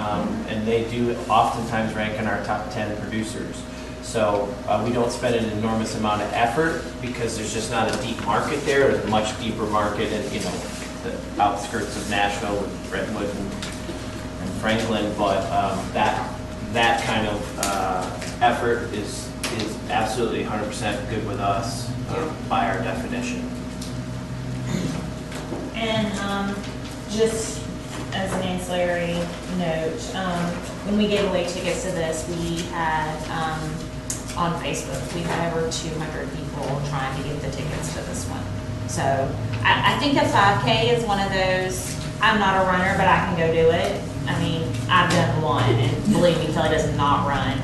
D: and they do oftentimes rank in our top 10 producers. So we don't spend an enormous amount of effort because there's just not a deep market there. There's a much deeper market in the outskirts of Nashville with Brentwood and Franklin, but that kind of effort is absolutely 100% good with us by our definition.
J: And just as an ancillary note, when we gave away tickets to this, we had on Facebook, we had over 200 people trying to get the tickets to this one. So I think a 5K is one of those, I'm not a runner, but I can go do it. I mean, I've done one, and believe me, Kelly does not run.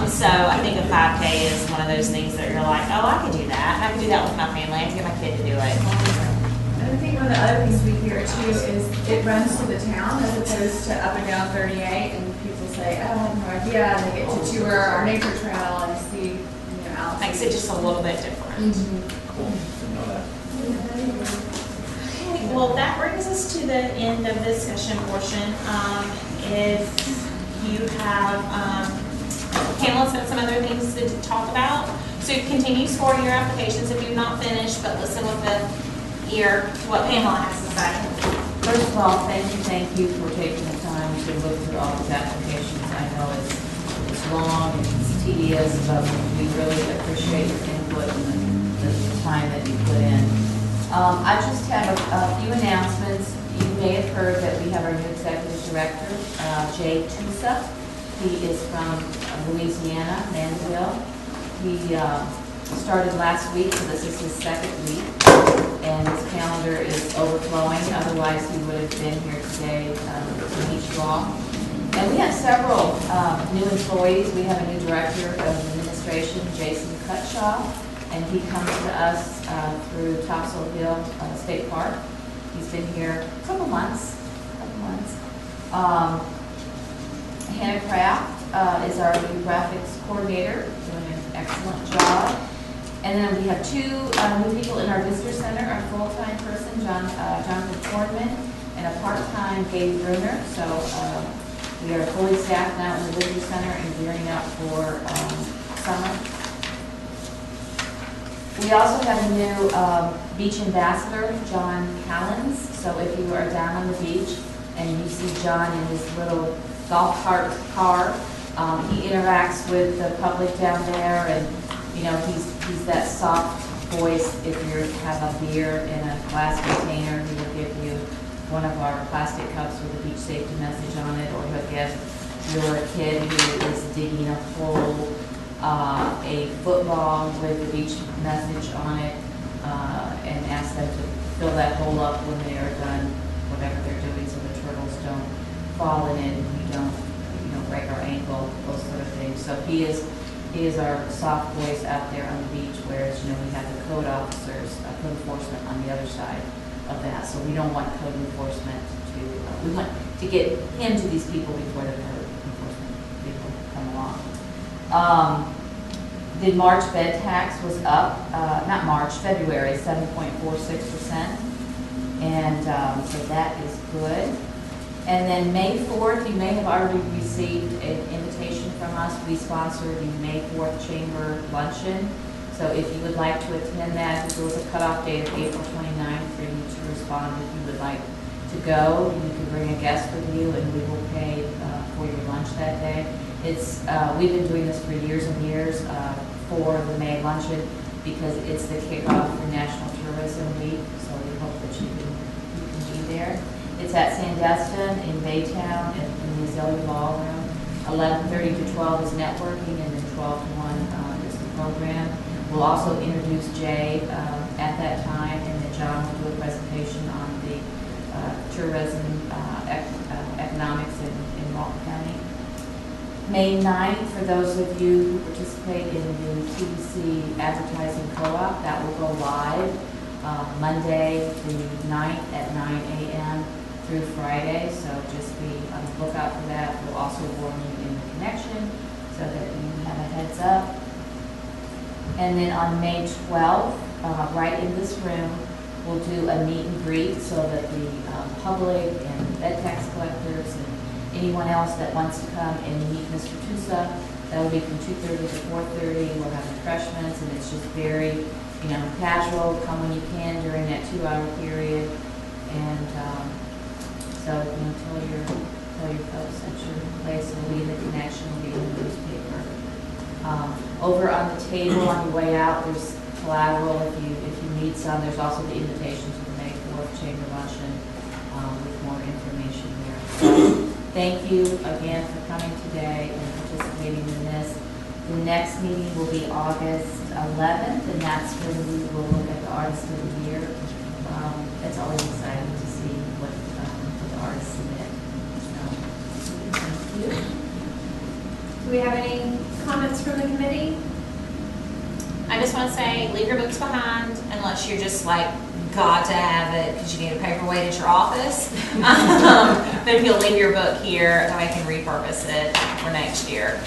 J: So I think a 5K is one of those things that you're like, oh, I could do that. I could do that with my family. I can get my kid to do it.
K: And I think one of the other things we hear too is it runs through the town as opposed to up and down 38, and people say, oh, I have no idea, and they get to tour our nature trail and see, Alice.
J: Makes it just a little bit different.
D: Cool. Didn't know that.
J: Okay, well, that brings us to the end of the discussion portion. If you have, Pamela's got some other things to talk about. So continue scoring your applications if you've not finished, but listen with the ear to what Pamela has to say.
A: First of all, thank you for taking the time to look through all these applications. I know it's long and it's tedious, but we really appreciate your input and the time that you put in. I just have a few announcements. You may have heard that we have our new executive director, Jay Tusa. He is from Louisiana, Mandeville. He started last week, so this is his second week, and his calendar is overflowing. Otherwise, he would have been here today to meet you all. And we have several new employees. We have a new director of administration, Jason Cutshaw, and he comes to us through Topsail Hill State Park. He's been here a couple months. Hannah Kraft is our new graphics coordinator, doing an excellent job. And then we have two new people in our visitor center, a full-time person, Jonathan Kornman, and a part-time Gabe Bruner. So we are fully staffed now in the visitor center and gearing up for summer. We also have a new beach ambassador, John Callens. So if you are down on the beach and you see John in his little golf cart car, he interacts with the public down there, and you know, he's that soft voice. If you have a beer in a glass container, he will give you one of our plastic cups with a beach safety message on it, or he'll give your kid who is digging a hole a football with a beach message on it, and ask them to fill that hole up when they are done whatever they're doing, so the turtles don't fall in it and we don't, break our ankle, those sort of things. So he is our soft voice out there on the beach, whereas, we have the code officers, code enforcement on the other side of that. So we don't want code enforcement to, we want to get him to these people before the code enforcement people come along. The March bed tax was up, not March, February, 7.46%. And so that is good. And then May 4th, you may have already received an invitation from us. We sponsor the May 4th Chamber Luncheon. So if you would like to attend that, there was a cutoff date of April 29th for you to respond if you would like to go. You can bring a guest with you and we will pay for your lunch that day. We've been doing this for years and years for the May luncheon because it's the kickoff for National Tourism Week. So we hope that you can be there. It's at Sandestin in Baytown in the Azalea Ballroom. 11:30 to 12 is networking, and then 12 to 1 is the program. We'll also introduce Jay at that time, and then John will do a presentation on the tourism economics in Walton County. May 9th, for those of you who participate in the TDC advertising co-op, that will go live Monday the 9th at 9 a.m. through Friday, so just be on the lookout for that. We'll also warn you in the connection so that you have a heads up. And then on May 12th, right in this room, we'll do a meet and greet so that the public and bed tax collectors and anyone else that wants to come and meet Mr. Tusa, that will be from 2:30 to 4:30. We'll have refreshments, and it's just very, casual. Come when you can during that 2-hour period. And so, tell your folks at your place. It'll be in the connection, will be in the newspaper. Over on the table on your way out, there's collateral if you need some. There's also the invitation to the May 4th Chamber Luncheon with more information there. So, thank you again for coming today and participating in this. The next meeting will be August 11th, and that's when we will look at the Artist of the Year. It's always exciting to see what the artists submit. So, thank you.
C: Do we have any comments from the committee?
J: I just want to say, leave your books behind unless you're just got to have it because you need a paperweight at your office. But if you'll leave your book here, then I can repurpose it for next year.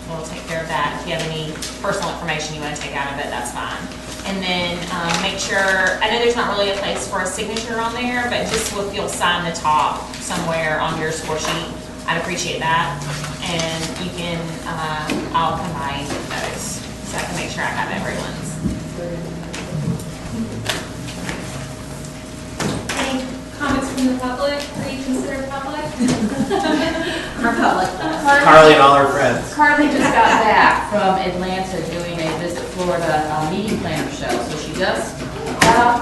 J: We'll take care of that. If you have any personal information you want to take out of it, that's fine. And then make sure, I know there's not really a place for a signature on there, but just if you'll sign the top somewhere on your score sheet, I'd appreciate that. And you can, I'll come by and get those so I can make sure I have everyone's.
C: Any comments from the public? Are you considered public?
A: Our public.
D: Carly and all her friends.
A: Carly just got back from Atlanta doing a Visit Florida meeting planner show, so she just got off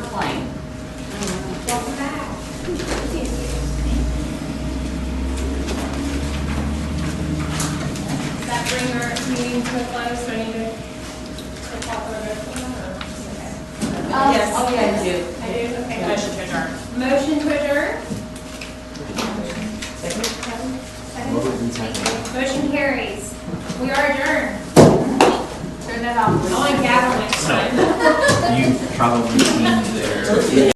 A: the plane.
C: Welcome back. Does that bring our meeting to a close? Do I need to call for a vote?
A: Yes. Oh, yeah, I do.
C: I do? Okay.
J: Motion to adjourn.
C: Motion to adjourn?
A: Second.
C: Motion carries. We are adjourned.
I: Turn that off.
C: Only gavel next time.
P: You've probably seen their